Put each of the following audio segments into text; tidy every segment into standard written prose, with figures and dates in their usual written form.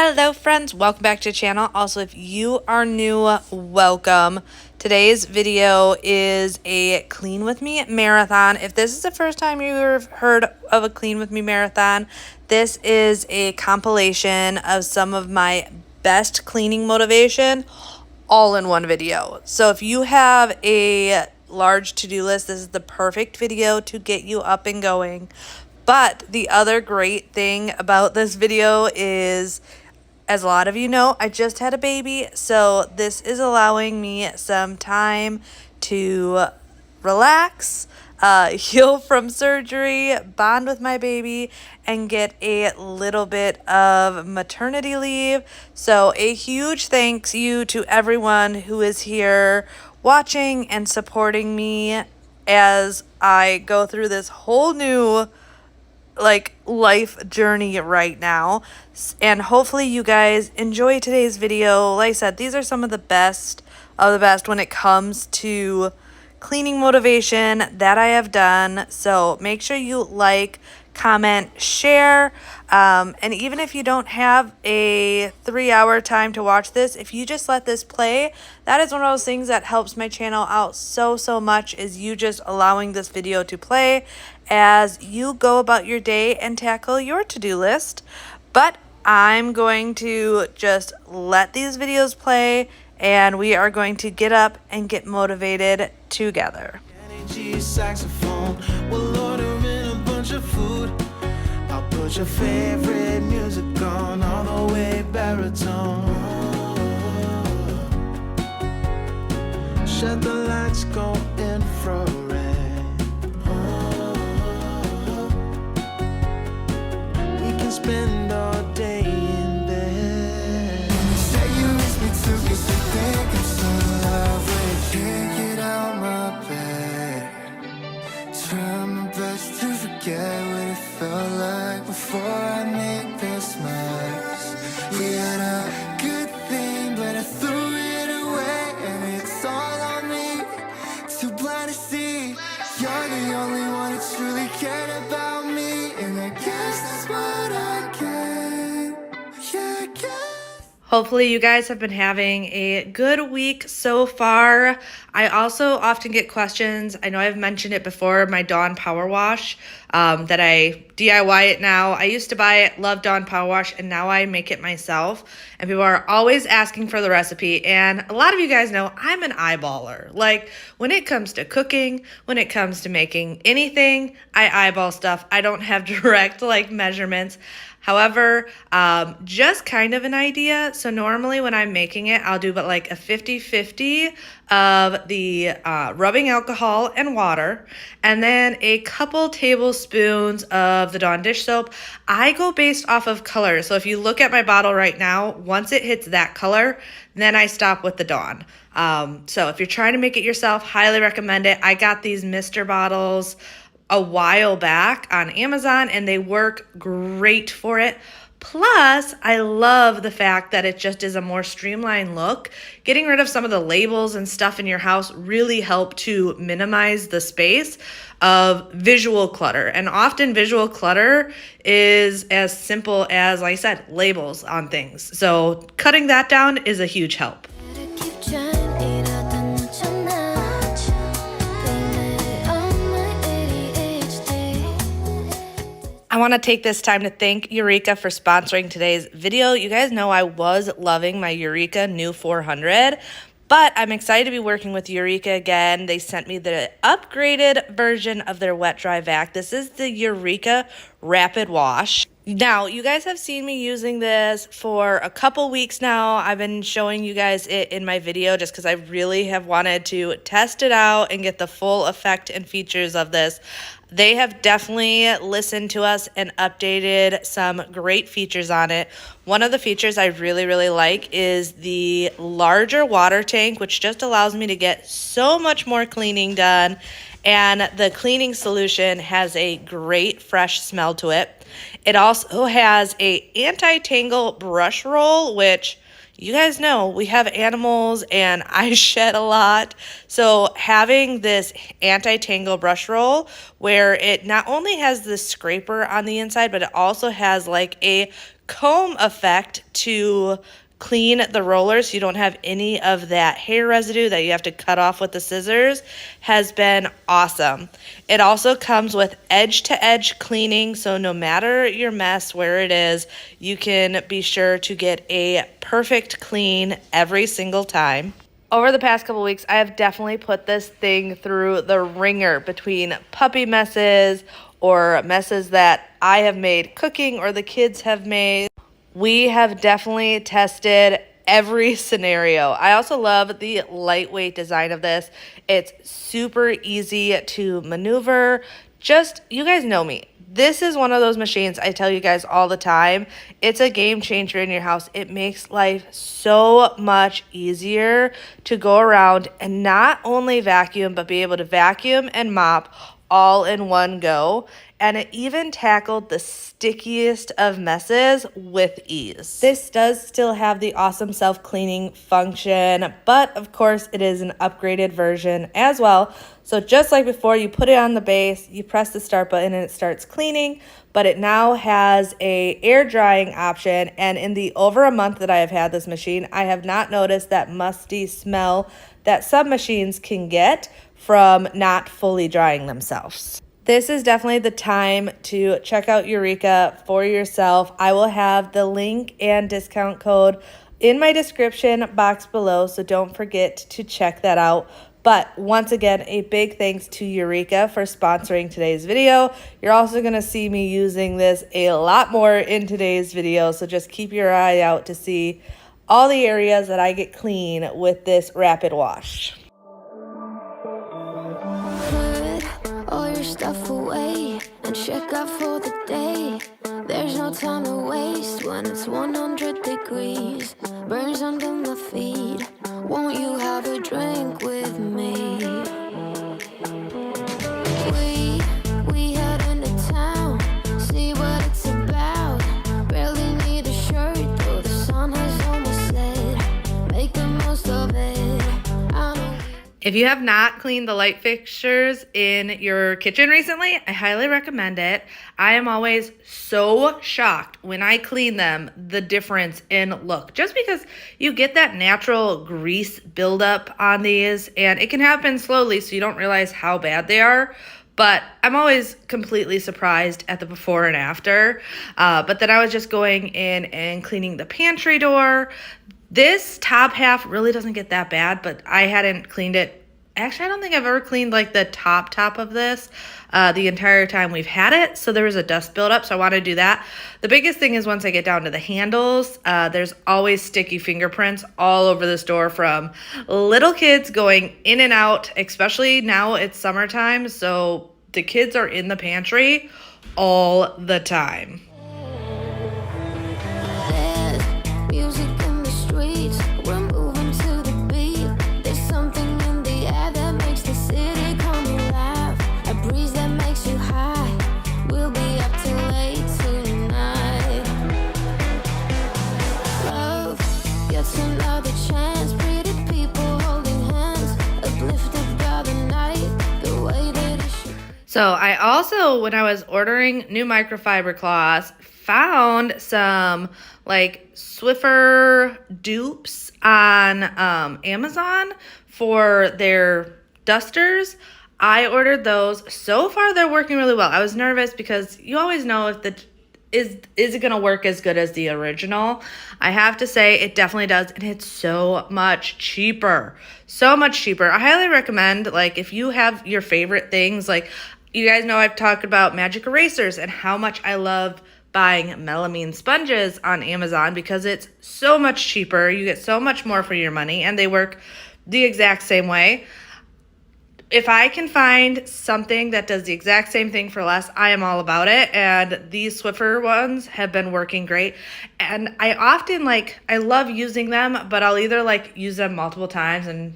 Hello friends, welcome back to the channel. Also, if you are new, welcome. Today's video is a Clean With Me marathon. If this is the first time you've heard of a Clean With Me marathon, this is a compilation of some of my best cleaning motivation all in one video. So if you have a large to-do list, this is the perfect video to get you up and going. But the other great thing about this video is, as a lot of you know, I just had a baby, so this is allowing me some time to relax, heal from surgery, bond with my baby, and get a little bit of maternity leave. So a huge thanks you to everyone who is here watching and supporting me as I go through this whole new life journey right now, and hopefully you guys enjoy today's video. Like I said, these are some of the best of the best when it comes to cleaning motivation that I have done. So make sure you like, comment, share, and even if you don't have a 3-hour time to watch this, if you just let this play, that is one of those things that helps my channel out so much, is you just allowing this video to play as you go about your day and tackle your to-do list. But I'm going to just let these videos play, and we are going to get up and get motivated together. Saxophone, we'll order in a bunch of food. I'll put your favorite music on all the way baritone. Shut the lights, go infrared. We can spend all day in bed. Say you miss me too, 'cause you think I'm so in love with you. Can't get out my bed. Try my best to forget what it felt like before I made this mess. We had a good thing, but I threw it away, and it's all on me. Too blind to see you're the only one who truly cared about me, and I guess that's what I get. Yeah, I guess. Hopefully you guys have been having a good week so far. I also often get questions. I know I've mentioned it before, my Dawn Power Wash, that I DIY it now. I used to buy it, love Dawn Power Wash, and now I make it myself. And people are always asking for the recipe. And a lot of you guys know I'm an eyeballer. Like, when it comes to cooking, when it comes to making anything, I eyeball stuff. I don't have direct measurements. However, just kind of an idea. So normally when I'm making it, I'll do a 50-50 of the rubbing alcohol and water, and then a couple tablespoons of the Dawn dish soap. I go based off of color. So if you look at my bottle right now, once it hits that color, then I stop with the Dawn. So if you're trying to make it yourself, highly recommend it. I got these Mr. bottles a while back on Amazon, and they work great for it. Plus, I love the fact that it just is a more streamlined look. Getting rid of some of the labels and stuff in your house really help to minimize the space of visual clutter. And often visual clutter is as simple as, like I said, labels on things. So cutting that down is a huge help. I want to take this time to thank Eureka for sponsoring today's video. You guys know I was loving my Eureka new 400, but I'm excited to be working with Eureka again. They sent me the upgraded version of their wet dry vac. This is the Eureka Rapid Wash. Now, you guys have seen me using this for a couple weeks now. I've been showing you guys it in my video just because I really have wanted to test it out and get the full effect and features of this. They have definitely listened to us and updated some great features on it. One of the features I really like is the larger water tank, which just allows me to get so much more cleaning done. And the cleaning solution has a great fresh smell to it. It also has a anti-tangle brush roll, which you guys know we have animals and I shed a lot. So having this anti-tangle brush roll where it not only has the scraper on the inside, but it also has like a comb effect to clean the roller so you don't have any of that hair residue that you have to cut off with the scissors has been awesome. It also comes with edge-to-edge cleaning, so no matter your mess where it is, you can be sure to get a perfect clean every single time. Over the past couple weeks, I have definitely put this thing through the ringer between puppy messes or messes that I have made cooking or the kids have made. We have definitely tested every scenario. I also love the lightweight design of this. It's super easy to maneuver. Just, you guys know me. This is one of those machines I tell you guys all the time. It's a game changer in your house. It makes life so much easier to go around and not only vacuum, but be able to vacuum and mop all in one go. And it even tackled the stickiest of messes with ease. This does still have the awesome self-cleaning function, but of course it is an upgraded version as well. So just like before, you put it on the base, you press the start button and it starts cleaning, but it now has a air drying option. And in the over a month that I have had this machine, I have not noticed that musty smell that some machines can get from not fully drying themselves. This is definitely the time to check out Eureka for yourself. I will have the link and discount code in my description box below, so don't forget to check that out. But once again, a big thanks to Eureka for sponsoring today's video. You're also going to see me using this a lot more in today's video, so just keep your eye out to see all the areas that I get clean with this rapid wash. All your stuff away and check out for the day. There's no time to waste when it's 100 degrees. Burns under my feet. Won't you have a drink with me? We head into town, see what it's about. Barely need a shirt though the sun has almost set. Make the most of it. If you have not cleaned the light fixtures in your kitchen recently, I highly recommend it. I am always so shocked when I clean them, the difference in look. Just because you get that natural grease buildup on these, and it can happen slowly so you don't realize how bad they are. But I'm always completely surprised at the before and after. But then I was just going in and cleaning the pantry door. This top half really doesn't get that bad, but I hadn't cleaned it. Actually, I don't think I've ever cleaned like the top of this the entire time we've had it. So there was a dust buildup, so I want to do that. The biggest thing is once I get down to the handles, there's always sticky fingerprints all over this door from little kids going in and out, especially now it's summertime. So the kids are in the pantry all the time. So I also, when I was ordering new microfiber cloths, found some like Swiffer dupes on Amazon for their dusters. I ordered those. So far, they're working really well. I was nervous because you always know if is it going to work as good as the original. I have to say it definitely does, and it's so much cheaper. So much cheaper. I highly recommend, like, if you have your favorite things, like, you guys know I've talked about magic erasers and how much I love buying melamine sponges on Amazon because it's so much cheaper. You get so much more for your money, and they work the exact same way. If I can find something that does the exact same thing for less, I am all about it. And these Swiffer ones have been working great. And I often I love using them, but I'll either use them multiple times and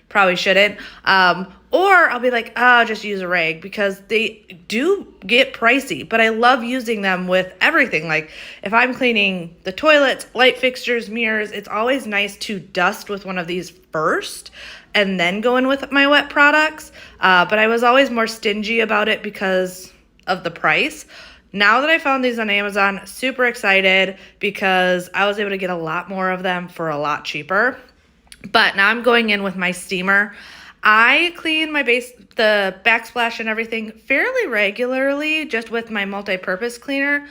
probably shouldn't. Or I'll be like, oh, just use a rag because they do get pricey, but I love using them with everything. Like if I'm cleaning the toilets, light fixtures, mirrors, it's always nice to dust with one of these first and then go in with my wet products. But I was always more stingy about it because of the price. now that I found these on Amazon, super excited because I was able to get a lot more of them for a lot cheaper. But now I'm going in with my steamer. I clean my base, the backsplash and everything fairly regularly just with my multi-purpose cleaner.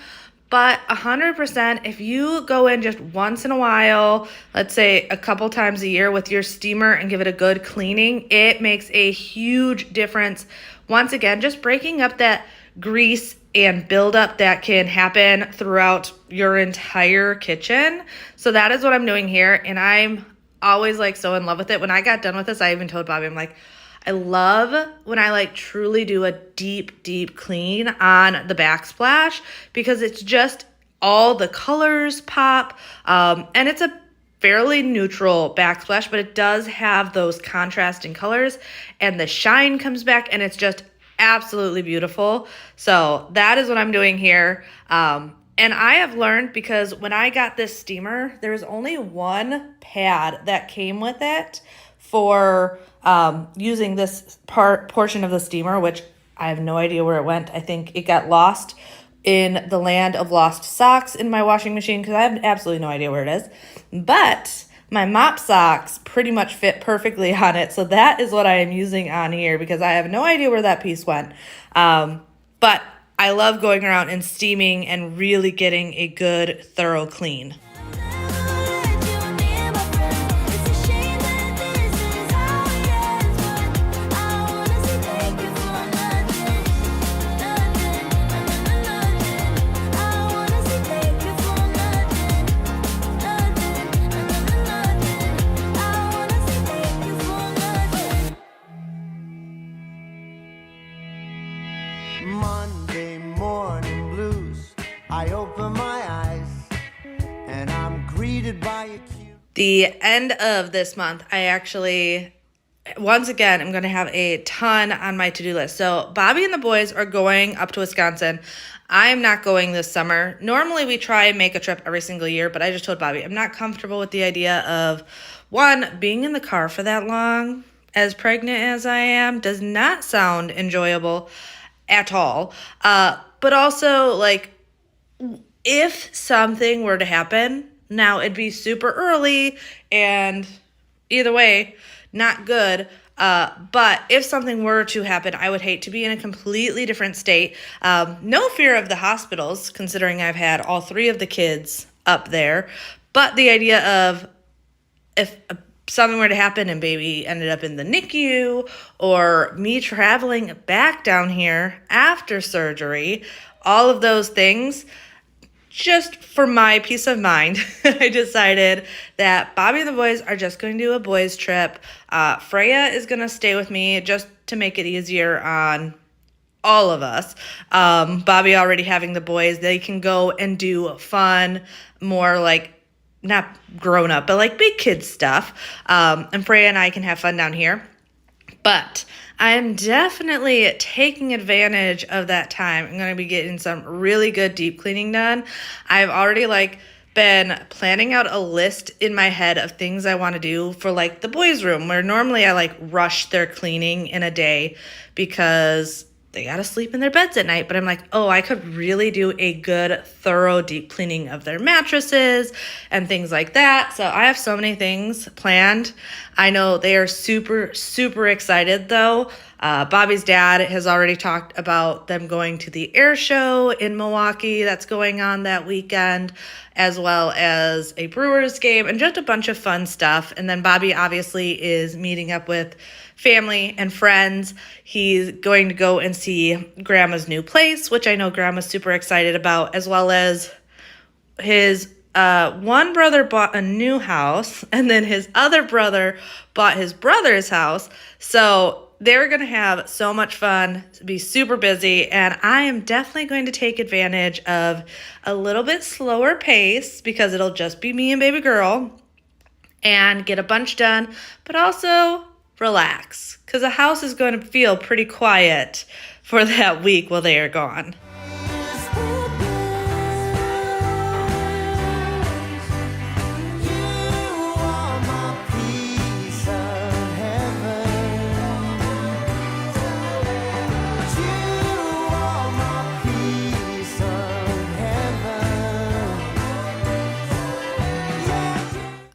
But 100%, if you go in just once in a while, let's say a couple times a year with your steamer and give it a good cleaning, it makes a huge difference. Once again, just breaking up that grease and buildup that can happen throughout your entire kitchen. So that is what I'm doing here, and I'm always like so in love with it. When I got done with this, I even told Bobby, I'm like, I love when I like truly do a deep clean on the backsplash because it's just all the colors pop, and it's a fairly neutral backsplash, but it does have those contrasting colors and the shine comes back and it's just absolutely beautiful. So that is what I'm doing here. And I have learned, because when I got this steamer, there was only one pad that came with it for using this portion of the steamer, which I have no idea where it went. I think it got lost in the land of lost socks in my washing machine because I have absolutely no idea where it is. But my mop socks pretty much fit perfectly on it. So that is what I am using on here because I have no idea where that piece went. But I love going around and steaming and really getting a good, thorough clean. Monday morning blues. I open my eyes and I'm greeted by a cute. The end of this month, I actually, once again, I'm going to have a ton on my to-do list. So Bobby and the boys are going up to Wisconsin. I'm not going this summer. Normally we try and make a trip every single year, but I just told Bobby I'm not comfortable with the idea of, one, being in the car for that long. As pregnant as I am, does not sound enjoyable at all. But also, like, if something were to happen, now it'd be super early and either way, not good. But if something were to happen, I would hate to be in a completely different state. No fear of the hospitals, considering I've had all three of the kids up there. But the idea of if something were to happen and baby ended up in the NICU, or me traveling back down here after surgery, all of those things, just for my peace of mind, I decided that Bobby and the boys are just going to do a boys trip. Freya is going to stay with me just to make it easier on all of us. Bobby already having the boys, they can go and do fun, more like not grown up, but like big kid stuff. And Freya and I can have fun down here. But I am definitely taking advantage of that time. I'm going to be getting some really good deep cleaning done. I've already been planning out a list in my head of things I want to do for the boys' room, where normally I rush their cleaning in a day because they got to sleep in their beds at night. But I'm like, oh, I could really do a good, thorough deep cleaning of their mattresses and things like that. So I have so many things planned. I know they are super, super excited though. Bobby's dad has already talked about them going to the air show in Milwaukee that's going on that weekend, as well as a Brewers game and just a bunch of fun stuff. And then Bobby obviously is meeting up with family and friends. He's going to go and see Grandma's new place, which I know Grandma's super excited about, as well as his one brother bought a new house, and then his other brother bought his brother's house. So they're going to have so much fun, be super busy, and I am definitely going to take advantage of a little bit slower pace because it'll just be me and baby girl and get a bunch done, but also relax because the house is going to feel pretty quiet for that week while they are gone.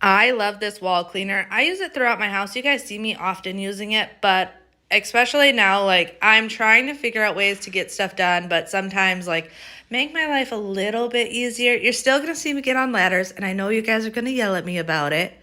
I love this wall cleaner. I use it throughout my house. You guys see me often using it, but especially now, like, I'm trying to figure out ways to get stuff done, but sometimes, like, make my life a little bit easier. You're still going to see me get on ladders, and I know you guys are going to yell at me about it,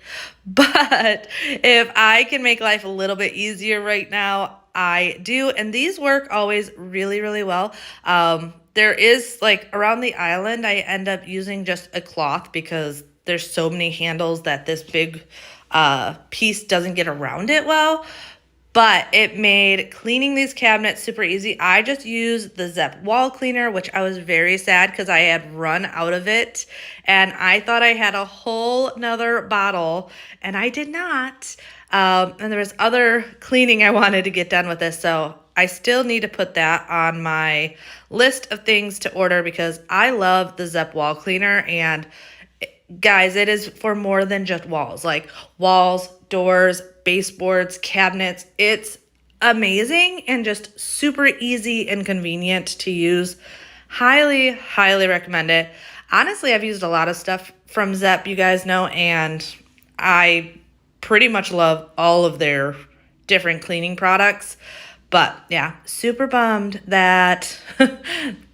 but if I can make life a little bit easier right now, I do, and these work always really, really well. There is, like, around the island, I end up using just a cloth because there's so many handles that this big piece doesn't get around it well. But it made cleaning these cabinets super easy. I just used the Zep wall cleaner, which I was very sad because I had run out of it. And I thought I had a whole nother bottle, and I did not. And there was other cleaning I wanted to get done with this. So I still need to put that on my list of things to order because I love the Zep wall cleaner. And guys, it is for more than just walls, like walls, doors, baseboards, cabinets. It's amazing and just super easy and convenient to use. Highly, highly recommend it. Honestly, I've used a lot of stuff from Zep, you guys know, and I pretty much love all of their different cleaning products. But yeah, super bummed that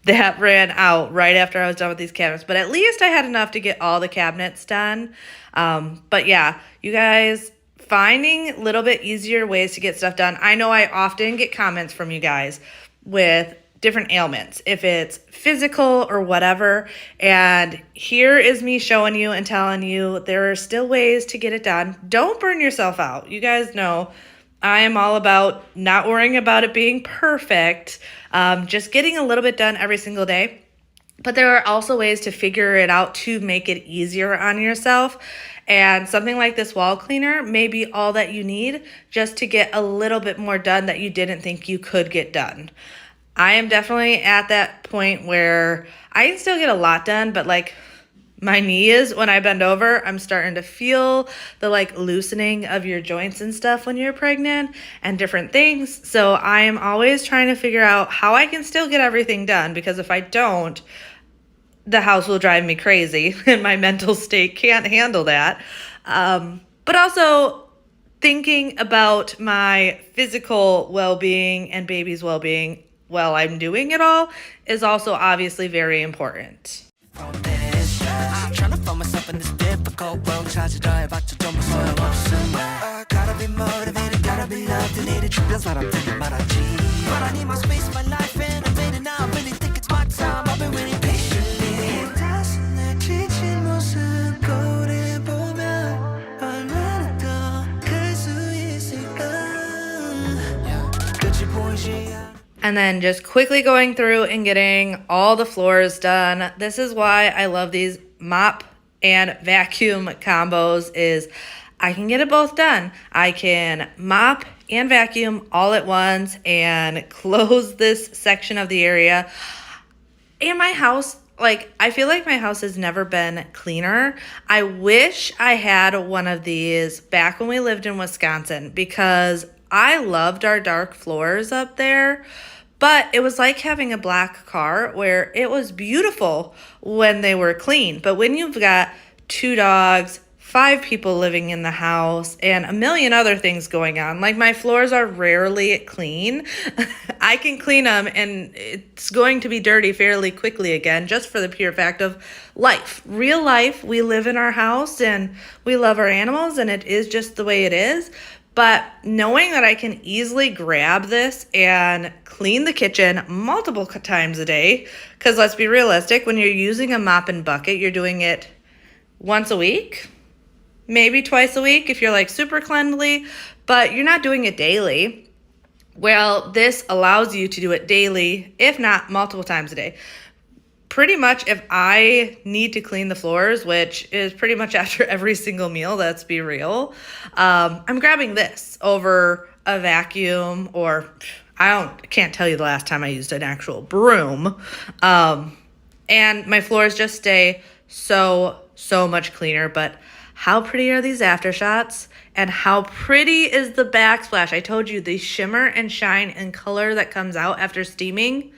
that ran out right after I was done with these cabinets. But at least I had enough to get all the cabinets done. But yeah, you guys, finding a little bit easier ways to get stuff done. I know I often get comments from you guys with different ailments, if it's physical or whatever. And here is me showing you and telling you there are still ways to get it done. Don't burn yourself out. You guys know I am all about not worrying about it being perfect, just getting a little bit done every single day. But there are also ways to figure it out to make it easier on yourself. And something like this wall cleaner may be all that you need just to get a little bit more done that you didn't think you could get done. I am definitely at that point where I can still get a lot done, but like my knee is, when I bend over, I'm starting to feel the like loosening of your joints and stuff when you're pregnant and different things. So I am always trying to figure out how I can still get everything done, because if I don't, the house will drive me crazy and my mental state can't handle that. But also thinking about my physical well-being and baby's well-being while I'm doing it all is also obviously very important. I'm trying to find myself in this difficult world. 찾아봐봤자 좀 소용없음. Gotta be motivated, gotta be loved. You need a trip, that's what I'm thinking 말하지. But I need my space, my life, and I'm ready now. I really think it's my time. I've been waiting patiently. 다시 내 지친 모습 거울에 보면 얼마나 더 클 수 있을까. 끝이 보이지 않아. And then just quickly going through and getting all the floors done. This is why I love these mop and vacuum combos, is I can get it both done. I can mop and vacuum all at once and close this section of the area. And my house, like, I feel like my house has never been cleaner. I wish I had one of these back when we lived in Wisconsin, because I loved our dark floors up there, but it was like having a black car where it was beautiful when they were clean. But when you've got 2 dogs, 5 people living in the house, and a million other things going on, like my floors are rarely clean. I can clean them and it's going to be dirty fairly quickly again, just for the pure fact of life. Real life, we live in our house and we love our animals, and it is just the way it is. But knowing that I can easily grab this and clean the kitchen multiple times a day, because let's be realistic, when you're using a mop and bucket, you're doing it once a week, maybe twice a week if you're like super cleanly, but you're not doing it daily. Well, this allows you to do it daily, if not multiple times a day. Pretty much if I need to clean the floors, which is pretty much after every single meal, let's be real, I'm grabbing this over a vacuum, or can't tell you the last time I used an actual broom. And my floors just stay so much cleaner. But how pretty are these aftershots? And how pretty is the backsplash? I told you, the shimmer and shine and color that comes out after steaming.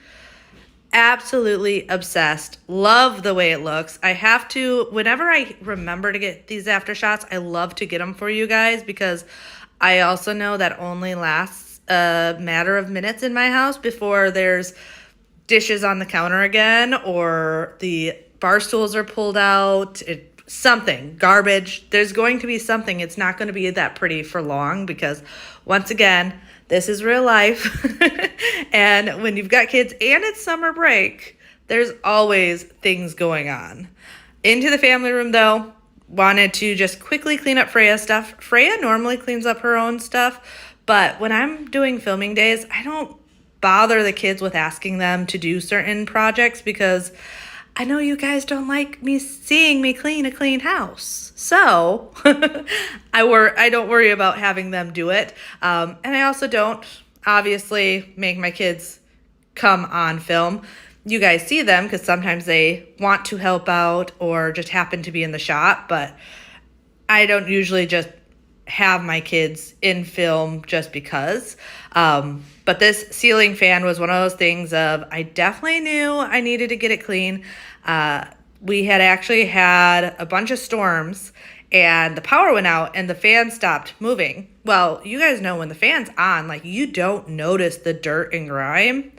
Absolutely obsessed. Love the way it looks. I have to, whenever I remember to get these after shots, I love to get them for you guys because I also know that only lasts a matter of minutes in my house before there's dishes on the counter again or the bar stools are pulled out. Something, garbage. There's going to be something. It's not going to be that pretty for long because once again, this is real life. And when you've got kids and it's summer break, there's always things going on. Into the family room though, wanted to just quickly clean up Freya's stuff. Freya normally cleans up her own stuff, but when I'm doing filming days, I don't bother the kids with asking them to do certain projects because I know you guys don't like me seeing me clean a clean house. So I don't worry about having them do it. And I also don't obviously make my kids come on film. You guys see them because sometimes they want to help out or just happen to be in the shot, but I don't usually just have my kids in film just because. But this ceiling fan was one of those things of I definitely knew I needed to get it clean. We had actually had a bunch of storms and the power went out and the fan stopped moving. Well, you guys know when the fan's on, like you don't notice the dirt and grime.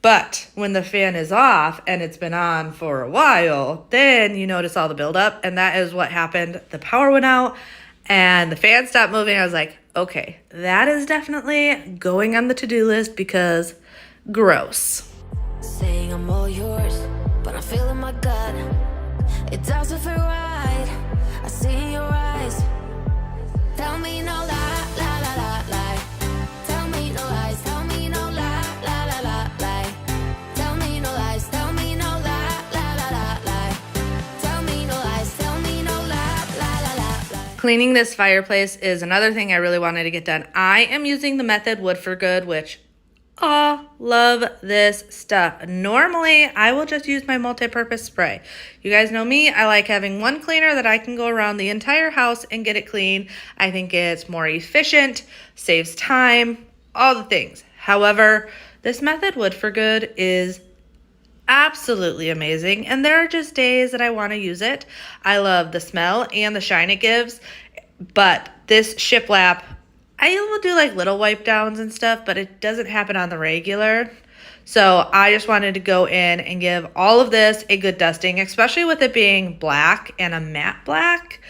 But when the fan is off and it's been on for a while, then you notice all the buildup. And that is what happened. The power went out and the fan stopped moving. I was like, okay, that is definitely going on the to-do list because gross. Saying I'm all yours, but I'm feeling my gut. It doesn't feel right. I see in your eyes. Tell me no lie, lie, lie, lie, lie. Tell me no lies. Tell me no lie, lie, lie, lie, lie. Tell me no lies. Tell me no lie, lie, lie, lie, lie. Tell me no lies. Tell me no lie, lie, lie, lie, lie. Cleaning this fireplace is another thing I really wanted to get done. I am using the method Wood for Good, which love this stuff. Normally, I will just use my multi-purpose spray. You guys know me. I like having one cleaner that I can go around the entire house and get it clean. I think it's more efficient, saves time, all the things. However, this method, Wood for Good, is absolutely amazing. And there are just days that I want to use it. I love the smell and the shine it gives. But this shiplap, I will do like little wipe downs and stuff, but it doesn't happen on the regular. So I just wanted to go in and give all of this a good dusting, especially with it being black and a matte black.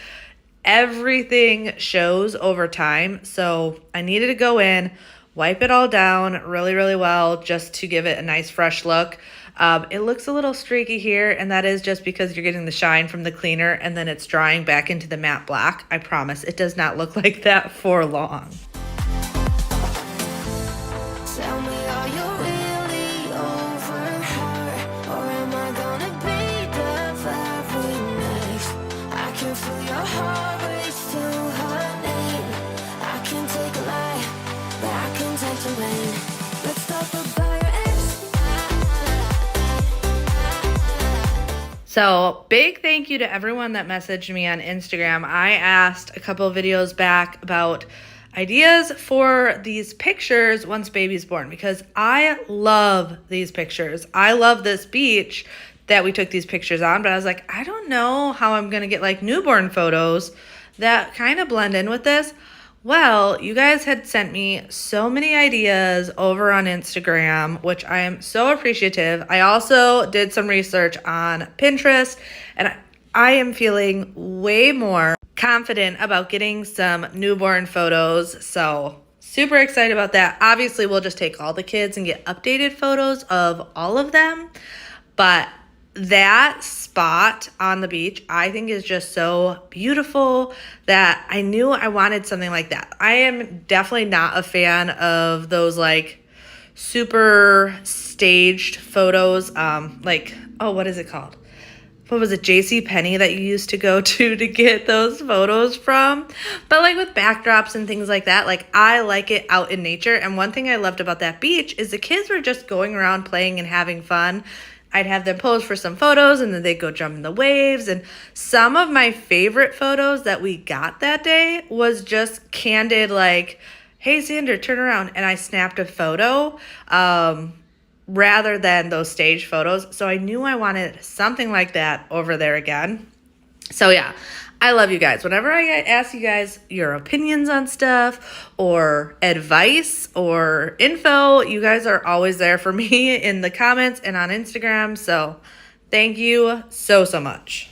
Everything shows over time. So I needed to go in, wipe it all down really, really well just to give it a nice fresh look. It looks a little streaky here, and that is just because you're getting the shine from the cleaner and then it's drying back into the matte black. I promise it does not look like that for long. Tell me, are you really over her? Or am I gonna be the very next? I can feel your heart race to her name. I can take a lie, but I can take the rain. Let's talk about your ex. So big thank you to everyone that messaged me on Instagram. I asked a couple of videos back about ideas for these pictures once baby's born because I love these pictures. I love this beach that we took these pictures on, but I was like, I don't know how I'm going to get like newborn photos that kind of blend in with this. Well, you guys had sent me so many ideas over on Instagram, which I am so appreciative. I also did some research on Pinterest, and I am feeling way more confident about getting some newborn photos. So super excited about that. Obviously, we'll just take all the kids and get updated photos of all of them. But that spot on the beach, I think is just so beautiful that I knew I wanted something like that. I am definitely not a fan of those like super staged photos. What is it called? What was it, JCPenney that you used to go to get those photos from? But like with backdrops and things like that, like I like it out in nature. And one thing I loved about that beach is the kids were just going around playing and having fun. I'd have them pose for some photos and then they'd go jump in the waves. And some of my favorite photos that we got that day was just candid, like, hey, Xander, turn around. And I snapped a photo. rather than those staged photos. So I knew I wanted something like that over there again. So yeah, I love you guys. Whenever I ask you guys your opinions on stuff or advice or info, you guys are always there for me in the comments and on Instagram. So thank you so, so much.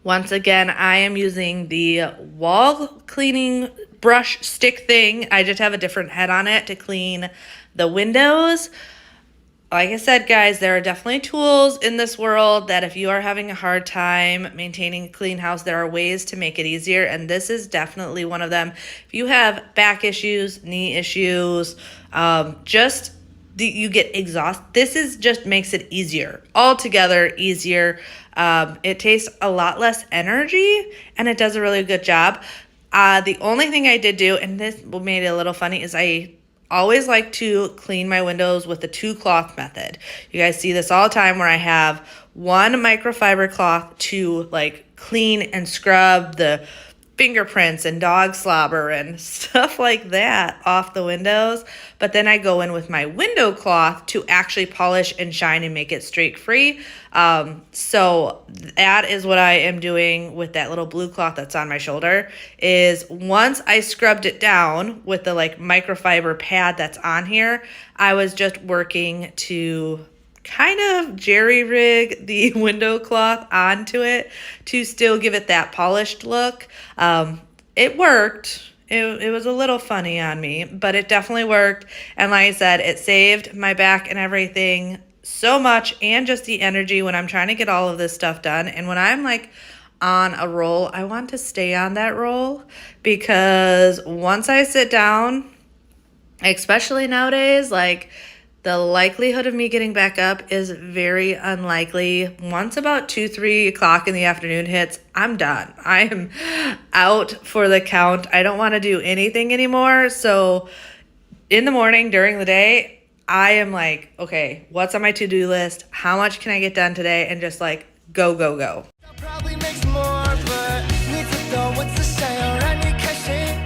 Once again, I am using the wall cleaning brush stick thing. I just have a different head on it to clean the windows. Like I said, guys, there are definitely tools in this world that if you are having a hard time maintaining a clean house, there are ways to make it easier, and this is definitely one of them. If you have back issues, knee issues, you get exhausted, this is just makes it easier, altogether easier. It takes a lot less energy, and it does a really good job. The only thing I did do, and this made it a little funny, is I always like to clean my windows with the 2-cloth method. You guys see this all the time where I have one microfiber cloth to like clean and scrub the fingerprints and dog slobber and stuff like that off the windows. But then I go in with my window cloth to actually polish and shine and make it streak free. So that is what I am doing with that little blue cloth that's on my shoulder. Is once I scrubbed it down with the like microfiber pad that's on here, I was just working to kind of jerry rig the window cloth onto it to still give it that polished look. It worked. It was a little funny on me, but it definitely worked. And like I said, it saved my back and everything so much, and just the energy when I'm trying to get all of this stuff done. And when I'm like on a roll, I want to stay on that roll, because once I sit down, especially nowadays, like the likelihood of me getting back up is very unlikely. Once about 2-3 o'clock in the afternoon hits, I'm done. I am out for the count. I don't want to do anything anymore. So in the morning, during the day, I am like, okay, what's on my to-do list? How much can I get done today? And just like go, go, go. Probably makes more, but needs to know what's the shine on your cashing.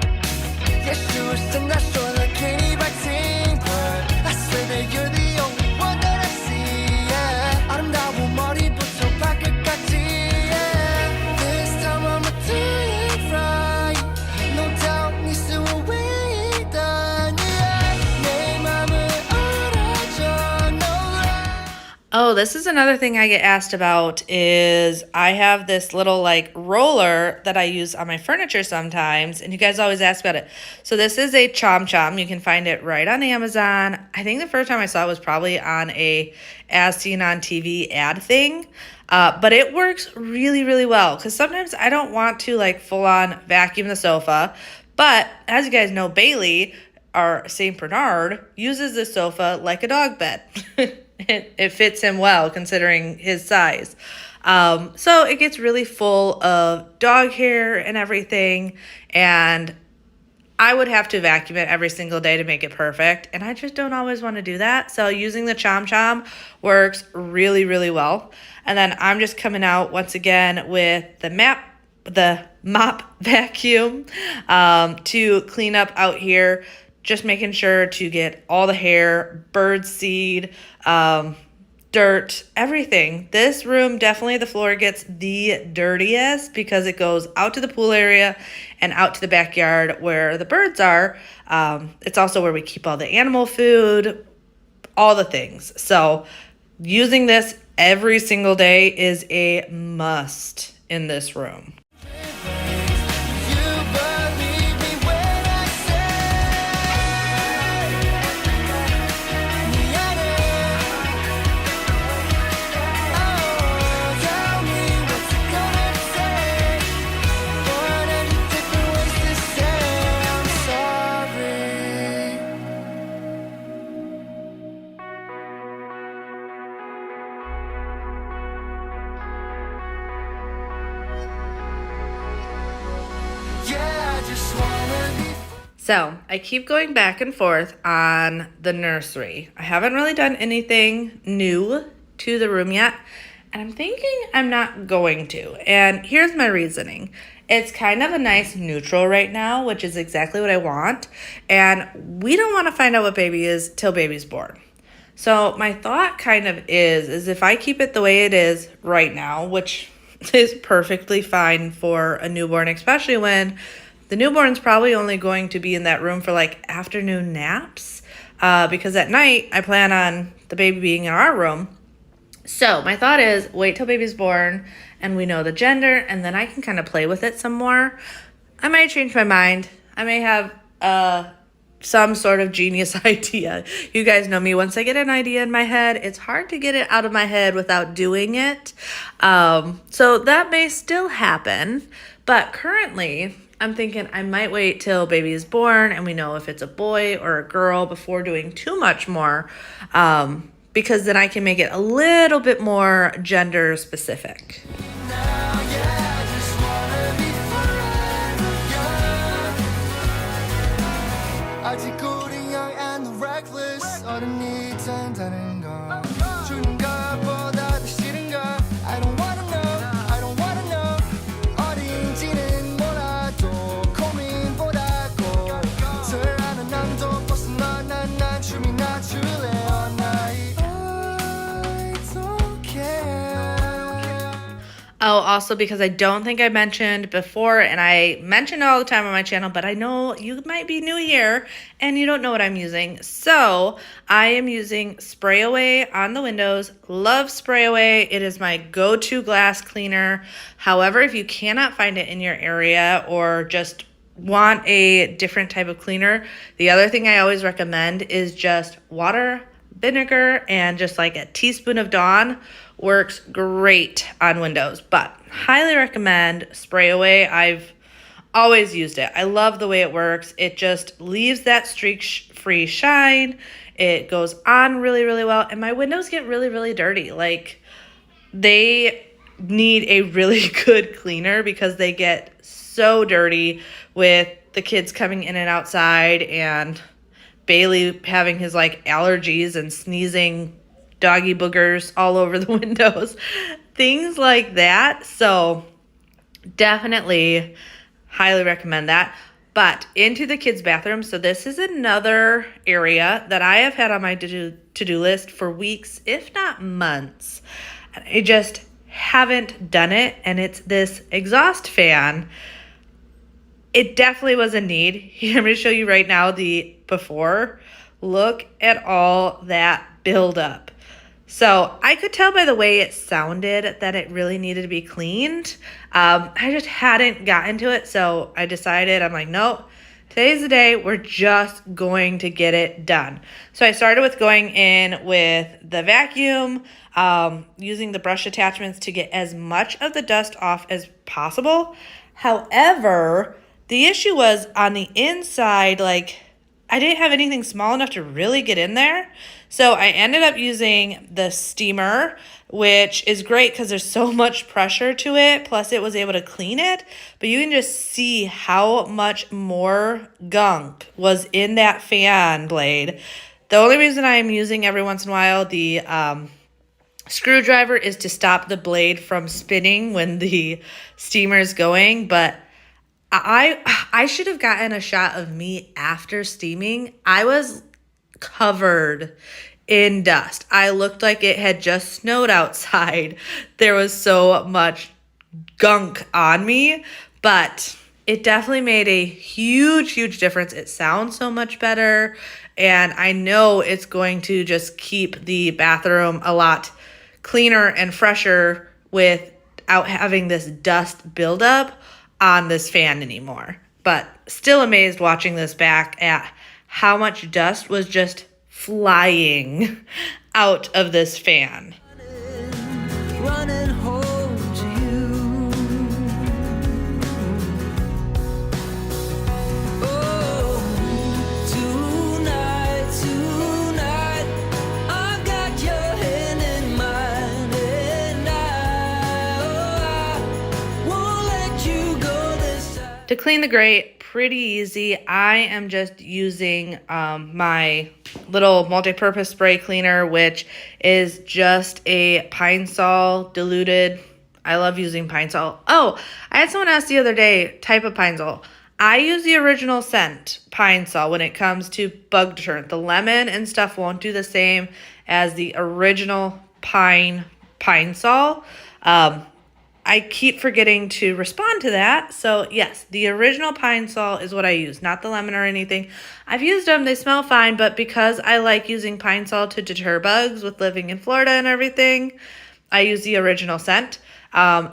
Yes, you were not sure the candy vaccine, but I swear that you're the only one that I see. Yeah, 아름다운 머리부터 발끝까지. Yeah, this time I'ma do it right. No doubt, 네 수위에 있다니. 내 맘을 알아줘, no lie. Oh, this is another thing I get asked about is I have this little like roller that I use on my furniture sometimes, and you guys always ask about it. So this is a Chom Chom. You can find it right on Amazon. I think the first time I saw it was probably on a As Seen on TV ad thing. But it works really, really well, because sometimes I don't want to like full on vacuum the sofa. But as you guys know, Bailey, our St. Bernard, uses the sofa like a dog bed. It fits him well considering his size. So it gets really full of dog hair and everything. And I would have to vacuum it every single day to make it perfect. And I just don't always want to do that. So using the Chom Chom works really, really well. And then I'm just coming out once again with the mop vacuum to clean up out here. Just making sure to get all the hair, bird seed, dirt, everything. This room, definitely the floor gets the dirtiest because it goes out to the pool area and out to the backyard where the birds are. It's also where we keep all the animal food, all the things. So using this every single day is a must in this room. So I keep going back and forth on the nursery. I haven't really done anything new to the room yet, and I'm thinking I'm not going to. And here's my reasoning. It's kind of a nice neutral right now, which is exactly what I want. And we don't want to find out what baby is till baby's born. So my thought kind of is if I keep it the way it is right now, which is perfectly fine for a newborn, especially when the newborn's probably only going to be in that room for like afternoon naps, because at night I plan on the baby being in our room. So my thought is wait till baby's born and we know the gender, and then I can kind of play with it some more. I might change my mind. I may have some sort of genius idea. You guys know me. Once I get an idea in my head, it's hard to get it out of my head without doing it. So that may still happen. But currently, I'm thinking I might wait till baby is born and we know if it's a boy or a girl before doing too much more. Because then I can make it a little bit more gender specific. 아직 우린 young and reckless 어른이 된다는 건 주는 것보다 더 싫은가 I don't wanna know 어딘지는 몰라도 고민보다고 설하는 남도 벗어나 난 춤이 낮출래요 나이 I don't care. Oh, also because I don't think I mentioned before, and I mention it all the time on my channel, but I know you might be new here and you don't know what I'm using. So I am using Spray Away on the windows. Love Spray Away. It is my go-to glass cleaner. However, if you cannot find it in your area or just want a different type of cleaner, the other thing I always recommend is just water, vinegar, and just like a teaspoon of Dawn. Works great on windows, but highly recommend Spray Away. I've always used it. I love the way it works. It just leaves that streak-free shine. It goes on really, really well, and my windows get really, really dirty. Like, they need a really good cleaner because they get so dirty with the kids coming in and outside and Bailey having his like allergies and sneezing doggy boogers all over the windows, things like that. So definitely highly recommend that. But into the kids' bathroom. So this is another area that I have had on my to-do list for weeks, if not months. And I just haven't done it. And it's this exhaust fan. It definitely was a need. I'm going to show you right now the before. Look at all that buildup. So I could tell by the way it sounded that it really needed to be cleaned. I just hadn't gotten to it, so I decided, I'm like, nope, today's the day. We're just going to get it done. So I started with going in with the vacuum, using the brush attachments to get as much of the dust off as possible. However, the issue was on the inside, like, I didn't have anything small enough to really get in there. So I ended up using the steamer, which is great because there's so much pressure to it. Plus it was able to clean it. But you can just see how much more gunk was in that fan blade. The only reason I'm using every once in a while the screwdriver is to stop the blade from spinning when the steamer is going. But I should have gotten a shot of me after steaming. I was covered in dust. I looked like it had just snowed outside. There was so much gunk on me, but it definitely made a huge, huge difference. It sounds so much better, and I know it's going to just keep the bathroom a lot cleaner and fresher without having this dust buildup on this fan anymore. But still amazed watching this back at how much dust was just flying out of this fan. Running home to you. Oh, tonight, I've got your hand in mine, and I won't let you go this time. To clean the grate, pretty easy. I am just using my little multi-purpose spray cleaner, which is just a Pine Sol diluted. I love using Pine Sol. Oh, I had someone ask the other day, type of Pine Sol. I use the original scent Pine Sol when it comes to bug deterrent. The lemon and stuff won't do the same as the original Pine Sol. I keep forgetting to respond to that. So yes, the original Pine Sol is what I use, not the lemon or anything. I've used them, they smell fine, but because I like using Pine Sol to deter bugs with living in Florida and everything, I use the original scent.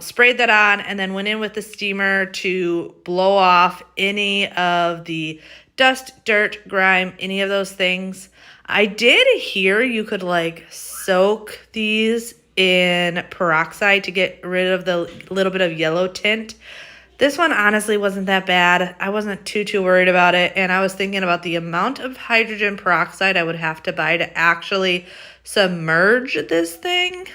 Sprayed that on and then went in with the steamer to blow off any of the dust, dirt, grime, any of those things. I did hear you could like soak these in peroxide to get rid of the little bit of yellow tint. This one honestly wasn't that bad. I wasn't too worried about it, and I was thinking about the amount of hydrogen peroxide I would have to buy to actually submerge this thing.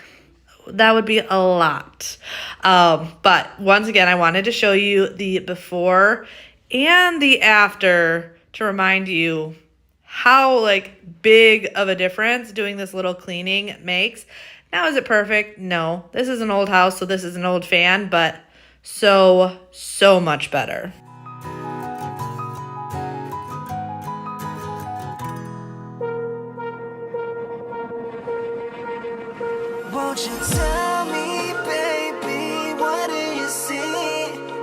That would be a lot. But once again, I wanted to show you the before and the after to remind you how like big of a difference doing this little cleaning makes. Now, is it perfect? No. This is an old house, so this is an old fan, but so much better. Won't you tell me, baby, what do you see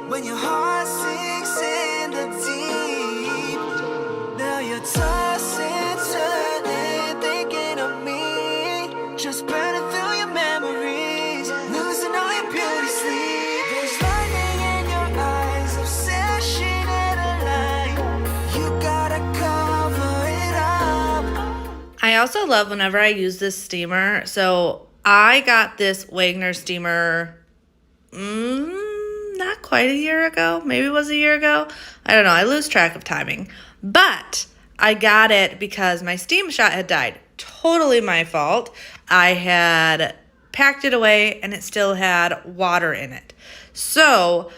when your heart sinks in the deep? Now you're tossing, turning, thinking of me, just burning through your memories, losing all your beauty sleep. There's lightning in your eyes, obsession and a lie. You gotta cover it up. I also love whenever I use this steamer. So I got this Wagner steamer not quite a year ago. Maybe it was a year ago. I don't know. I lose track of timing. But I got it because my steam shot had died. Totally my fault. I had packed it away and it still had water in it. So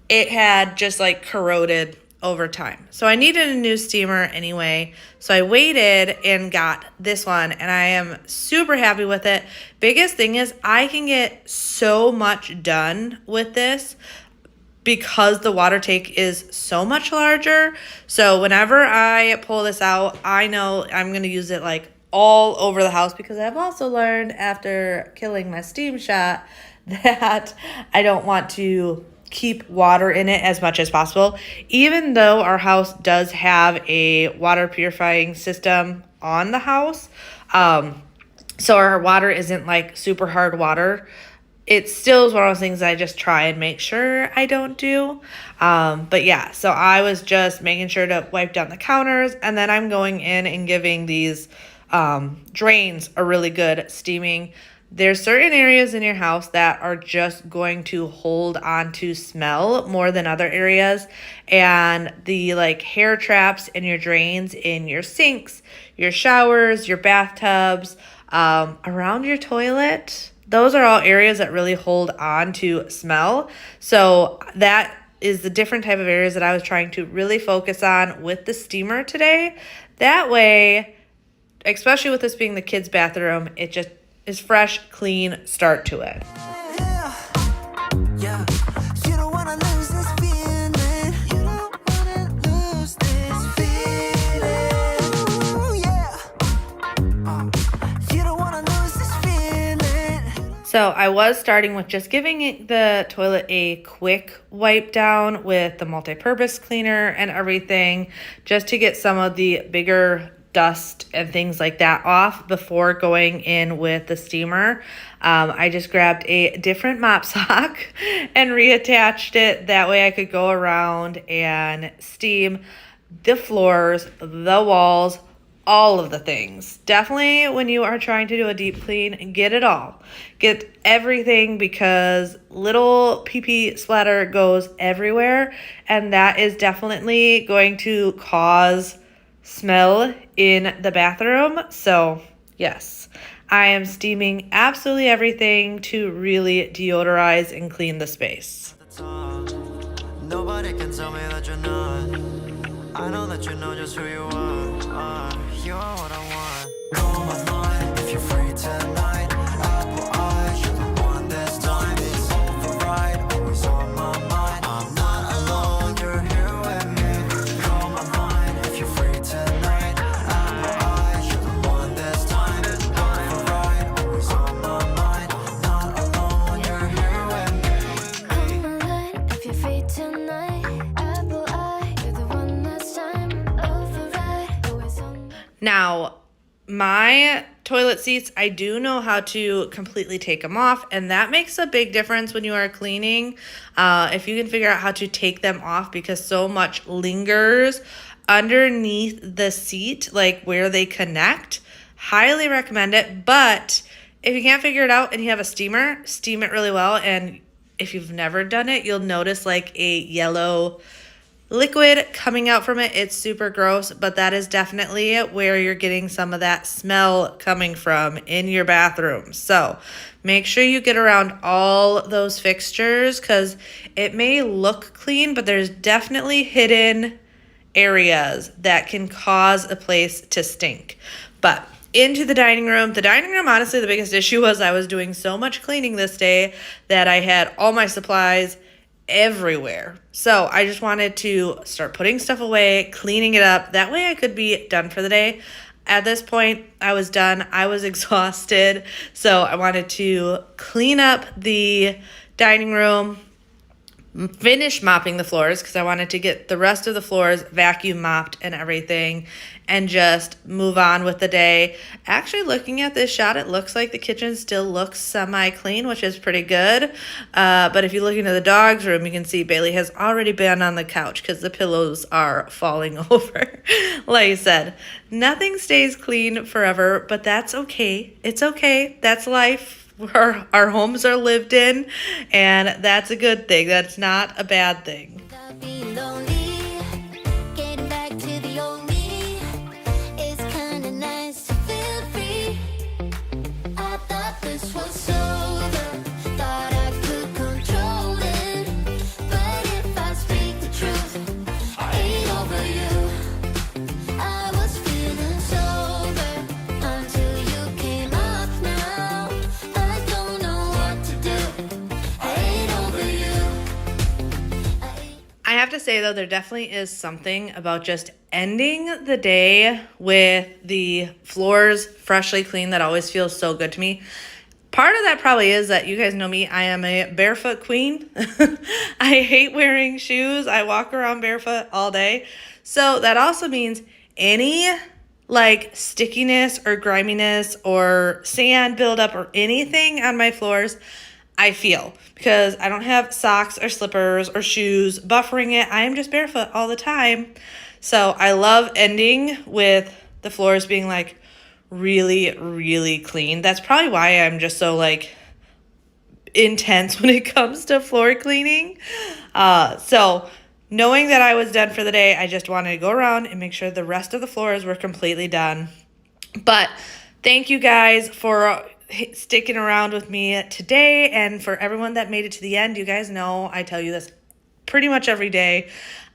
it had just like corroded over time. So I needed a new steamer anyway. So I waited and got this one and I am super happy with it. Biggest thing is I can get so much done with this because the water tank is so much larger. So whenever I pull this out, I know I'm going to use it like all over the house because I've also learned after killing my steam shot that I don't want to keep water in it as much as possible. Even though our house does have a water purifying system on the house, so our water isn't like super hard water, it still is one of those things I just try and make sure I don't do. But yeah, so I was just making sure to wipe down the counters, and then I'm going in and giving these drains a really good steaming. There's certain areas in your house that are just going to hold on to smell more than other areas. And the like hair traps in your drains, in your sinks, your showers, your bathtubs, around your toilet, those are all areas that really hold on to smell. So that is the different type of areas that I was trying to really focus on with the steamer today. That way, especially with this being the kids' bathroom, it just is fresh, clean start to it. Yeah. You don't wanna lose this feeling. You don't wanna lose this feeling. Yeah. You don't wanna lose this feeling. So I was starting with just giving the toilet a quick wipe down with the multi-purpose cleaner and everything, just to get some of the bigger dust and things like that off before going in with the steamer. I just grabbed a different mop sock and reattached it. That way I could go around and steam the floors, the walls, all of the things. Definitely when you are trying to do a deep clean, get it all. Get everything, because little pee-pee splatter goes everywhere, and that is definitely going to cause smell in the bathroom. So yes, I am steaming absolutely everything to really deodorize and clean the space. Nobody can tell me that you're not. I know that you know just who you are. You are what I want. Call my mind if you're free tonight. Apple eyes, you're the one this time. It's override, always on my mind. I'm not alone, you're here with me. Call my mind if you're free tonight. Apple eyes, you're the one this time. It's override, always on my mind. I'm not alone, you're here with me. Call my line if you're free tonight. Apple eye, you're the one this time. Override, always on my. Now, my toilet seats, I do know how to completely take them off, and that makes a big difference when you are cleaning. If you can figure out how to take them off, because so much lingers underneath the seat, like where they connect. Highly recommend it. But if you can't figure it out and you have a steamer, steam it really well. And if you've never done it, you'll notice like a yellow liquid coming out from it. It's super gross, but that is definitely where you're getting some of that smell coming from in your bathroom. So make sure you get around all those fixtures, because it may look clean, but there's definitely hidden areas that can cause a place to stink. But into the dining room. The dining room, honestly, the biggest issue was I was doing so much cleaning this day that I had all my supplies everywhere. So I just wanted to start putting stuff away, cleaning it up. That way I could be done for the day. At this point, I was done. I was exhausted. So I wanted to clean up the dining room, finish mopping the floors, because I wanted to get the rest of the floors vacuum mopped and everything, and just move on with the day. Actually, looking at this shot, it looks like the kitchen still looks semi-clean, which is pretty good. But if you look into the dog's room, you can see Bailey has already been on the couch because the pillows are falling over. Like I said, nothing stays clean forever, but that's okay. It's okay. That's life. Our homes are lived in, and that's a good thing. That's not a bad thing. Without being lonely, getting back to the old me. It's kinda nice to feel free. I thought this was over, thought I could control it. But if I speak the truth, I ain't over you. I was feeling sober until you came up now. I don't know what to do. I ain't over you. I have to say, though, there definitely is something about just ending the day with the floors freshly clean that always feels so good to me. Part of that probably is that you guys know me. I am a barefoot queen. I hate wearing shoes. I walk around barefoot all day. So that also means any like stickiness or griminess or sand buildup or anything on my floors, I feel, because I don't have socks or slippers or shoes buffering it. I am just barefoot all the time. So I love ending with the floors being like really, really clean. That's probably why I'm just so like intense when it comes to floor cleaning. So knowing that I was done for the day, I just wanted to go around and make sure the rest of the floors were completely done. But thank you guys for sticking around with me today, and for everyone that made it to the end. You guys know I tell you this pretty much every day.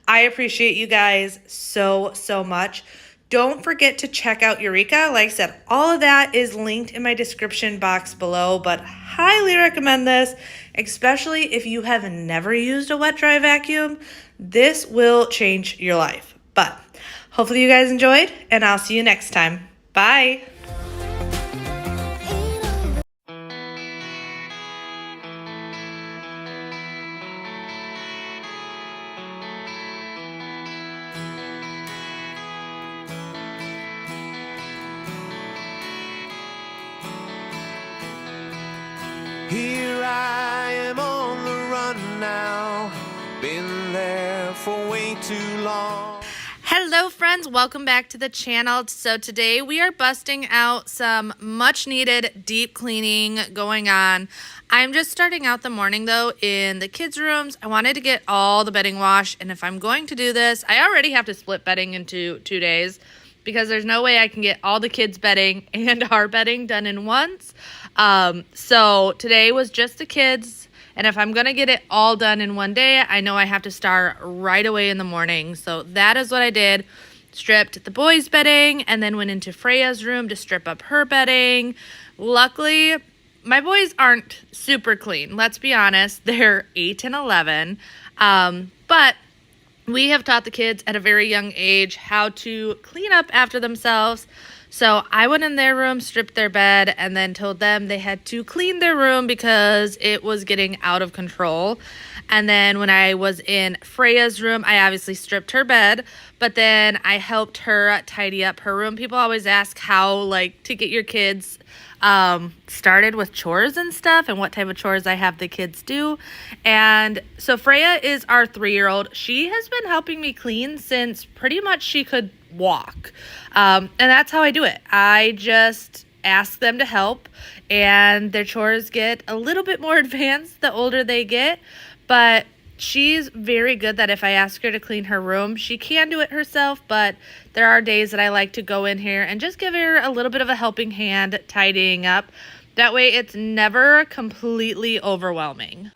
I appreciate you guys so, so much. Don't forget to check out Eureka. Like I said, all of that is linked in my description box below, but highly recommend this, especially if you have never used a wet dry vacuum. This will change your life. But hopefully you guys enjoyed, and I'll see you next time. Bye. Here I am on the run now. Been there for way too long. Hello friends, welcome back to the channel. So today we are busting out some much needed deep cleaning going on. I'm just starting out the morning though in the kids' rooms. I wanted to get all the bedding washed, and if I'm going to do this, I already have to split bedding into 2 days because there's no way I can get all the kids' bedding and our bedding done in once. So today was just the kids And if I'm going to get it all done in one day, I know I have to start right away in the morning. So that is what I did. Stripped the boys' bedding and then went into Freya's room to strip up her bedding. Luckily, my boys aren't super clean. Let's be honest. They're 8 and 11. But we have taught the kids at a very young age how to clean up after themselves. So I went in their room, stripped their bed, and then told them they had to clean their room because it was getting out of control. And then when I was in Freya's room, I obviously stripped her bed, but then I helped her tidy up her room. People always ask how, like, to get your kids started with chores and stuff and what type of chores I have the kids do. And so Freya is our 3-year-old. She has been helping me clean since pretty much she could walk. And that's how I do it. I just ask them to help, and their chores get a little bit more advanced the older they get. But she's very good that if I ask her to clean her room, she can do it herself. But there are days that I like to go in here and just give her a little bit of a helping hand tidying up. That way it's never completely overwhelming.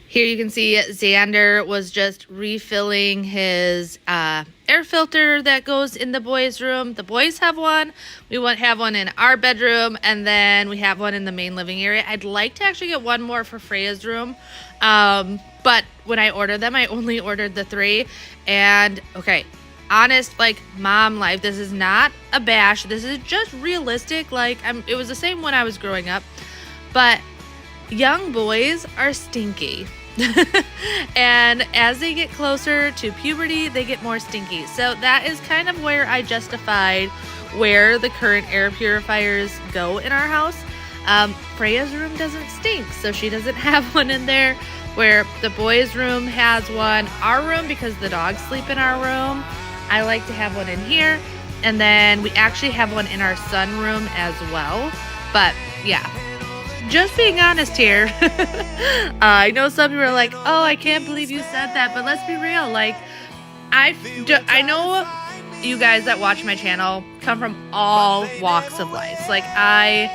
Here you can see Xander was just refilling his air filter that goes in the boys' room. The boys have one. We have one in our bedroom, and then we have one in the main living area. I'd like to actually get one more for Freya's room. But when I ordered them, I only ordered the 3. And, okay, honest, like, mom life, this is not a bash. This is just realistic. Like, it was the same when I was growing up. But young boys are stinky. And as they get closer to puberty, they get more stinky. So that is kind of where I justified where the current air purifiers go in our house. Freya's room doesn't stink, so she doesn't have one in there. Where the boys' room has one. Our room, because the dogs sleep in our room, I like to have one in here. And then we actually have one in our sunroom as well. But yeah, just being honest here. I know some people are like, oh, I can't believe you said that, but let's be real. Like, I know you guys that watch my channel come from all walks of life. Like, I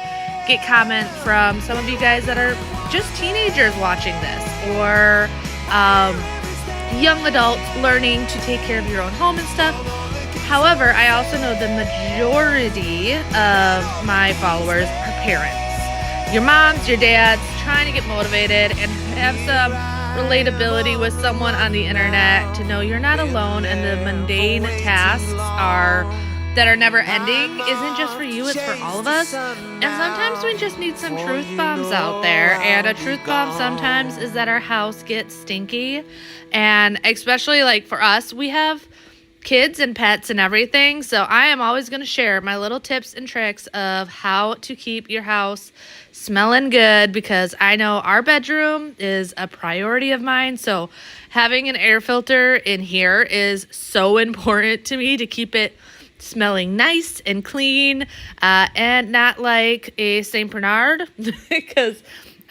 get comments from some of you guys that are just teenagers watching this, or young adults learning to take care of your own home and stuff. However, I also know the majority of my followers are parents. Your moms, your dads, trying to get motivated and have some relatability with someone on the internet to know you're not alone, and the mundane tasks that are never ending isn't just for you, it's for all of us. And sometimes we just need some truth bombs out there. And a truth bomb sometimes is that our house gets stinky. And especially like for us, we have kids and pets and everything. So I am always going to share my little tips and tricks of how to keep your house smelling good, because I know our bedroom is a priority of mine. So having an air filter in here is so important to me to keep it smelling nice and clean, and not like a St. Bernard. Because,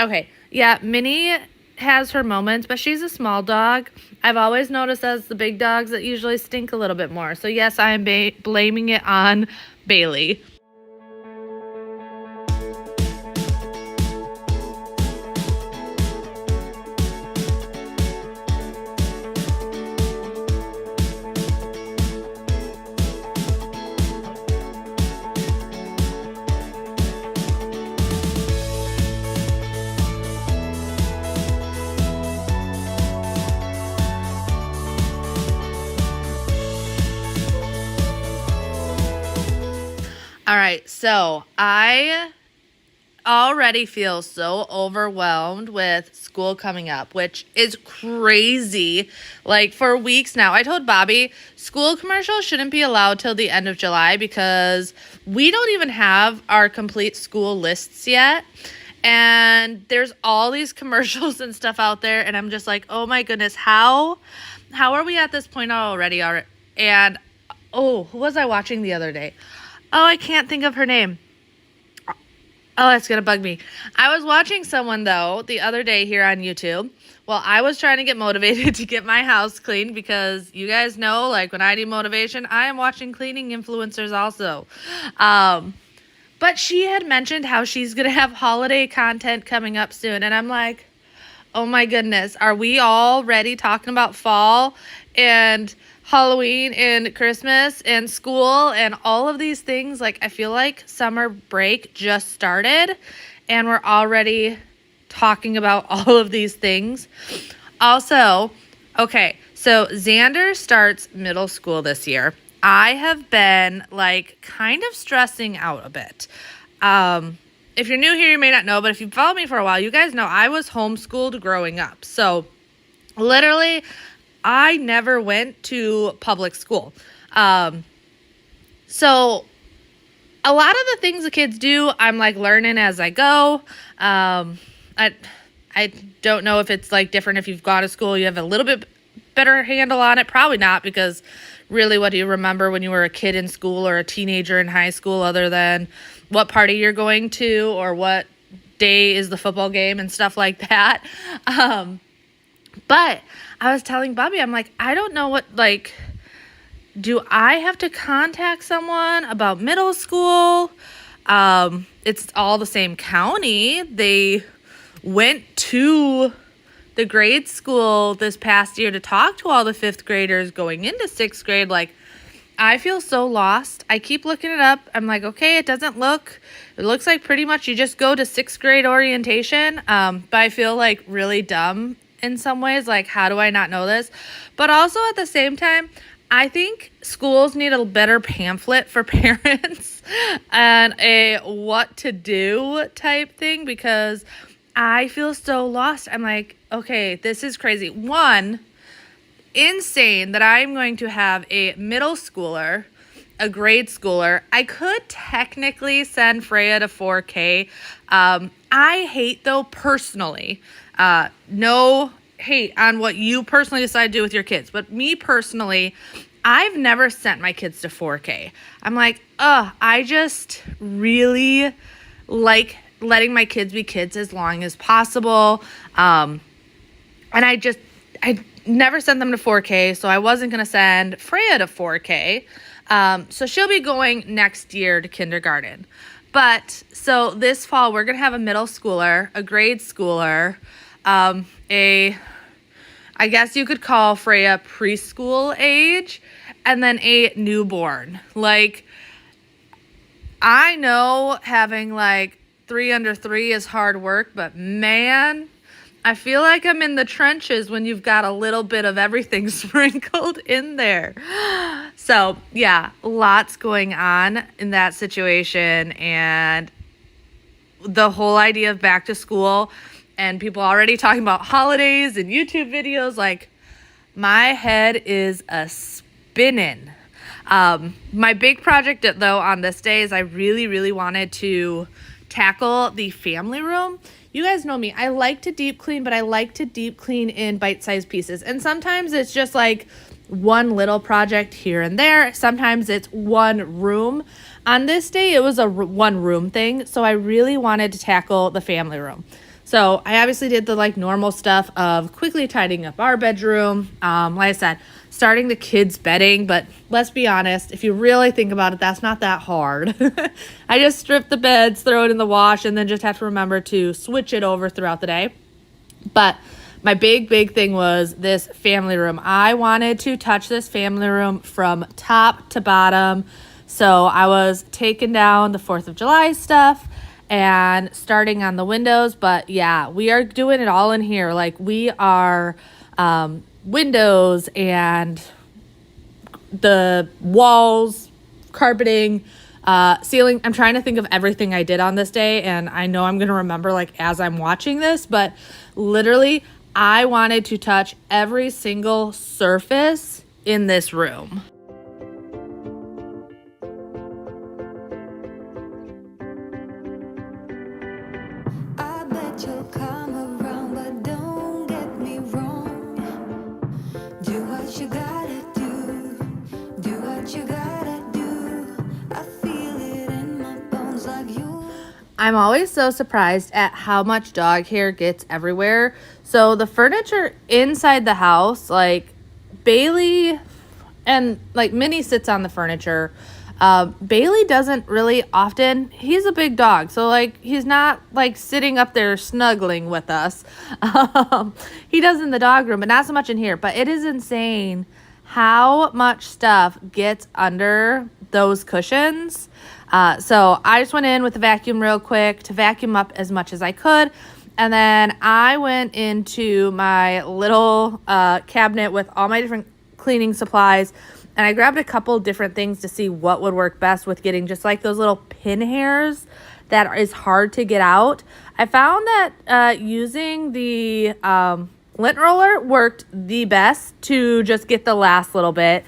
okay, yeah, Minnie has her moments, but she's a small dog. I've always noticed as the big dogs that usually stink a little bit more. So yes, I am blaming it on Bailey. All right, so I already feel so overwhelmed with school coming up, which is crazy. Like, for weeks now, I told Bobby school commercials shouldn't be allowed till the end of July because we don't even have our complete school lists yet. And there's all these commercials and stuff out there, and I'm just like, oh my goodness, how are we at this point already? And, oh, who was I watching the other day? Oh, I can't think of her name. Oh, it's going to bug me. I was watching someone, though, the other day here on YouTube. Well, I was trying to get motivated to get my house cleaned because you guys know, like, when I need motivation, I am watching cleaning influencers also. But she had mentioned how she's going to have holiday content coming up soon. And I'm like, oh my goodness, are we already talking about fall and Halloween and Christmas and school and all of these things? Like, I feel like summer break just started and we're already talking about all of these things. Also, okay, so Xander starts middle school this year. I have been like kind of stressing out a bit. If you're new here, you may not know, but if you've followed me for a while, you guys know I was homeschooled growing up. So literally, I never went to public school. So a lot of the things the kids do, I'm like learning as I go. I don't know if it's like different if you've gone to school, you have a little bit better handle on it. Probably not, because really, what do you remember when you were a kid in school or a teenager in high school other than what party you're going to or what day is the football game and stuff like that? But I was telling Bobby, I'm like, I don't know what, like, do I have to contact someone about middle school? It's all the same county. They went to the grade school this past year to talk to all the 5th graders going into 6th grade. Like, I feel so lost. I keep looking it up. I'm like, okay, it looks like pretty much you just go to 6th grade orientation. But I feel like really dumb in some ways. Like, how do I not know this? But also at the same time, I think schools need a better pamphlet for parents and a what to do type thing, because I feel so lost. I'm like, okay, this is crazy. One, insane that I'm going to have a middle schooler, a grade schooler. I could technically send Freya to 4K. I hate, though, personally, no hate on what you personally decide to do with your kids, but me personally, I've never sent my kids to 4K. I'm like, I just really like letting my kids be kids as long as possible. And I never sent them to 4K, so I wasn't going to send Freya to 4K. So she'll be going next year to kindergarten. But so this fall, we're going to have a middle schooler, a grade schooler, I guess you could call Freya preschool age, and then a newborn. Like, I know having like 3 under 3 is hard work, but man, I feel like I'm in the trenches when you've got a little bit of everything sprinkled in there. So yeah, lots going on in that situation, and the whole idea of back to school and people already talking about holidays and YouTube videos, like, my head is a spinning. My big project, though, on this day is I really, really wanted to tackle the family room. You guys know me. I like to deep clean, but I like to deep clean in bite-sized pieces. And sometimes it's just like one little project here and there. Sometimes it's one room. On this day, it was a one room thing. So I really wanted to tackle the family room. So I obviously did the like normal stuff of quickly tidying up our bedroom. Like I said, starting the kids' bedding, but let's be honest, if you really think about it, that's not that hard. I just strip the beds, throw it in the wash, and then just have to remember to switch it over throughout the day. But my big thing was this family room. I wanted to touch this family room from top to bottom. So I was taking down the 4th of July stuff and starting on the windows. But yeah, we are doing it all in here. Like, we are windows and the walls, carpeting, ceiling. I'm trying to think of everything I did on this day, and I know I'm going to remember like as I'm watching this, but literally I wanted to touch every single surface in this room. I bet you'll come around, but don't get me wrong. Do what you gotta do what you gotta do. I feel it in my bones like you. I'm always so surprised at how much dog hair gets everywhere. So the furniture inside the house, like Bailey and like Minnie sits on the furniture. Bailey doesn't really often. He's a big dog, so like he's not like sitting up there snuggling with us. He does in the dog room, but not so much in here. But it is insane how much stuff gets under those cushions. So I just went in with the vacuum real quick to vacuum up as much as I could. And then I went into my little cabinet with all my different cleaning supplies. And I grabbed a couple different things to see what would work best with getting just like those little pin hairs that is hard to get out. I found that using the lint roller worked the best to just get the last little bit.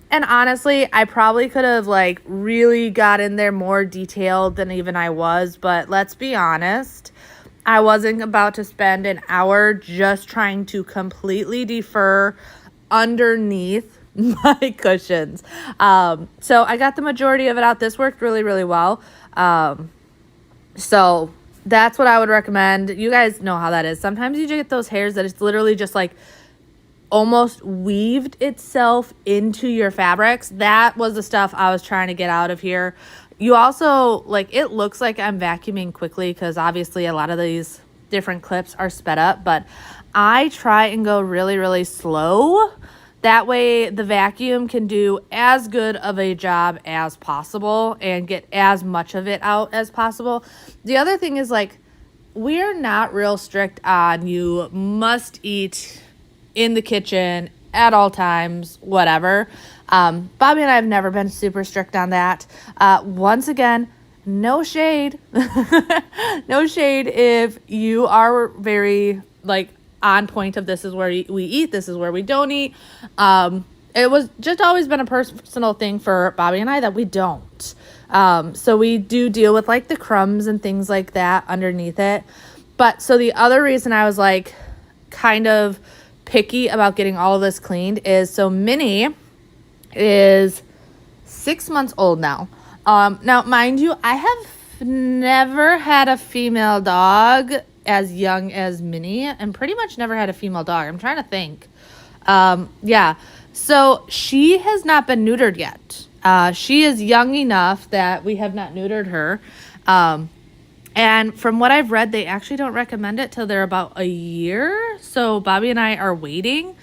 And honestly, I probably could have like really got in there more detailed than even I was. But let's be honest, I wasn't about to spend an hour just trying to completely defer underneath my cushions. So I got the majority of it out. This worked really, really well. So that's what I would recommend. You guys know how that is. Sometimes you get those hairs that it's literally just like almost weaved itself into your fabrics. That was the stuff I was trying to get out of here. You also, like, it looks like I'm vacuuming quickly because obviously a lot of these different clips are sped up, but I try and go really, really slow. That way the vacuum can do as good of a job as possible and get as much of it out as possible. The other thing is, like, we're not real strict on you must eat in the kitchen at all times, whatever. Bobby and I have never been super strict on that. Once again, no shade. No shade if you are very, like, on point of this is where we eat, this is where we don't eat. It was just always been a personal thing for Bobby and I that we don't. So we do deal with like the crumbs and things like that underneath it. But so the other reason I was like kind of picky about getting all of this cleaned is so Minnie is 6 months old now. Now, mind you, I have never had a female dog as young as Minnie and pretty much never had a female dog. I'm trying to think. Yeah. So she has not been neutered yet. She is young enough that we have not neutered her. And from what I've read, they actually don't recommend it till they're about a year. So Bobby and I are waiting.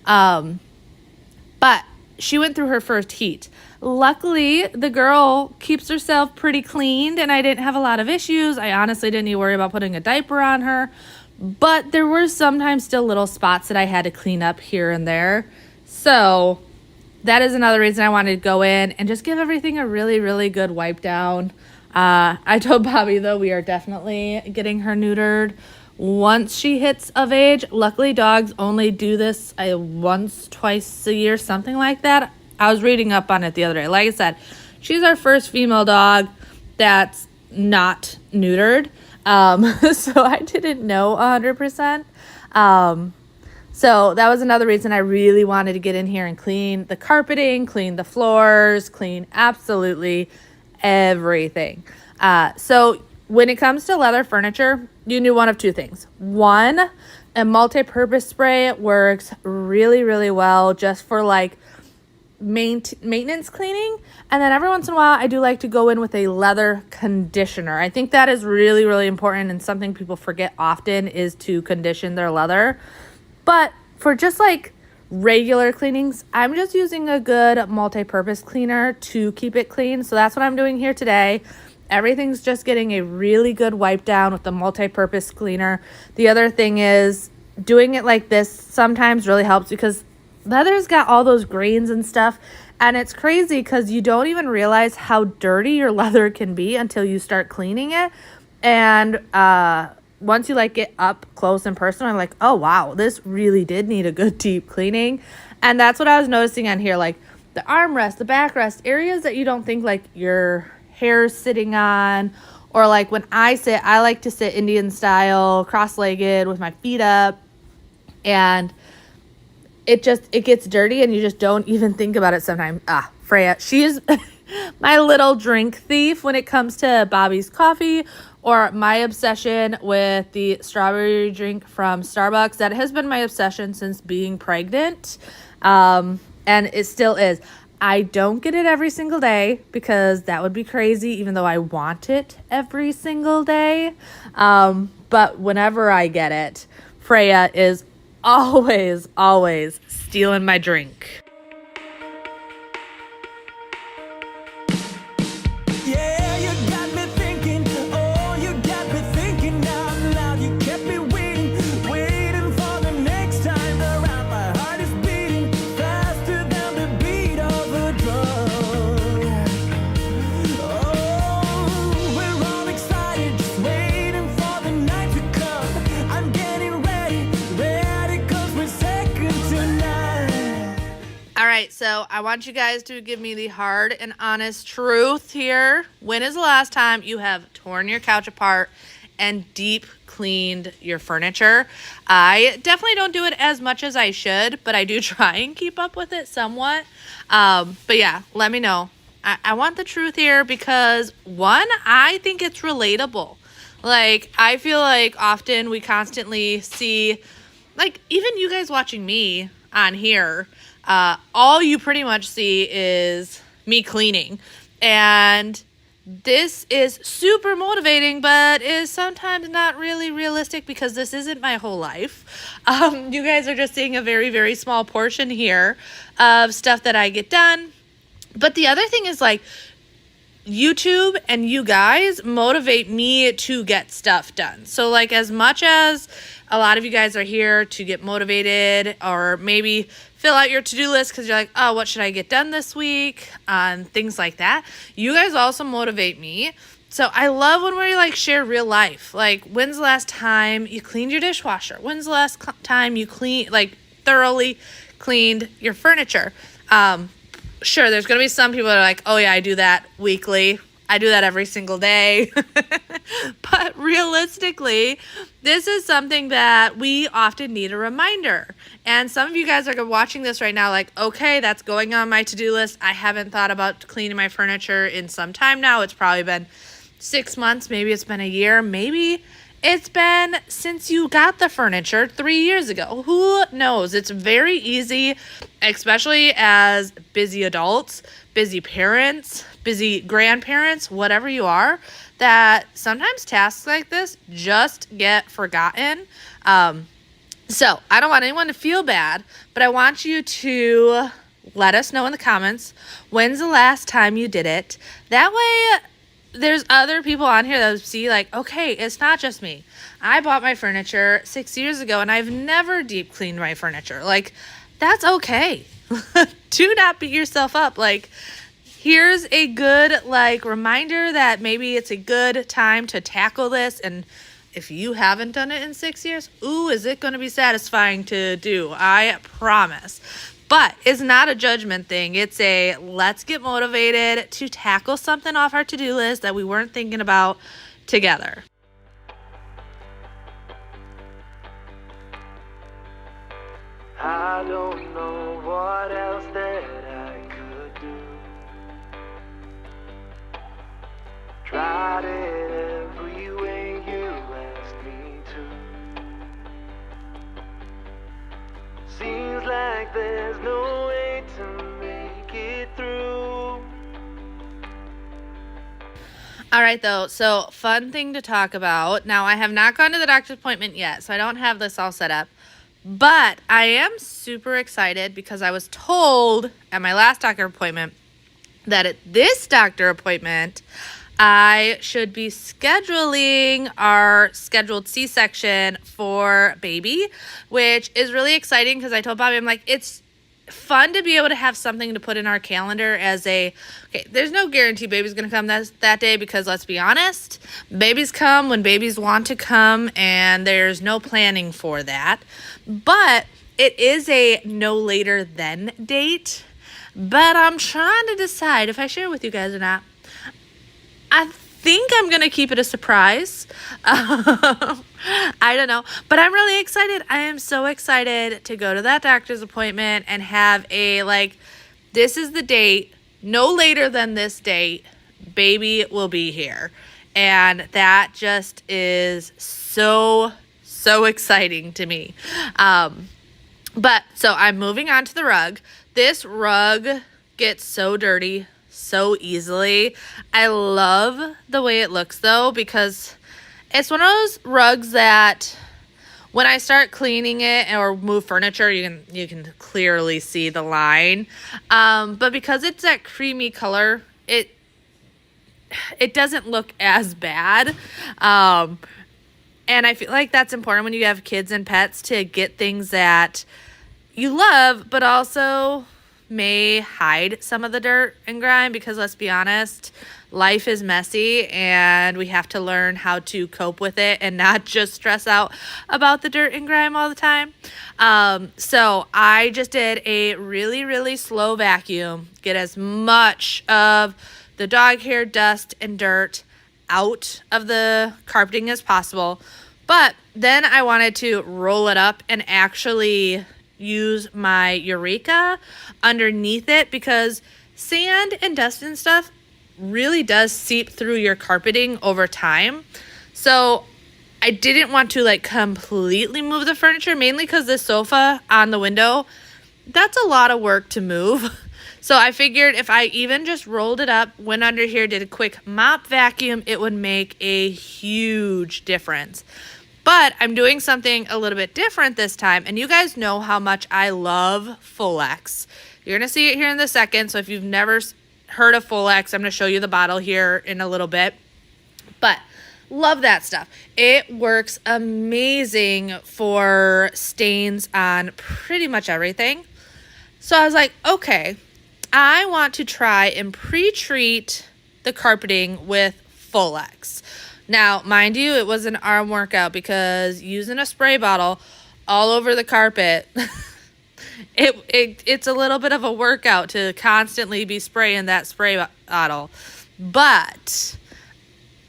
But she went through her first heat. Luckily, the girl keeps herself pretty cleaned and I didn't have a lot of issues. I honestly didn't even worry about putting a diaper on her. But there were sometimes still little spots that I had to clean up here and there. So that is another reason I wanted to go in and just give everything a really, really good wipe down. I told Bobby, though, we are definitely getting her neutered once she hits of age. Luckily, dogs only do this once, twice a year, something like that. I was reading up on it the other day. Like I said, she's our first female dog that's not neutered. So I didn't know 100%. So that was another reason I really wanted to get in here and clean the carpeting, clean the floors, clean absolutely everything. So when it comes to leather furniture, you knew one of two things. One, a multi-purpose spray works really, really well just for like maintenance cleaning. And then every once in a while, I do like to go in with a leather conditioner. I think that is really, really important and something people forget often is to condition their leather. But for just like regular cleanings, I'm just using a good multi-purpose cleaner to keep it clean. So that's what I'm doing here today. Everything's just getting a really good wipe down with the multi-purpose cleaner. The other thing is doing it like this sometimes really helps because leather's got all those grains and stuff. And it's crazy because you don't even realize how dirty your leather can be until you start cleaning it. And once you like get up close and personal, I'm like, oh, wow, this really did need a good deep cleaning. And that's what I was noticing on here, like the armrest, the backrest, areas that you don't think like your hair's sitting on. Or like when I sit, I like to sit Indian style, cross-legged with my feet up. And it gets dirty and you just don't even think about it sometimes. Freya, she is my little drink thief when it comes to Bobby's coffee or my obsession with the strawberry drink from Starbucks. That has been my obsession since being pregnant, and it still is. I don't get it every single day because that would be crazy, even though I want it every single day. But whenever I get it, Freya is always stealing my drink. Yeah, you got me thinking. Oh, you got me thinking out loud. You kept me waiting for the next time around. My heart is beating faster than the beat of a drum. Oh, we're all excited, just waiting for the night to come. I'm getting ready, 'cause we're second tonight. All right, so I want you guys to give me the hard and honest truth here. When is the last time you have torn your couch apart and deep cleaned your furniture? I definitely don't do it as much as I should, but I do try and keep up with it somewhat. But yeah, let me know. I want the truth here because, one, I think it's relatable. Like, I feel like often we constantly see, like, even you guys watching me on here, all you pretty much see is me cleaning. And this is super motivating, but is sometimes not really realistic because this isn't my whole life. You guys are just seeing a very small portion here of stuff that I get done. But the other thing is, like, YouTube and you guys motivate me to get stuff done. So, like, as much as a lot of you guys are here to get motivated or maybe fill out your to-do list because you're like, oh, what should I get done this week? Things like that. You guys also motivate me. So I love when we, like, share real life. Like, when's the last time you cleaned your dishwasher? When's the last time you thoroughly cleaned your furniture? Sure, there's going to be some people that are like, oh yeah, I do that weekly. I do that every single day. But realistically, this is something that we often need a reminder. And some of you guys are watching this right now like, okay, that's going on my to-do list. I haven't thought about cleaning my furniture in some time now. It's probably been 6 months. Maybe it's been a year. Maybe it's been since you got the furniture 3 years ago. Who knows? It's very easy, especially as busy adults, busy parents, busy grandparents, whatever you are, that sometimes tasks like this just get forgotten. So I don't want anyone to feel bad, but I want you to let us know in the comments, when's the last time you did it? That way there's other people on here that see, like, okay, it's not just me. I bought my furniture 6 years ago and I've never deep cleaned my furniture. Like, that's okay. Do not beat yourself up. Like, here's a good, like, reminder that maybe it's a good time to tackle this. And if you haven't done it in 6 years, ooh, is it going to be satisfying to do? I promise. But it's not a judgment thing. It's a let's get motivated to tackle something off our to-do list that we weren't thinking about together. I don't know what else that I could do. Tried it every way you asked me to. Seems like there's no way to make it through. All right, though, so fun thing to talk about. Now, I have not gone to the doctor's appointment yet, so I don't have this all set up. But I am super excited because I was told at my last doctor appointment that at this doctor appointment, I should be scheduling our scheduled C-section for baby, which is really exciting because I told Bobby, I'm like, it's fun to be able to have something to put in our calendar as okay, there's no guarantee baby's going to come that day because let's be honest, babies come when babies want to come and there's no planning for that. But it is a no later than date. But I'm trying to decide if I share with you guys or not. I think I'm going to keep it a surprise. I don't know. But I'm really excited. I am so excited to go to that doctor's appointment and have this is the date, no later than this date, baby will be here. and that just is so exciting to me. But so I'm moving on to the rug. This rug gets so dirty so easily. I love the way it looks though, because it's one of those rugs that when I start cleaning it or move furniture, you can clearly see the line. But because it's that creamy color, it doesn't look as bad. And I feel like that's important when you have kids and pets, to get things that you love, but also may hide some of the dirt and grime, because let's be honest, life is messy and we have to learn how to cope with it and not just stress out about the dirt and grime all the time. So I just did a really slow vacuum, get as much of the dog hair, dust, and dirt out of the carpeting as possible. But then I wanted to roll it up and actually use my Eureka underneath it, because sand and dust and stuff really does seep through your carpeting over time. So I didn't want to like completely move the furniture, mainly because the sofa on the window, that's a lot of work to move. So I figured if I even just rolled it up, went under here, did a quick mop vacuum, it would make a huge difference. But I'm doing something a little bit different this time, and you guys know how much I love Faux. You're going to see it here in a second, so if you've never heard of Faux, I'm going to show you the bottle here in a little bit. But love that stuff. It works amazing for stains on pretty much everything. So I was like, okay, I want to try and pre-treat the carpeting with Faux. Now, mind you, it was an arm workout, because using a spray bottle all over the carpet, it's a little bit of a workout to constantly be spraying that spray bottle. But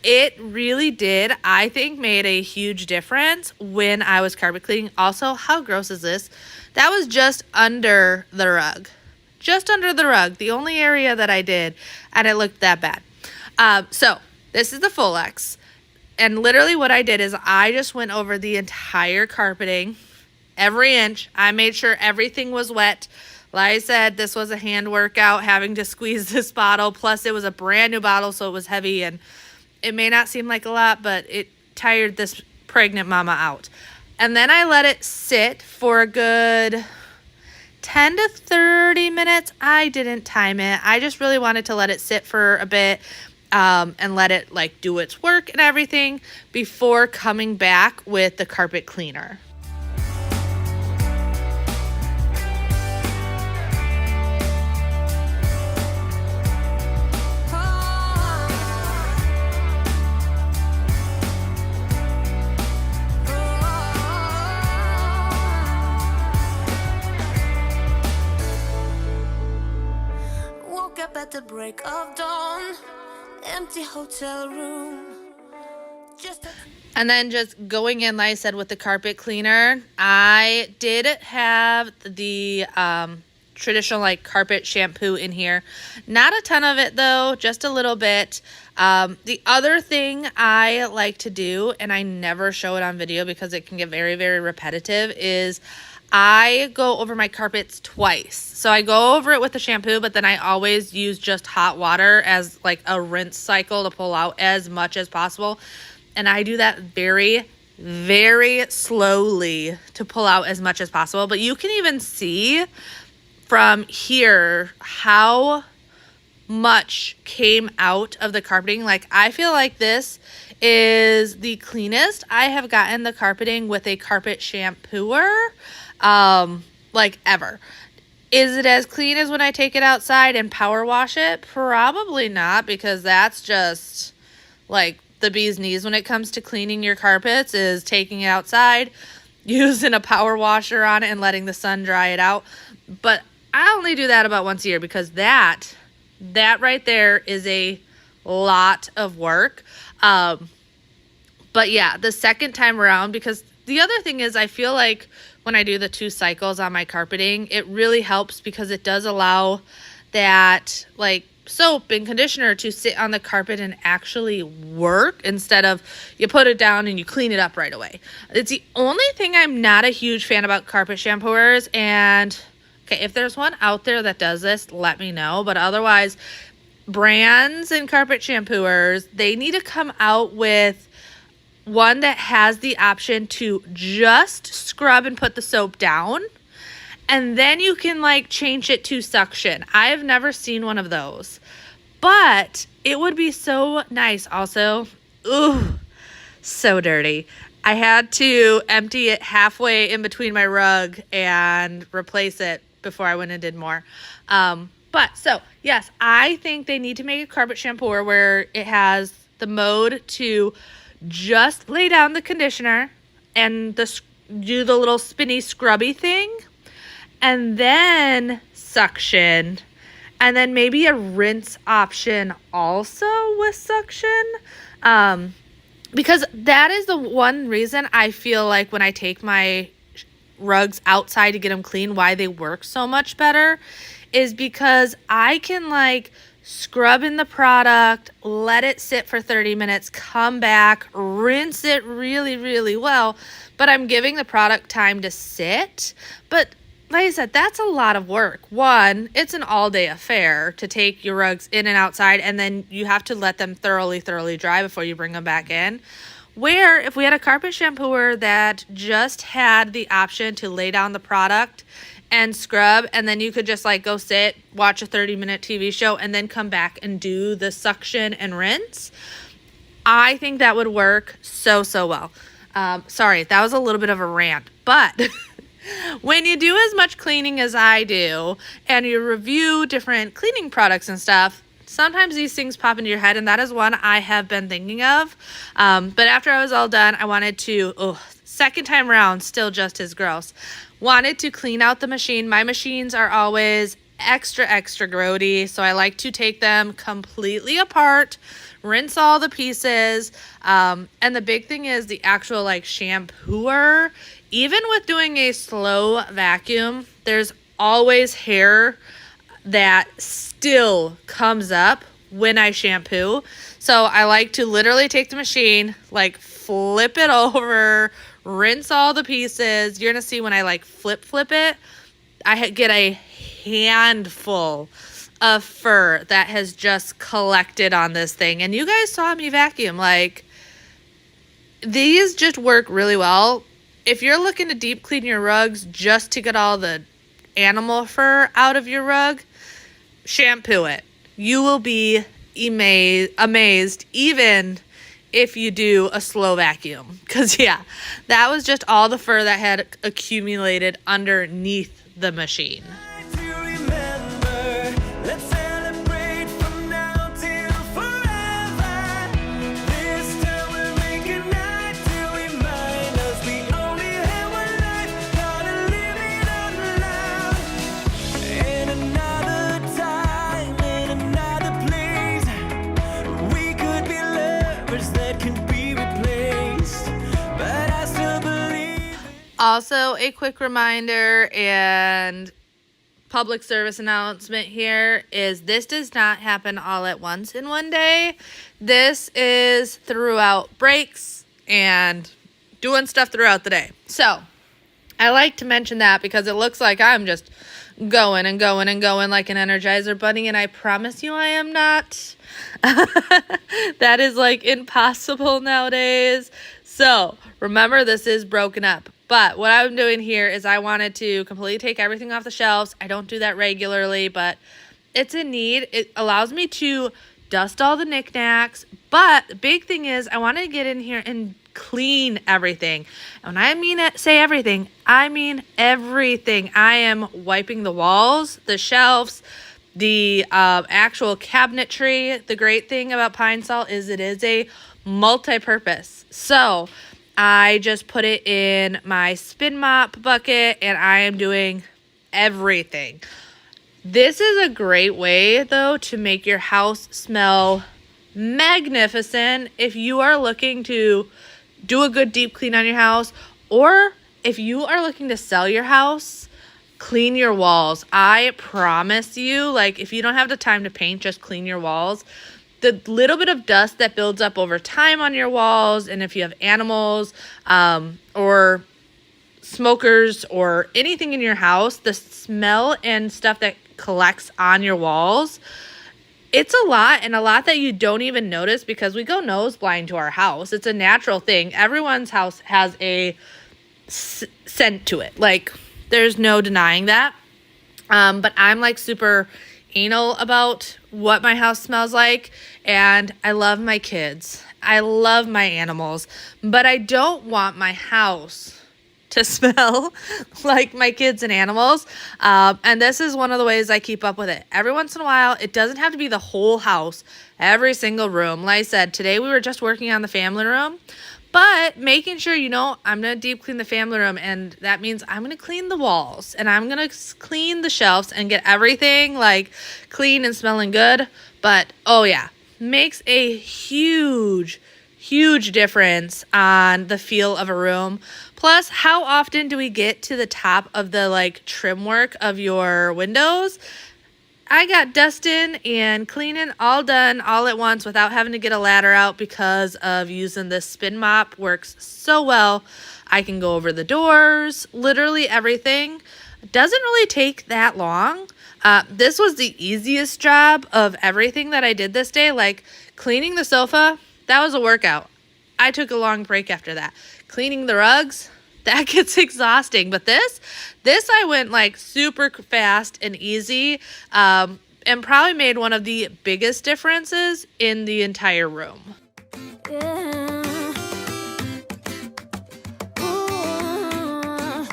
it really did, I think, made a huge difference when I was carpet cleaning. Also, how gross is this? That was just under the rug. Just under the rug, the only area that I did, and it looked that bad. So this is the Faux. And literally what I did is I just went over the entire carpeting, every inch. I made sure everything was wet. Like I said, this was a hand workout, having to squeeze this bottle. Plus, it was a brand new bottle, so it was heavy. And it may not seem like a lot, but it tired this pregnant mama out. And then I let it sit for a good 10 to 30 minutes. I didn't time it. I just really wanted to let it sit for a bit. And let it like do its work and everything before coming back with the carpet cleaner. Woke up at the break of dawn. Empty hotel room. And then just going in, like I said, with the carpet cleaner, I did have the traditional like carpet shampoo in here. Not a ton of it though, just a little bit. The other thing I like to do, and I never show it on video because it can get very repetitive, is I go over my carpets twice. So I go over it with the shampoo, but then I always use just hot water as like a rinse cycle to pull out as much as possible. And I do that very slowly to pull out as much as possible. But you can even see from here how much came out of the carpeting. Like, I feel like this is the cleanest I have gotten the carpeting with a carpet shampooer like ever. Is it as clean as when I take it outside and power wash it? Probably not, because that's just like the bee's knees when it comes to cleaning your carpets, is taking it outside, using a power washer on it and letting the sun dry it out. But I only do that about once a year, because that right there is a lot of work. But yeah, the second time around, because the other thing is I feel like when I do the 2 cycles on my carpeting, it really helps because it does allow that like soap and conditioner to sit on the carpet and actually work instead of you put it down and you clean it up right away. It's the only thing I'm not a huge fan about carpet shampooers. And okay, if there's one out there that does this, let me know. But otherwise, brands and carpet shampooers, they need to come out with one that has the option to just scrub and put the soap down. And then you can like change it to suction. I have never seen one of those, but it would be so nice. Also, ooh, so dirty. I had to empty it halfway in between my rug and replace it before I went and did more. But so yes, I think they need to make a carpet shampooer where it has the mode to just lay down the conditioner and do the little spinny scrubby thing, and then suction, and then maybe a rinse option also with suction. Because that is the one reason I feel like when I take my rugs outside to get them clean, why they work so much better is because I can like scrub in the product, let it sit for 30 minutes, come back, rinse it really, really well, but I'm giving the product time to sit. But like I said, that's a lot of work. One, it's an all-day affair to take your rugs in and outside, and then you have to let them thoroughly dry before you bring them back in. Where if we had a carpet shampooer that just had the option to lay down the product and scrub, and then you could just like go sit, watch a 30-minute TV show, and then come back and do the suction and rinse, I think that would work so well. Sorry, that was a little bit of a rant, but when you do as much cleaning as I do and you review different cleaning products and stuff, sometimes these things pop into your head, and that is one I have been thinking of. But after I was all done, I wanted to, second time around, still just as gross, wanted to clean out the machine. My machines are always extra grody, so I like to take them completely apart, rinse all the pieces, and the big thing is the actual like shampooer. Even with doing a slow vacuum, there's always hair that still comes up when I shampoo. So I like to literally take the machine, like flip it over, rinse all the pieces. You're going to see when I like flip it, I get a handful of fur that has just collected on this thing. And you guys saw me vacuum. Like, these just work really well. If you're looking to deep clean your rugs just to get all the animal fur out of your rug, shampoo it. You will be amazed even if you do a slow vacuum. Because, yeah, that was just all the fur that had accumulated underneath the machine. Also, a quick reminder and public service announcement here is this does not happen all at once in one day. This is throughout breaks and doing stuff throughout the day. So I like to mention that because it looks like I'm just going like an Energizer bunny, and I promise you I am not. That is like impossible nowadays. So remember, this is broken up. But what I'm doing here is I wanted to completely take everything off the shelves. I don't do that regularly, but it's a need. It allows me to dust all the knickknacks. But the big thing is I want to get in here and clean everything. And when I say everything, I mean everything. I am wiping the walls, the shelves, the actual cabinetry. The great thing about Pine Sol is it is a multi-purpose. So I just put it in my spin mop bucket and I am doing everything. This is a great way, though, to make your house smell magnificent if you are looking to do a good deep clean on your house, or if you are looking to sell your house. clean your walls. I promise you, like, if you don't have the time to paint, just clean your walls. The little bit of dust that builds up over time on your walls, and if you have animals or smokers or anything in your house, the smell and stuff that collects on your walls, it's a lot, and a lot that you don't even notice because we go nose blind to our house. It's a natural thing. Everyone's house has a scent to it. Like, there's no denying that. But I'm like super anal about what my house smells like, and I love my kids. I love my animals, but I don't want my house to smell like my kids and animals. And this is one of the ways I keep up with it. Every once in a while, it doesn't have to be the whole house, every single room. Like I said, today we were just working on the family room, but making sure, you know, I'm going to deep clean the family room, and that means I'm going to clean the walls, and I'm going to clean the shelves and get everything like clean and smelling good. But oh yeah, makes a huge difference on the feel of a room. Plus, how often do we get to the top of the like trim work of your windows? I got dusting and cleaning all done all at once without having to get a ladder out because of using this spin mop. Works so well. I can go over the doors, literally everything. It doesn't really take that long. This was the easiest job of everything that I did this day. Like cleaning the sofa, that was a workout. I took a long break after that. Cleaning the rugs, that gets exhausting. But this I went like super fast and easy, and probably made one of the biggest differences in the entire room. Yeah. Ooh.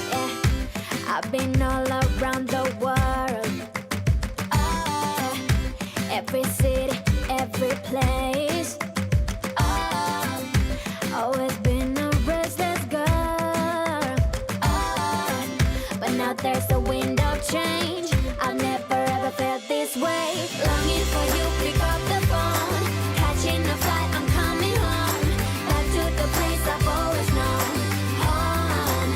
Yeah. I've been all around the world, every city, every place. Always been a restless girl, but now there's a wind of change. I've never ever felt this way. Longing for you, pick up the phone. Catching a flight, I'm coming home. Back to the place I've always known. Home.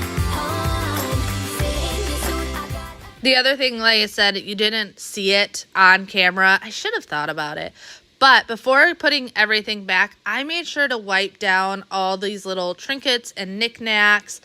Seeing you soon, I got. The other thing, like I said, you didn't see it on camera. I should have thought about it. But before putting everything back, I made sure to wipe down all these little trinkets and knickknacks.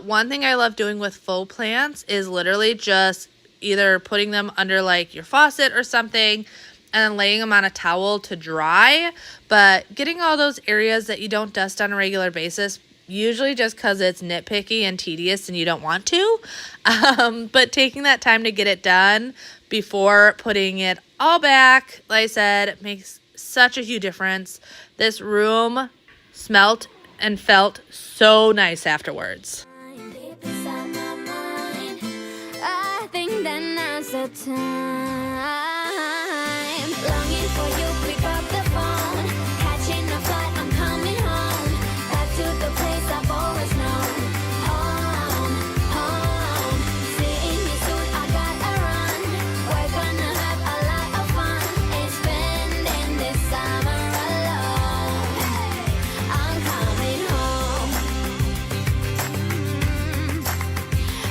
One thing I love doing with faux plants is literally just either putting them under like your faucet or something and then laying them on a towel to dry. But getting all those areas that you don't dust on a regular basis, usually just because it's nitpicky and tedious and you don't want to. But taking that time to get it done before putting it all back, like I said, makes such a huge difference. This room smelt and felt so nice afterwards. Deep inside my mind, I think that now's the time. Longing for you, pick up the phone. Catching a flight, I'm coming home. Back to the place I've always known. Home. Seeing you soon, I gotta run. We're gonna have a lot of fun. Ain't spending this summer alone. I'm coming home.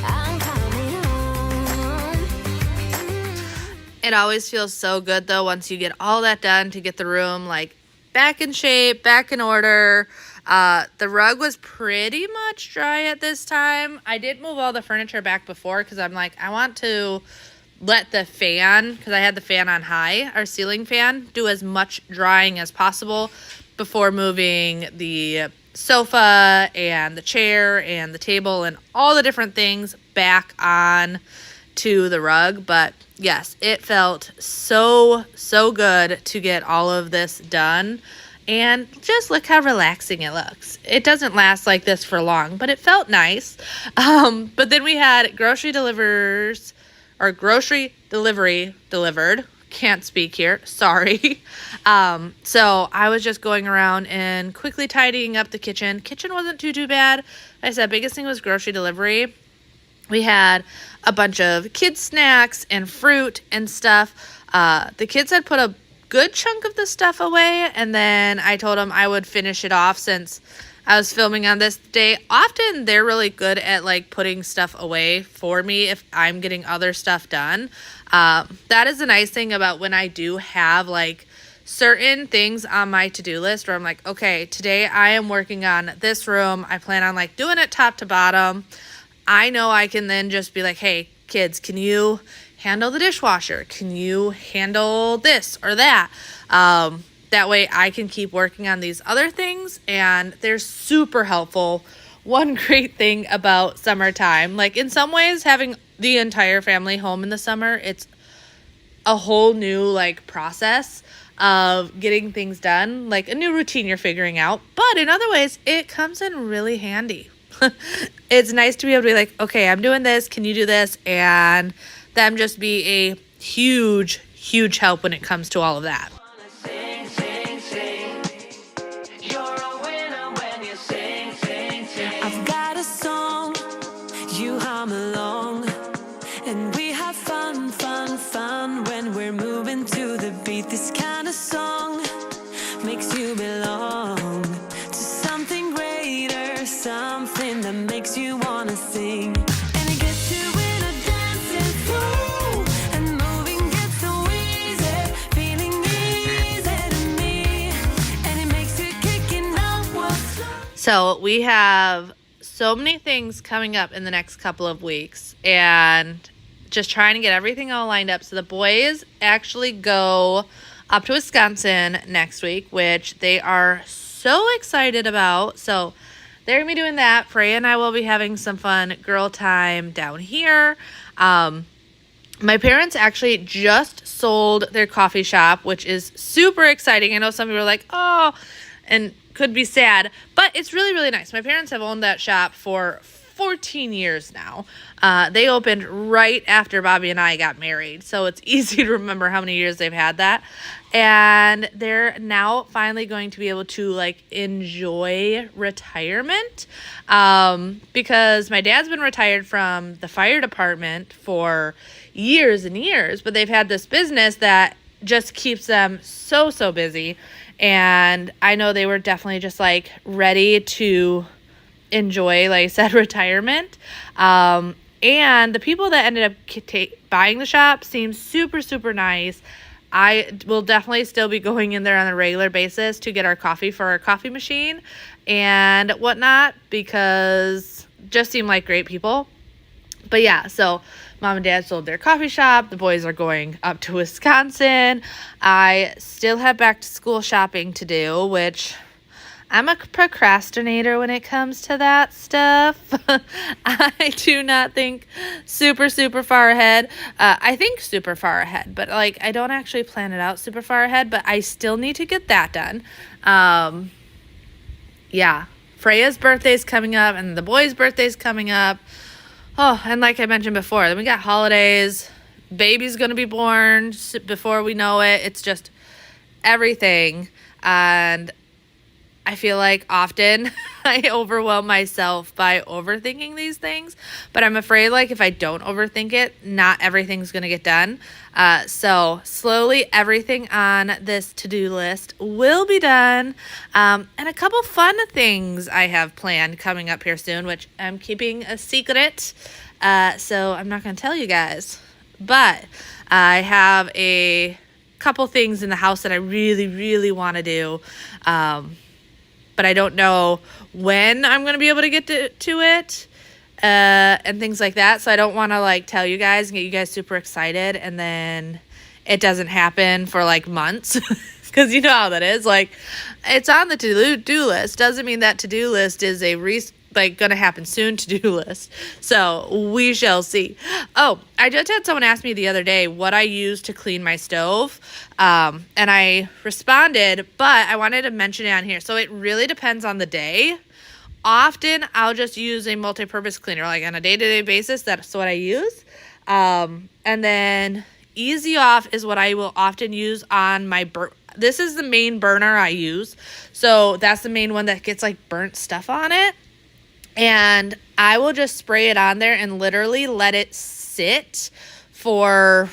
I'm coming home. It always feels so good though once you get all that done to get the room like back in shape, back in order. The rug was pretty much dry at this time. I did move all the furniture back before because I'm like, I want to let the fan, because I had the fan on high, our ceiling fan, do as much drying as possible before moving the sofa and the chair and the table and all the different things back on to the rug. But yes, it felt so good to get all of this done. And just look how relaxing it looks. It doesn't last like this for long, but it felt nice. But then we had grocery delivery delivered. Can't speak here. Sorry. So I was just going around and quickly tidying up the kitchen. Kitchen wasn't too bad. Like I said, biggest thing was grocery delivery. We had a bunch of kids snacks and fruit and stuff. The kids had put a good chunk of the stuff away, and then I told them I would finish it off since I was filming on this day. Often they're really good at like putting stuff away for me if I'm getting other stuff done. That is the nice thing about when I do have like certain things on my to-do list where I'm like, okay, today I am working on this room. I plan on like doing it top to bottom. I know I can then just be like, hey, kids, can you handle the dishwasher? Can you handle this or that? That way I can keep working on these other things, and they're super helpful. One great thing about summertime, like in some ways having the entire family home in the summer, it's a whole new like process of getting things done, like a new routine you're figuring out. But in other ways, it comes in really handy. It's nice to be able to be like, okay, I'm doing this. Can you do this? And them just be a huge, huge help when it comes to all of that. I've got a song, you hum along, and we have fun, fun, fun when we're moving to the beat. This kind of song makes you belong to something greater, something that makes you want to sing. And it gets you in a dancing flow, and moving gets so easy, feeling easy to me, and it makes you kicking out what's So we have so many things coming up in the next couple of weeks, and just trying to get everything all lined up. So the boys actually go up to Wisconsin next week, which they are so excited about. So they're going to be doing that. Freya and I will be having some fun girl time down here. My parents actually just sold their coffee shop, which is super exciting. I know some people are like, oh, and could be sad, but it's really, really nice. My parents have owned that shop for 14 years now. They opened right after Bobby and I got married, so it's easy to remember how many years they've had that. And they're now finally going to be able to like enjoy retirement, because my dad's been retired from the fire department for years and years, but they've had this business that just keeps them so, so busy. And I know they were definitely just like ready to enjoy, like I said, retirement. And the people that ended up buying the shop seem super, super nice. I will definitely still be going in there on a regular basis to get our coffee for our coffee machine and whatnot, because just seem like great people. But yeah, so mom and dad sold their coffee shop. The boys are going up to Wisconsin. I still have back to school shopping to do, which I'm a procrastinator when it comes to that stuff. I do not think super, super far ahead. I think super far ahead, but like I don't actually plan it out super far ahead, but I still need to get that done. Yeah, Freya's birthday's coming up and the boys' birthday's coming up. Oh, and like I mentioned before, then we got holidays. Baby's going to be born before we know it. It's just everything. And I feel like often I overwhelm myself by overthinking these things, but I'm afraid like if I don't overthink it, not everything's going to get done. So slowly everything on this to-do list will be done. And a couple fun things I have planned coming up here soon, which I'm keeping a secret. So I'm not going to tell you guys, but I have a couple things in the house that I really, really want to do. But I don't know when I'm going to be able to get to it, and things like that. So I don't want to like tell you guys and get you guys super excited, and then it doesn't happen for like months, because you know how that is. Like, it's on the to-do list. Doesn't mean that to-do list is a going to happen soon to-do list. So we shall see. Oh, I just had someone ask me the other day what I use to clean my stove. And I responded, but I wanted to mention it on here. So it really depends on the day. Often I'll just use a multi-purpose cleaner, like on a day-to-day basis. That's what I use. And then Easy Off is what I will often use on my this is the main burner I use. So that's the main one that gets like burnt stuff on it. And I will just spray it on there and literally let it sit for,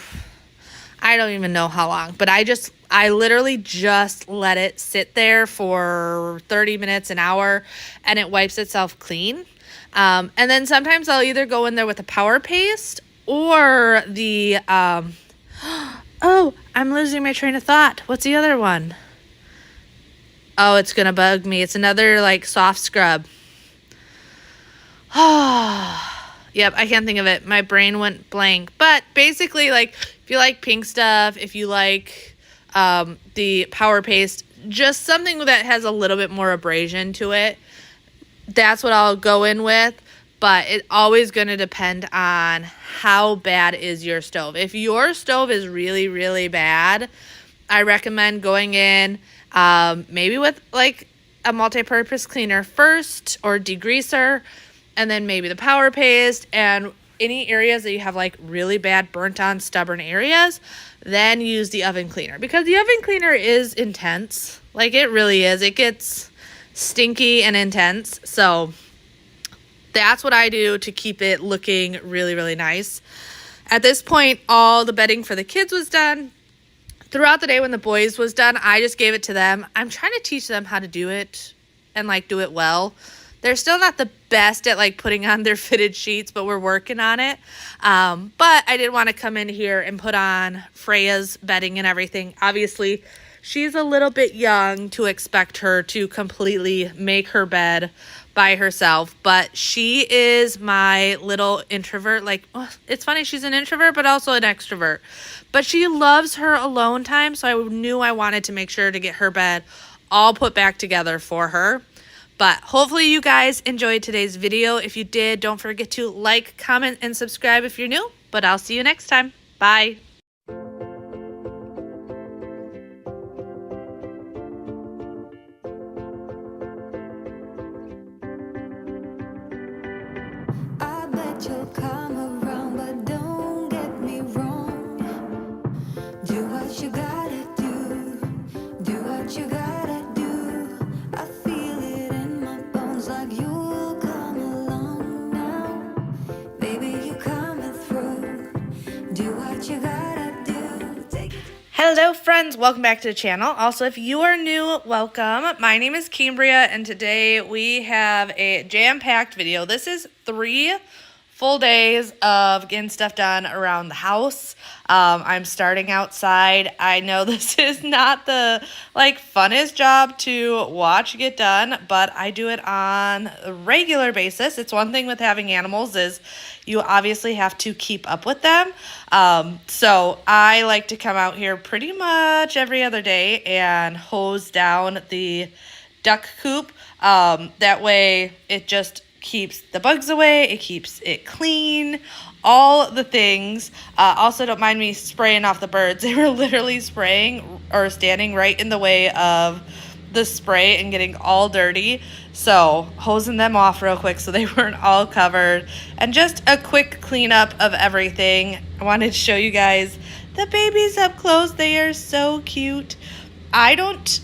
I don't even know how long, but I I literally just let it sit there for 30 minutes, an hour, and it wipes itself clean. And then sometimes I'll either go in there with a power paste or the, oh, I'm losing my train of thought. What's the other one? Oh, it's going to bug me. It's another like soft scrub. Yep, I can't think of it. My brain went blank. But basically, like, if you like pink stuff, if you like the power paste, just something that has a little bit more abrasion to it, that's what I'll go in with. But it's always going to depend on how bad is your stove. If your stove is really, really bad, I recommend going in maybe with like a multi-purpose cleaner first or degreaser, and then maybe the power paste, and any areas that you have like really bad burnt on stubborn areas, then use the oven cleaner, because the oven cleaner is intense. Like, it really is. It gets stinky and intense. So that's what I do to keep it looking really, really nice. At this point, all the bedding for the kids was done. Throughout the day when the boys was done, I just gave it to them. I'm trying to teach them how to do it and like do it well. They're still not the best at like putting on their fitted sheets, but we're working on it. But I did want to come in here and put on Freya's bedding and everything. Obviously, she's a little bit young to expect her to completely make her bed by herself, but she is my little introvert. Like, it's funny, she's an introvert, but also an extrovert. But she loves her alone time, so I knew I wanted to make sure to get her bed all put back together for her. But hopefully you guys enjoyed today's video. If you did, don't forget to like, comment, and subscribe if you're new. But I'll see you next time. Bye. I bet you'll come around, but don't get me wrong. Do what you gotta do what you gotta do. I feel it in my bones, like you'll come along now. Baby, you coming through. Do what you gotta do. Take it. Hello friends, welcome back to the channel. Also, if you are new, welcome. My name is Cambriea, and today we have a jam-packed video. This is 3 full days of getting stuff done around the house. I'm starting outside. I know this is not the funnest job to watch get done, but I do it on a regular basis. It's one thing with having animals is you obviously have to keep up with them. So I like to come out here pretty much every other day and hose down the duck coop. That way it just keeps the bugs away, it keeps it clean, all the things. Also, don't mind me spraying off the birds. They were literally spraying or standing right in the way of the spray and getting all dirty. So hosing them off real quick so they weren't all covered. And just a quick cleanup of everything. I wanted to show you guys the babies up close. They are so cute. I don't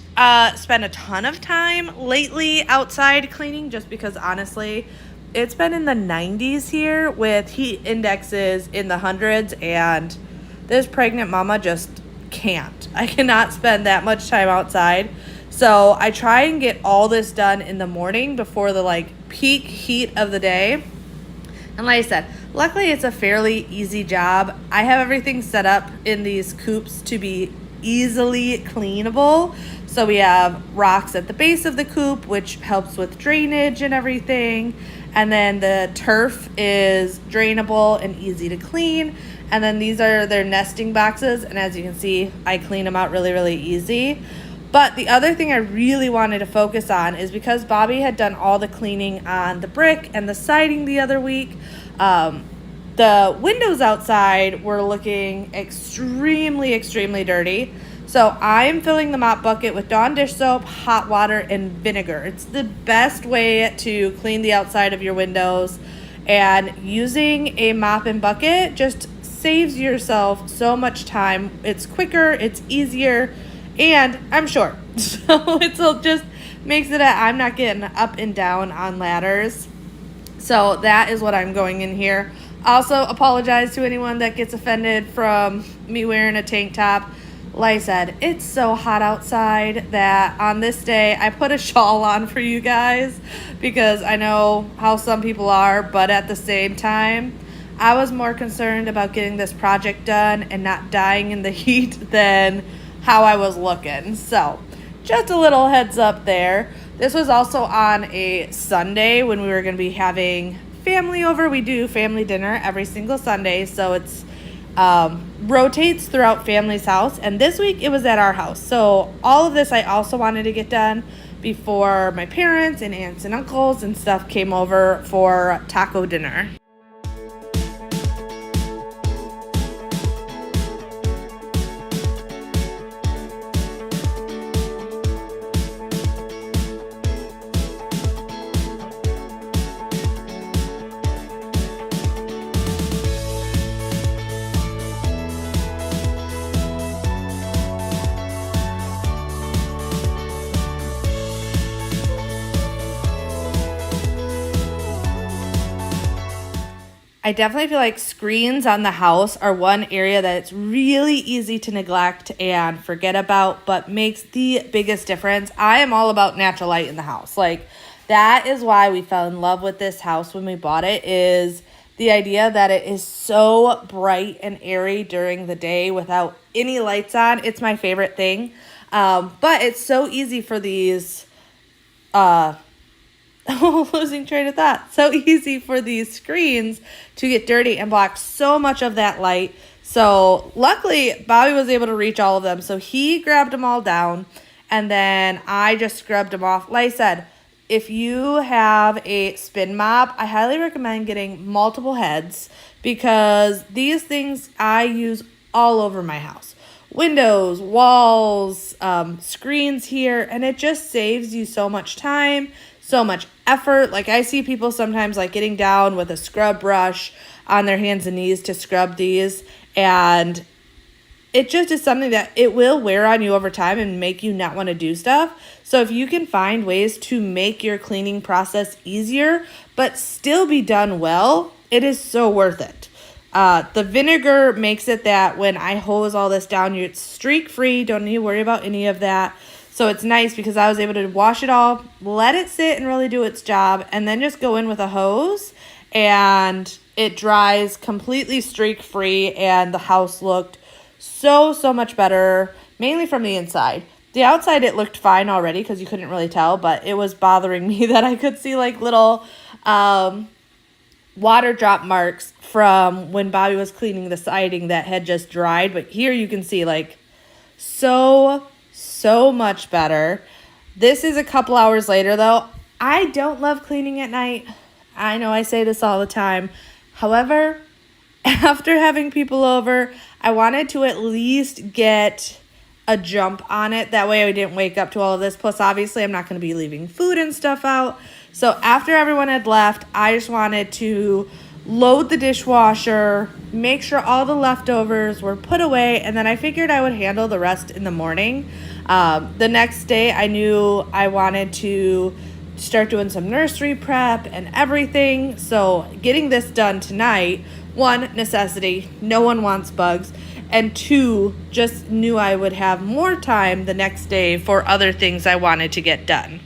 spend a ton of time lately outside cleaning, just because honestly it's been in the 90s here with heat indexes in the hundreds, and this pregnant mama just can't. I cannot spend that much time outside. So I try and get all this done in the morning before the peak heat of the day. And like I said, luckily it's a fairly easy job. I have everything set up in these coops to be easily cleanable. So we have rocks at the base of the coop, which helps with drainage and everything. And then the turf is drainable and easy to clean. And then these are their nesting boxes. And as you can see, I clean them out really, really easy. But the other thing I really wanted to focus on is because Bobby had done all the cleaning on the brick and the siding the other week, the windows outside were looking extremely, extremely dirty. So I'm filling the mop bucket with Dawn dish soap, hot water, and vinegar. It's the best way to clean the outside of your windows. And using a mop and bucket just saves yourself so much time. It's quicker, it's easier, and I'm short. So it just makes it I'm not getting up and down on ladders. So that is what I'm going in here. Also, apologize to anyone that gets offended from me wearing a tank top. Like I said, it's so hot outside that on this day I put a shawl on for you guys because I know how some people are, but at the same time, I was more concerned about getting this project done and not dying in the heat than how I was looking. So, just a little heads up there. This was also on a Sunday when we were going to be having family over. We do family dinner every single Sunday, so it's rotates throughout family's house, and this week it was at our house. So all of this I also wanted to get done before my parents and aunts and uncles and stuff came over for taco dinner. I definitely feel like screens on the house are one area that it's really easy to neglect and forget about, but makes the biggest difference. I am all about natural light in the house. Like, that is why we fell in love with this house when we bought it, is the idea that it is so bright and airy during the day without any lights on. It's my favorite thing. But it's so easy for these, losing train of thought. So easy for these screens to get dirty and block so much of that light. So luckily, Bobby was able to reach all of them. So he grabbed them all down, and then I just scrubbed them off. Like I said, if you have a spin mop, I highly recommend getting multiple heads because these things I use all over my house. Windows, walls, screens here, and it just saves you so much time, so much effort. Like, I see people sometimes like getting down with a scrub brush on their hands and knees to scrub these, and it just is something that it will wear on you over time and make you not want to do stuff. So if you can find ways to make your cleaning process easier but still be done well, it is so worth it. The vinegar makes it that when I hose all this down, it's streak free. Don't need to worry about any of that. So it's nice because I was able to wash it all, let it sit and really do its job, and then just go in with a hose, and it dries completely streak free, and the house looked so much better, mainly from the inside. The outside, it looked fine already because you couldn't really tell, but it was bothering me that I could see like little water drop marks from when Bobby was cleaning the siding that had just dried. But here you can see like so much better. This is a couple hours later though. I don't love cleaning at night. I know I say this all the time. However, after having people over, I wanted to at least get a jump on it. That way I didn't wake up to all of this. Plus, obviously, I'm not going to be leaving food and stuff out. So after everyone had left, I just wanted to load the dishwasher, make sure all the leftovers were put away, and then I figured I would handle the rest in the morning. The next day, I knew I wanted to start doing some nursery prep and everything. So getting this done tonight, one, necessity, no one wants bugs, and two, just knew I would have more time the next day for other things I wanted to get done.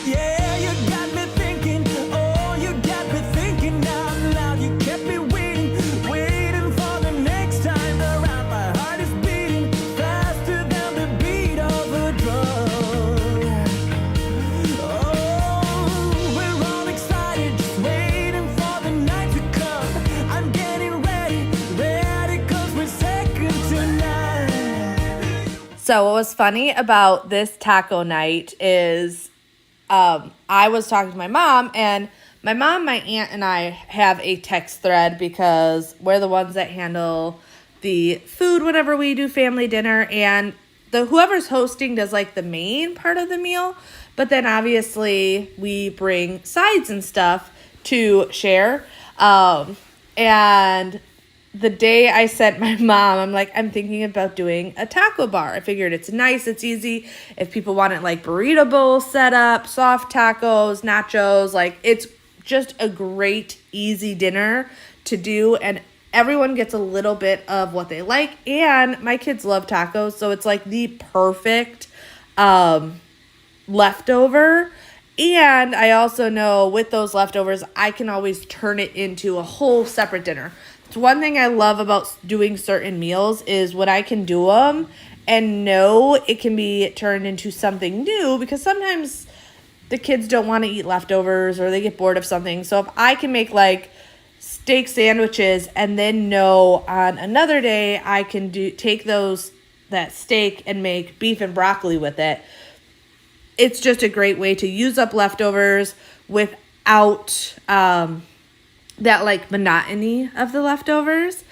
Yeah, you got me thinking, oh, you got me thinking out loud. You kept me waiting for the next time around. My heart is beating faster than the beat of a drum. Oh, we're all excited, just waiting for the night to come. I'm getting ready, 'cause we're second tonight. So what was funny about this taco night is I was talking to my mom, and my mom, my aunt, and I have a text thread because we're the ones that handle the food whenever we do family dinner, and whoever's hosting does like the main part of the meal, but then obviously we bring sides and stuff to share. And the day I sent my mom, I'm like, I'm thinking about doing a taco bar. I figured it's nice, it's easy. If people want it like burrito bowl set up, soft tacos, nachos, like it's just a great, easy dinner to do, and everyone gets a little bit of what they like. And my kids love tacos, so it's like the perfect leftover. And I also know with those leftovers, I can always turn it into a whole separate dinner. It's one thing I love about doing certain meals is when I can do them and know it can be turned into something new, because sometimes the kids don't want to eat leftovers or they get bored of something. So if I can make like steak sandwiches and then know on another day I can take that steak and make beef and broccoli with it, it's just a great way to use up leftovers without that like monotony of the leftovers.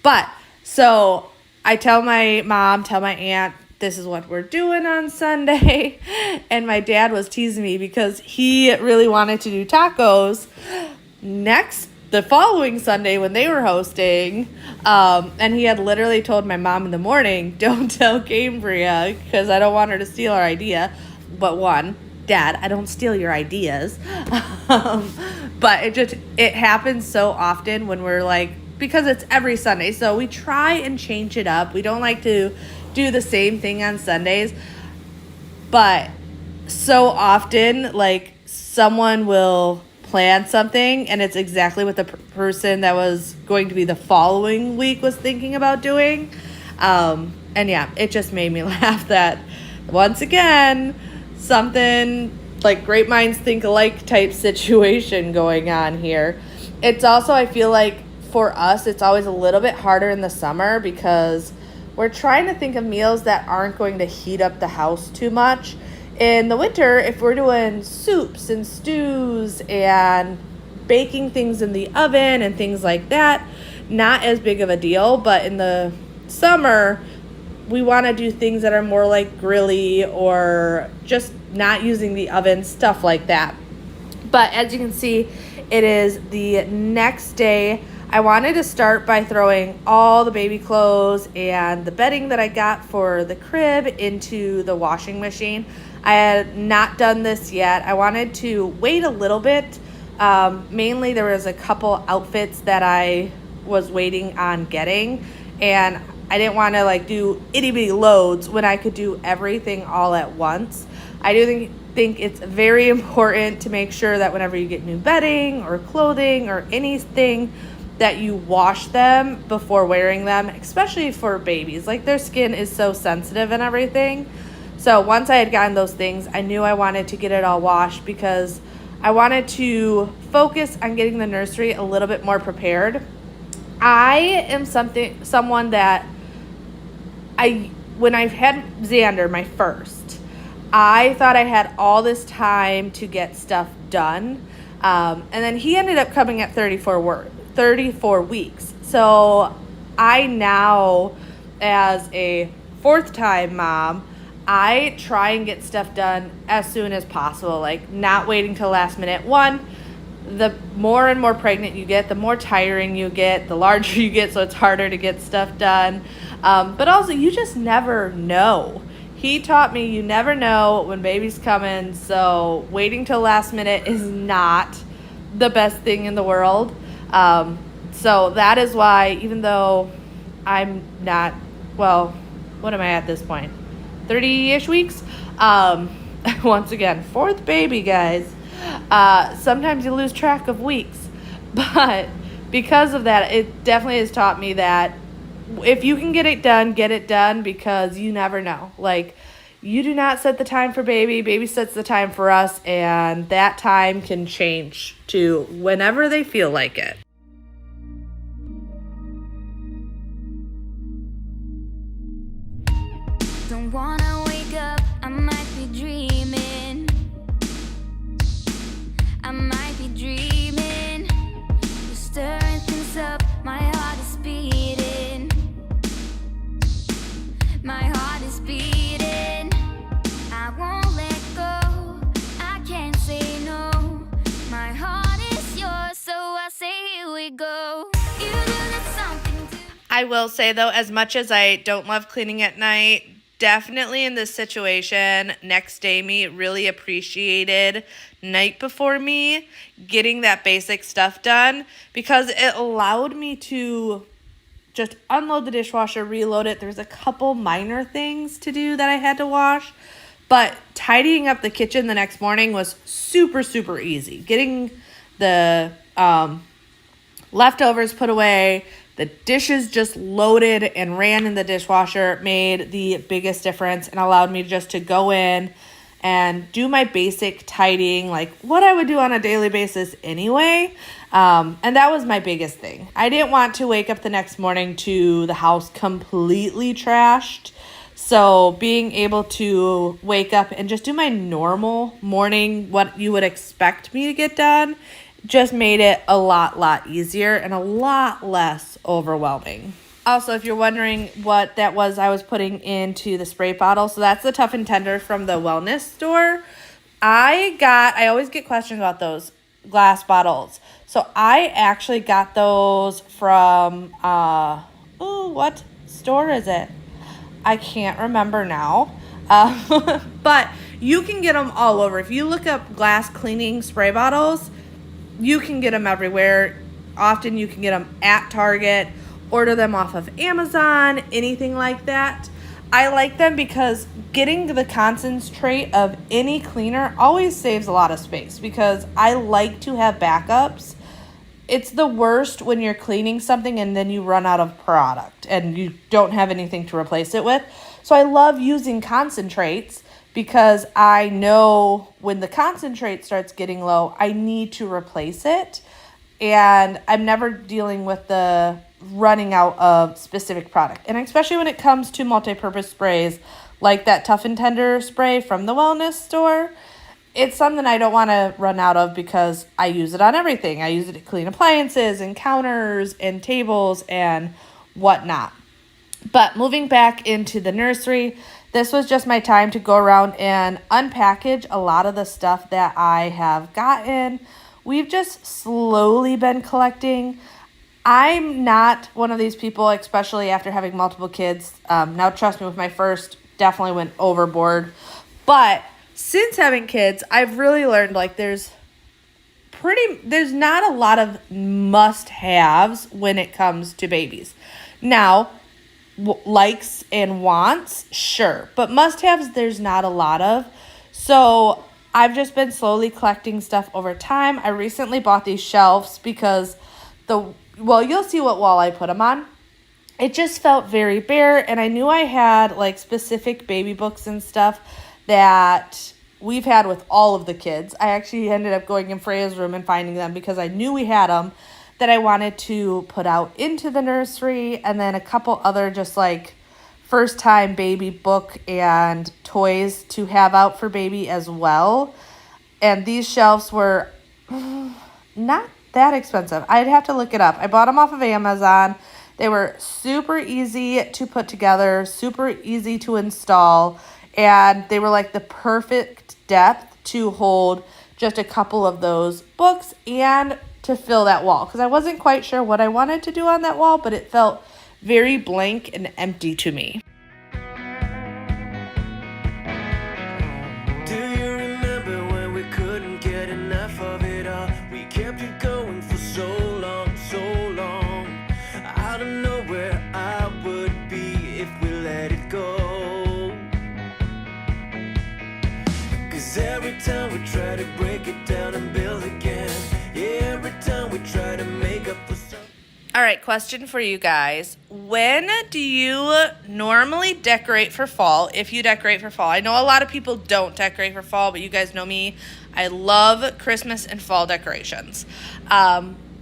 But so I tell my mom, tell my aunt, this is what we're doing on Sunday. And my dad was teasing me because he really wanted to do tacos the following Sunday when they were hosting. And he had literally told my mom in the morning, don't tell Cambriea because I don't want her to steal our idea. But one, Dad, I don't steal your ideas. But it happens so often when we're like, because it's every Sunday. So we try and change it up. We don't like to do the same thing on Sundays. But so often, like, someone will plan something and it's exactly what the person that was going to be the following week was thinking about doing. And yeah, it just made me laugh that once again, something like great minds think alike type situation going on here. It's also, I feel like for us, it's always a little bit harder in the summer because we're trying to think of meals that aren't going to heat up the house too much. In the winter, if we're doing soups and stews and baking things in the oven and things like that, not as big of a deal. But in the summer, we want to do things that are more like grilly or just not using the oven, stuff like that. But as you can see, it is the next day. I wanted to start by throwing all the baby clothes and the bedding that I got for the crib into the washing machine. I had not done this yet. I wanted to wait a little bit. Mainly there was a couple outfits that I was waiting on getting, and I didn't want to like do itty bitty loads when I could do everything all at once. I do think it's very important to make sure that whenever you get new bedding or clothing or anything, that you wash them before wearing them, especially for babies. Like, their skin is so sensitive and everything. So once I had gotten those things, I knew I wanted to get it all washed because I wanted to focus on getting the nursery a little bit more prepared. I am someone that when I had Xander, my first, I thought I had all this time to get stuff done. And then he ended up coming at 34 weeks. So I now, as a fourth-time mom, I try and get stuff done as soon as possible, like not waiting till last minute. One, the more and more pregnant you get, the more tiring you get, the larger you get, so it's harder to get stuff done. But also, you just never know. He taught me you never know when baby's coming, so waiting till last minute is not the best thing in the world. So that is why, even though I'm not, well, what am I at this point? 30-ish weeks? Once again, fourth baby, guys. Sometimes you lose track of weeks. But because of that, it definitely has taught me that if you can get it done, because you never know. Like, you do not set the time for baby. Baby sets the time for us, and that time can change to whenever they feel like it. Don't wanna wake up, I might be dreaming. I might be dreaming. You're stirring things up, my heart is beating. My heart is beating. I won't let go, I can't say no. My heart is yours, so I say here we go. You do need something to... I will say, though, as much as I don't love cleaning at night, definitely in this situation, next day me really appreciated night before me getting that basic stuff done because it allowed me to just unload the dishwasher, reload it. There's a couple minor things to do that I had to wash, but tidying up the kitchen the next morning was super, super easy. Getting the leftovers put away, the dishes just loaded and ran in the dishwasher made the biggest difference and allowed me just to go in and do my basic tidying, like what I would do on a daily basis anyway. And that was my biggest thing. I didn't want to wake up the next morning to the house completely trashed. So being able to wake up and just do my normal morning, what you would expect me to get done, just made it a lot easier and a lot less overwhelming. Also, if you're wondering what that was I was putting into the spray bottle, so that's the Tough and Tender from the wellness store. I always get questions about those glass bottles. So I actually got those from, what store is it? I can't remember now. But you can get them all over. If you look up glass cleaning spray bottles, you can get them everywhere. Often you can get them at Target, order them off of Amazon, anything like that. I like them because getting the concentrate of any cleaner always saves a lot of space because I like to have backups. It's the worst when you're cleaning something and then you run out of product and you don't have anything to replace it with. So I love using concentrates because I know when the concentrate starts getting low, I need to replace it. And I'm never dealing with the running out of specific product. And especially when it comes to multi-purpose sprays like that Tough and Tender spray from the wellness store, it's something I don't want to run out of because I use it on everything. I use it to clean appliances and counters and tables and whatnot. But moving back into the nursery, this was just my time to go around and unpackage a lot of the stuff that I have gotten. We've just slowly been collecting. I'm not one of these people, especially after having multiple kids. Now, trust me, with my first, definitely went overboard. But since having kids, I've really learned like there's not a lot of must-haves when it comes to babies. Now, likes and wants, sure, but must-haves there's not a lot of. So I've just been slowly collecting stuff over time. I recently bought these shelves because you'll see what wall I put them on. It just felt very bare, and I knew I had like specific baby books and stuff that we've had with all of the kids. I actually ended up going in Freya's room and finding them because I knew we had them that I wanted to put out into the nursery, and then a couple other just like first time baby book and toys to have out for baby as well. And these shelves were not that expensive. I'd have to look it up. I bought them off of Amazon. They were super easy to put together, super easy to install, and they were like the perfect depth to hold just a couple of those books and to fill that wall because I wasn't quite sure what I wanted to do on that wall, but it felt very blank and empty to me. Do you remember when we couldn't get enough of it all? We kept it going for so long, so long. I don't know where I would be if we let it go. 'Cause every time we try to break it down and build again, every time we try to make up for something. All right, question for you guys. When do you normally decorate for fall, if you decorate for fall? I know a lot of people don't decorate for fall, but you guys know me. I love Christmas and fall decorations.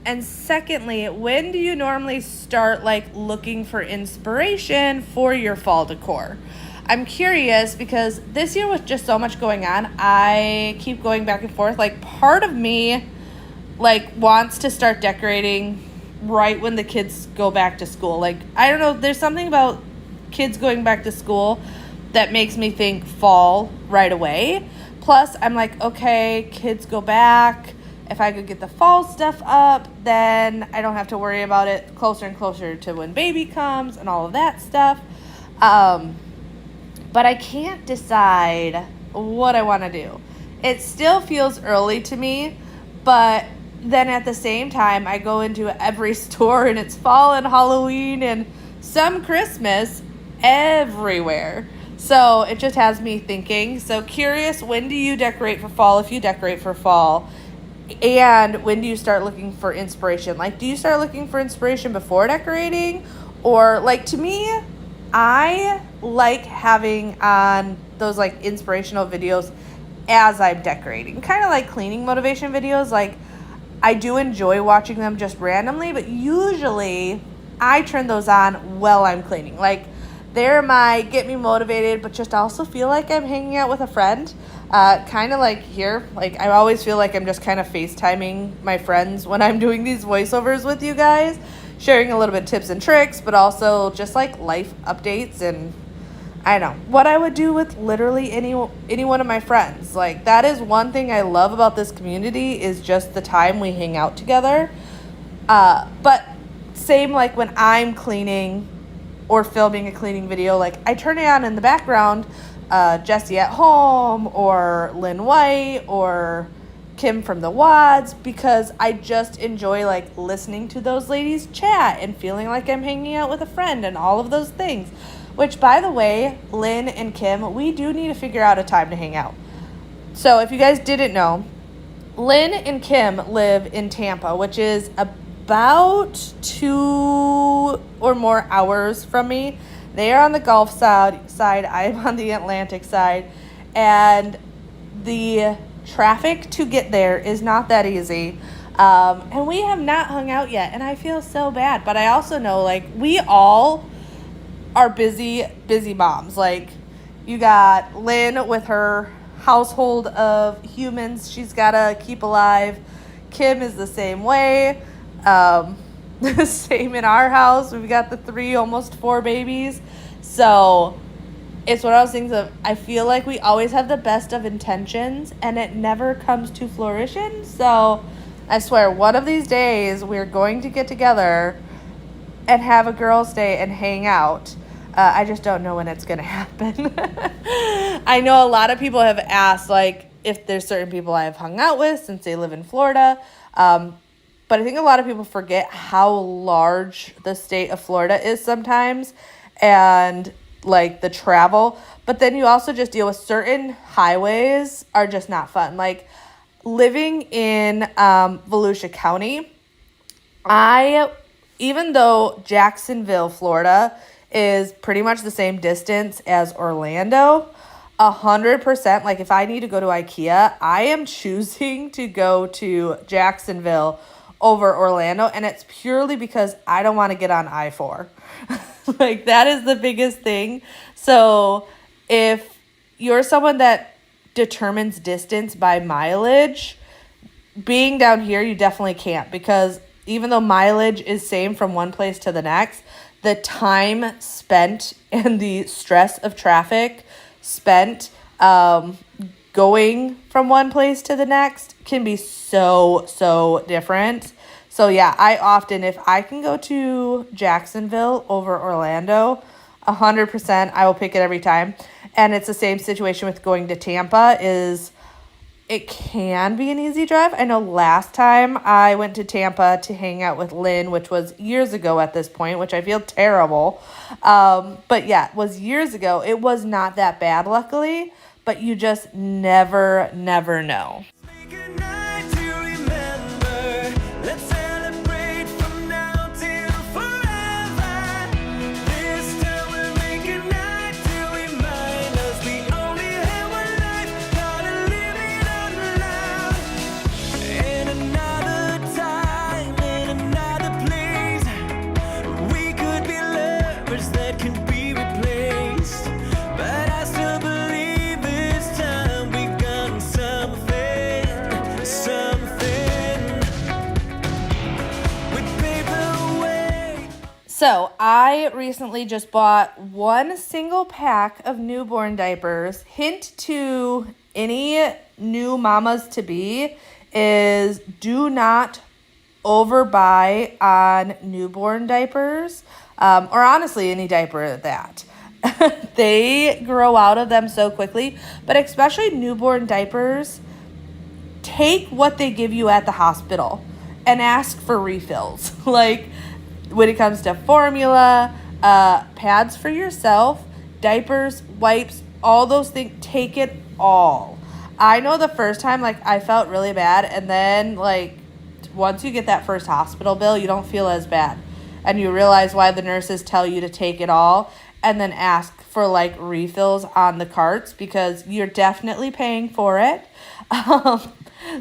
And secondly, when do you normally start like looking for inspiration for your fall decor? I'm curious because this year with just so much going on, I keep going back and forth. Like part of me like wants to start decorating right when the kids go back to school. Like, I don't know, there's something about kids going back to school that makes me think fall right away. Plus, I'm like, okay, kids go back. If I could get the fall stuff up, then I don't have to worry about it closer and closer to when baby comes and all of that stuff. but I can't decide what I want to do. It still feels early to me, but then at the same time, I go into every store and it's fall and Halloween and some Christmas everywhere. So it just has me thinking. So curious, when do you decorate for fall, if you decorate for fall? And when do you start looking for inspiration? Like, do you start looking for inspiration before decorating? Or, like, to me, I like having on those, like, inspirational videos as I'm decorating. Kind of like cleaning motivation videos. Like, I do enjoy watching them just randomly, but usually I turn those on while I'm cleaning. Like, they're my get me motivated, but just also feel like I'm hanging out with a friend. Kind of like here, like I always feel like I'm just kind of FaceTiming my friends when I'm doing these voiceovers with you guys, sharing a little bit of tips and tricks, but also just like life updates and I don't know, what I would do with literally any one of my friends. Like, that is one thing I love about this community is just the time we hang out together. But same like when I'm cleaning or filming a cleaning video, like I turn it on in the background, Jessie at Home or Lynn White or Kim from the Wads, because I just enjoy like listening to those ladies chat and feeling like I'm hanging out with a friend and all of those things. Which, by the way, Lynn and Kim, we do need to figure out a time to hang out. So if you guys didn't know, Lynn and Kim live in Tampa, which is about 2 or more hours from me. They are on the Gulf side, I am on the Atlantic side, and the traffic to get there is not that easy. And we have not hung out yet, and I feel so bad. But I also know, like, we all are busy moms. Like, you got Lynn with her household of humans she's got to keep alive. Kim is the same way. Same in our house. We've got the 3, almost 4 babies. So it's one of those things of, I feel like we always have the best of intentions and it never comes to fruition. So I swear, one of these days we're going to get together and have a girls' day and hang out. I just don't know when it's going to happen. I know a lot of people have asked, like, if there's certain people I've hung out with since they live in Florida. But I think a lot of people forget how large the state of Florida is sometimes and, like, the travel. But then you also just deal with certain highways are just not fun. Like, living in Volusia County, even though Jacksonville, Florida is pretty much the same distance as Orlando, 100%, like if I need to go to IKEA, I am choosing to go to Jacksonville over Orlando, and it's purely because I don't want to get on I-4. Like, that is the biggest thing. So if you're someone that determines distance by mileage, being down here, you definitely can't, because even though mileage is same from one place to the next, the time spent and the stress of traffic spent going from one place to the next can be so different. So yeah, I often, if I can go to Jacksonville over Orlando, 100%, I will pick it every time. And it's the same situation with going to Tampa. It can be an easy drive. I know last time I went to Tampa to hang out with Lynn, which was years ago at this point, which I feel terrible. But yeah, it was years ago. It was not that bad, luckily, but you just never know. So I recently just bought 1 single pack of newborn diapers. Hint to any new mamas to be is do not overbuy on newborn diapers, or honestly any diaper at that. they grow out of them so quickly. But especially newborn diapers, take what they give you at the hospital and ask for refills. Like when it comes to formula, pads for yourself, diapers, wipes, all those things, take it all. I know the first time, like, I felt really bad, and then, like, once you get that first hospital bill, you don't feel as bad. And you realize why the nurses tell you to take it all and then ask for, like, refills on the carts, because you're definitely paying for it.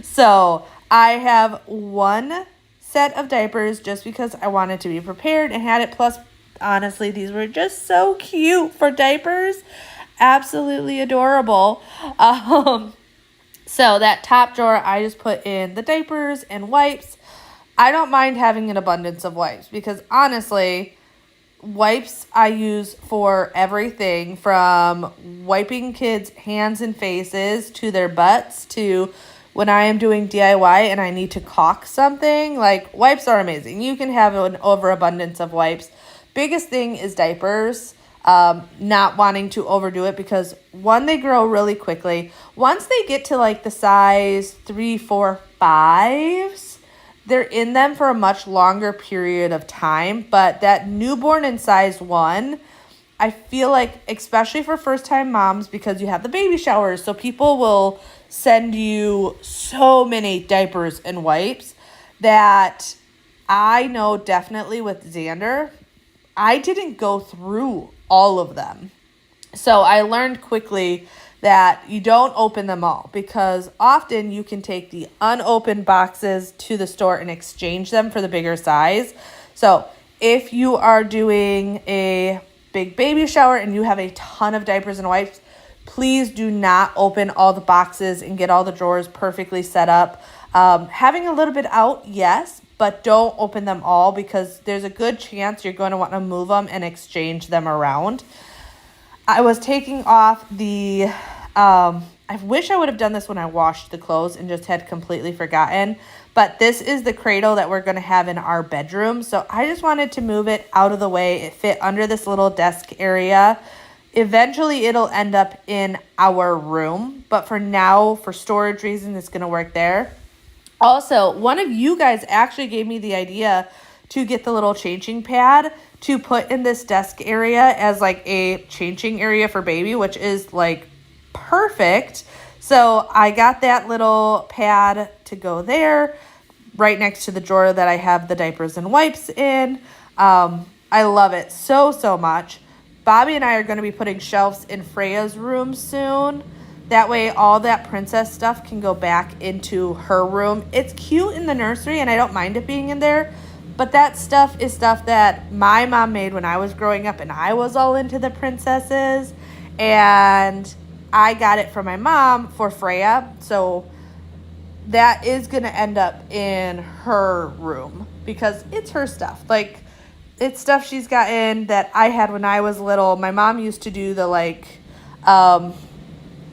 So I have one set of diapers just because I wanted to be prepared and had it. Plus, honestly, these were just so cute for diapers. Absolutely adorable. So that top drawer, I just put in the diapers and wipes. I don't mind having an abundance of wipes because honestly, wipes I use for everything from wiping kids' hands and faces to their butts to when I am doing DIY and I need to caulk something. Like, wipes are amazing. You can have an overabundance of wipes. Biggest thing is diapers. Not wanting to overdo it because one, they grow really quickly. Once they get to like the size 3, 4, 5s, they're in them for a much longer period of time. But that newborn in size 1, I feel like, especially for first time moms, because you have the baby showers, so people will send you so many diapers and wipes that I know definitely with Xander, I didn't go through all of them. So I learned quickly that you don't open them all because often you can take the unopened boxes to the store and exchange them for the bigger size. So if you are doing a big baby shower and you have a ton of diapers and wipes, please do not open all the boxes and get all the drawers perfectly set up. Having a little bit out, yes, but don't open them all because there's a good chance you're going to want to move them and exchange them around. I was taking off the, I wish I would have done this when I washed the clothes and just had completely forgotten, but this is the cradle that we're going to have in our bedroom. So I just wanted to move it out of the way. It fit under this little desk area. Eventually it'll end up in our room, but for now, for storage reasons, it's going to work there. Also, one of you guys actually gave me the idea to get the little changing pad to put in this desk area as like a changing area for baby, which is like perfect. So I got that little pad to go there right next to the drawer that I have the diapers and wipes in. I love it so, so much. Bobby and I are going to be putting shelves in Freya's room soon. That way all that princess stuff can go back into her room. It's cute in the nursery and I don't mind it being in there. But that stuff is stuff that my mom made when I was growing up and I was all into the princesses. And I got it from my mom for Freya. So that is going to end up in her room because it's her stuff. Like, it's stuff she's gotten that I had when I was little. My mom used to do the like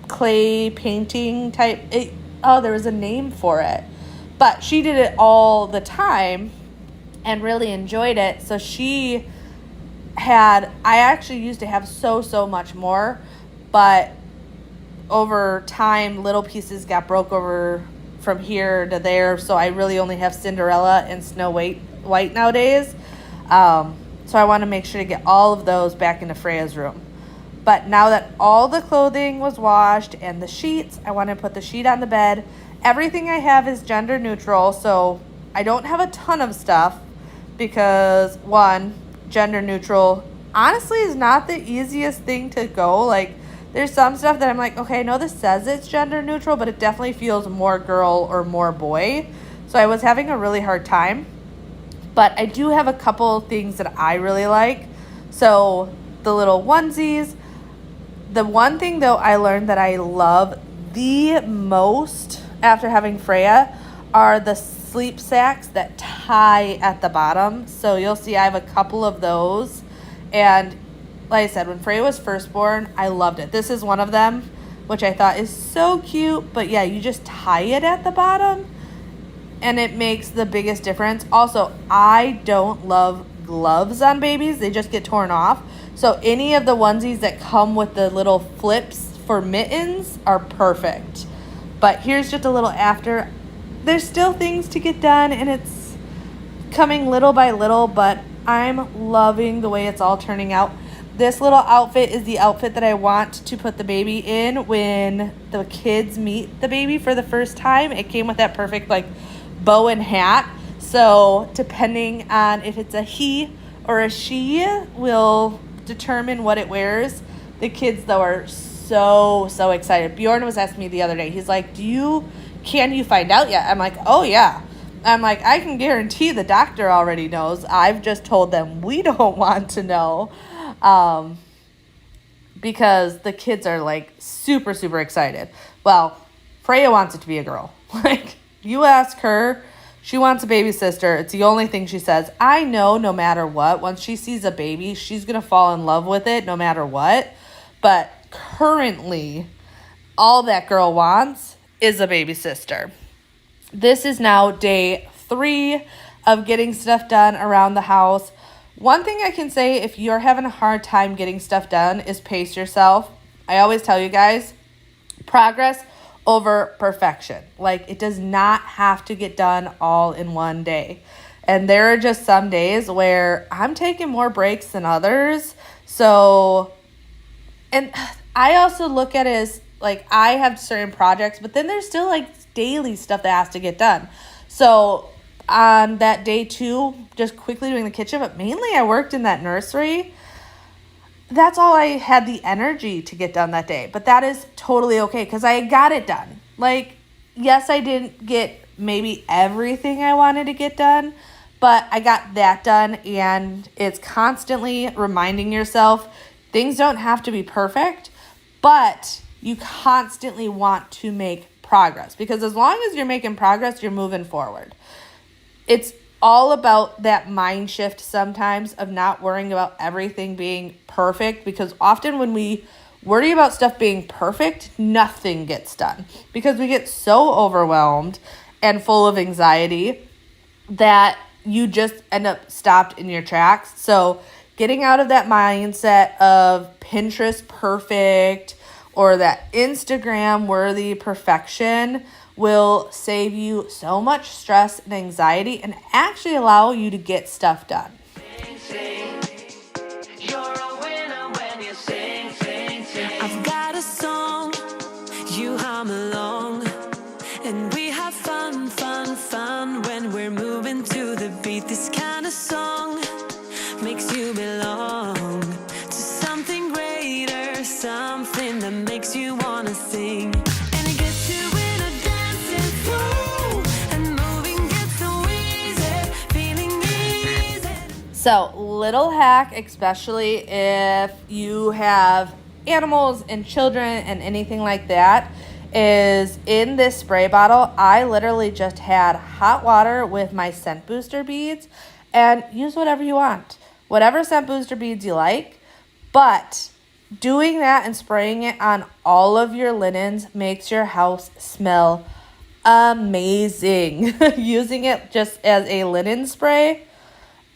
clay painting type. There was a name for it. But she did it all the time and really enjoyed it. So I actually used to have so much more. But over time, little pieces got broke over from here to there. So I really only have Cinderella and Snow White nowadays. So I want to make sure to get all of those back into Freya's room. But now that all the clothing was washed and the sheets, I want to put the sheet on the bed. Everything I have is gender neutral, so I don't have a ton of stuff because, one, gender neutral honestly is not the easiest thing to go. Like, there's some stuff that I'm like, okay, I know this says it's gender neutral, but it definitely feels more girl or more boy. So I was having a really hard time. But I do have a couple things that I really like. So the little onesies. The one thing, though, I learned that I love the most after having Freya are the sleep sacks that tie at the bottom. So you'll see I have a couple of those. And like I said, when Freya was first born, I loved it. This is one of them, which I thought is so cute. But yeah, you just tie it at the bottom and it makes the biggest difference. Also, I don't love gloves on babies. They just get torn off. So any of the onesies that come with the little flips for mittens are perfect. But here's just a little after. There's still things to get done, and it's coming little by little, but I'm loving the way it's all turning out. This little outfit is the outfit that I want to put the baby in when the kids meet the baby for the first time. It came with that perfect like bow and hat. So depending on if it's a he or a she will determine what it wears. The kids though are so excited. Bjorn was asking me the other day. He's like, can you find out yet? I'm like, oh yeah. I'm like, I can guarantee the doctor already knows. I've just told them we don't want to know. Because the kids are like super excited. Well, Freya wants it to be a girl. Like, you ask her, she wants a baby sister. It's the only thing she says. I know no matter what, once she sees a baby, she's going to fall in love with it no matter what. But currently, all that girl wants is a baby sister. This is now day 3 of getting stuff done around the house. One thing I can say, if you're having a hard time getting stuff done, is pace yourself. I always tell you guys, progress over perfection. Like, it does not have to get done all in one day. And there are just some days where I'm taking more breaks than others. So, and I also look at it as, like, I have certain projects, but then there's still, like, daily stuff that has to get done. So on that day 2, just quickly doing the kitchen, but mainly I worked in that nursery. That's all I had the energy to get done that day. But that is totally okay because I got it done. Like, yes, I didn't get maybe everything I wanted to get done, but I got that done. And it's constantly reminding yourself things don't have to be perfect, but you constantly want to make progress, because as long as you're making progress, you're moving forward. It's all about that mind shift sometimes of not worrying about everything being perfect, because often when we worry about stuff being perfect, nothing gets done because we get so overwhelmed and full of anxiety that you just end up stopped in your tracks. So getting out of that mindset of Pinterest perfect or that Instagram worthy perfection will save you so much stress and anxiety and actually allow you to get stuff done. I've got a song, you hum along, and we have fun when we're moving to the beat. This kind of song makes you belong to something greater, something that makes you wanna sing. So, little hack, especially if you have animals and children and anything like that, is in this spray bottle, I literally just had hot water with my scent booster beads, and use whatever you want. Whatever scent booster beads you like, but doing that and spraying it on all of your linens makes your house smell amazing. Using it just as a linen spray,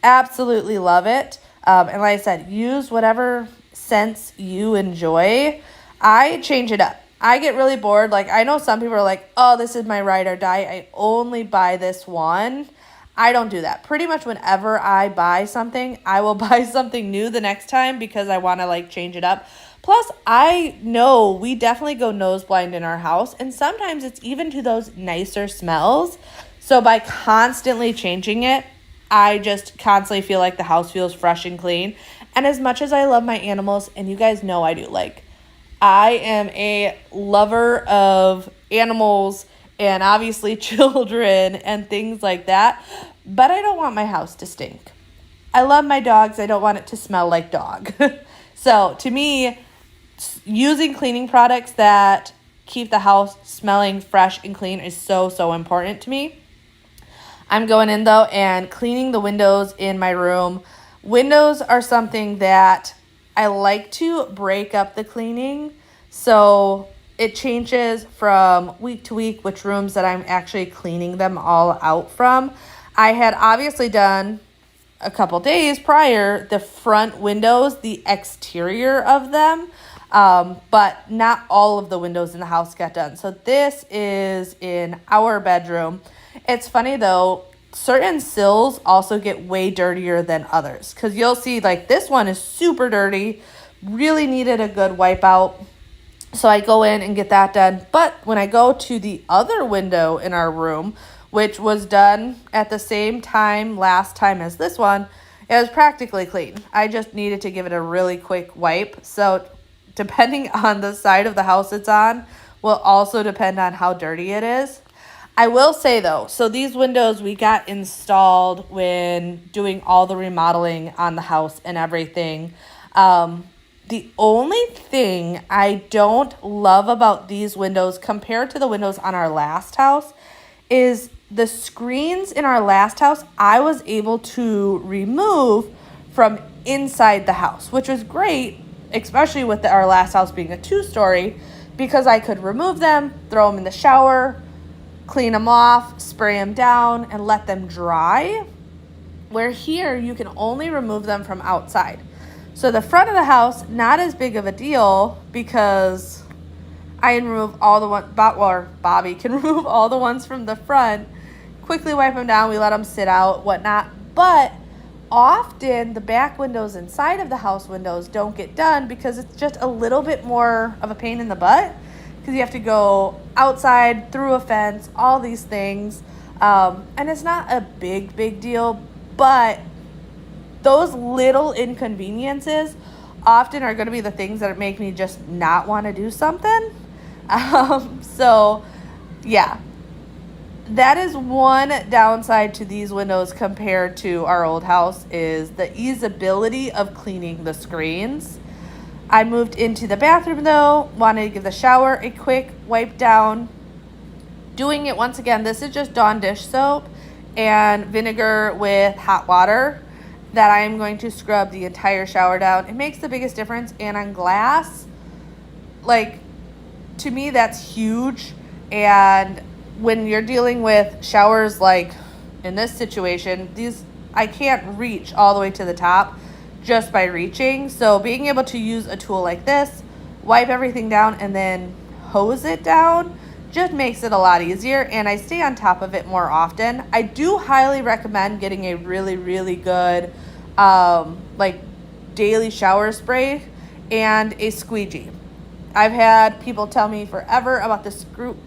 absolutely love it. And like I said, use whatever scents you enjoy. I change it up. I get really bored. Like, I know some people are like, oh, this is my ride or die. I only buy this one. I don't do that. Pretty much whenever I buy something, I will buy something new the next time because I want to like change it up. Plus, I know we definitely go nose blind in our house, and sometimes it's even to those nicer smells. So by constantly changing it, I just constantly feel like the house feels fresh and clean. And as much as I love my animals, and you guys know I do, like, I am a lover of animals and obviously children and things like that, but I don't want my house to stink. I love my dogs. I don't want it to smell like dog. So to me, using cleaning products that keep the house smelling fresh and clean is so important to me. I'm going in though and cleaning the windows in my room. Windows are something that I like to break up the cleaning. So it changes from week to week which rooms that I'm actually cleaning them all out from. I had obviously done a couple days prior, the front windows, the exterior of them, but not all of the windows in the house got done. So this is in our bedroom. It's funny though, certain sills also get way dirtier than others, because you'll see like this one is super dirty, really needed a good wipe out. So I go in and get that done. But when I go to the other window in our room, which was done at the same time last time as this one, it was practically clean. I just needed to give it a really quick wipe. So depending on the side of the house it's on will also depend on how dirty it is. I will say though, so these windows we got installed when doing all the remodeling on the house and everything. The only thing I don't love about these windows compared to the windows on our last house is the screens in our last house I was able to remove from inside the house, which was great, especially with our last house being a 2-story, because I could remove them, throw them in the shower, clean them off, spray them down, and let them dry. Where here, you can only remove them from outside. So the front of the house, not as big of a deal because I can remove all the ones, or Bobby can remove all the ones from the front, quickly wipe them down, we let them sit out, whatnot. But often the back windows inside of the house windows don't get done because it's just a little bit more of a pain in the butt, because you have to go outside, through a fence, all these things. And it's not a big deal, but those little inconveniences often are going to be the things that make me just not want to do something. So yeah, that is one downside to these windows compared to our old house, is the easeability of cleaning the screens. I moved into the bathroom though, wanted to give the shower a quick wipe down. Doing it once again, this is just Dawn dish soap and vinegar with hot water that I am going to scrub the entire shower down. It makes the biggest difference, and on glass, like, to me that's huge. And when you're dealing with showers like in this situation, these I can't reach all the way to the top just by reaching. So being able to use a tool like this, wipe everything down, and then hose it down just makes it a lot easier, and I stay on top of it more often. I do highly recommend getting a really good like daily shower spray and a squeegee. I've had people tell me forever about the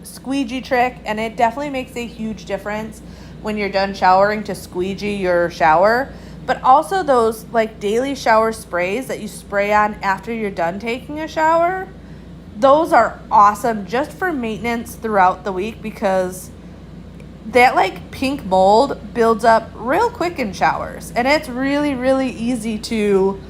squeegee trick, and it definitely makes a huge difference when you're done showering to squeegee your shower. But also those like daily shower sprays that you spray on after you're done taking a shower, those are awesome just for maintenance throughout the week, because that like pink mold builds up real quick in showers, and it's really easy to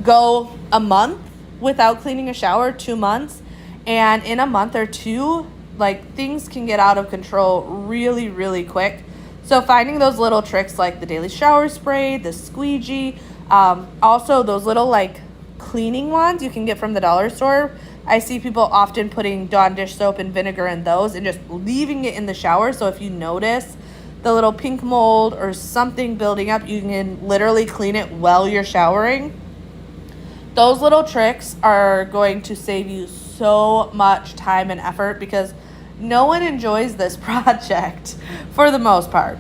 go a month without cleaning a shower, 2 months, and in a month or two, like, things can get out of control really quick. So finding those little tricks like the daily shower spray, the squeegee, also those little like cleaning wands you can get from the dollar store. I see people often putting Dawn dish soap and vinegar in those and just leaving it in the shower. So if you notice the little pink mold or something building up, you can literally clean it while you're showering. Those little tricks are going to save you so much time and effort, because no one enjoys this project for the most part.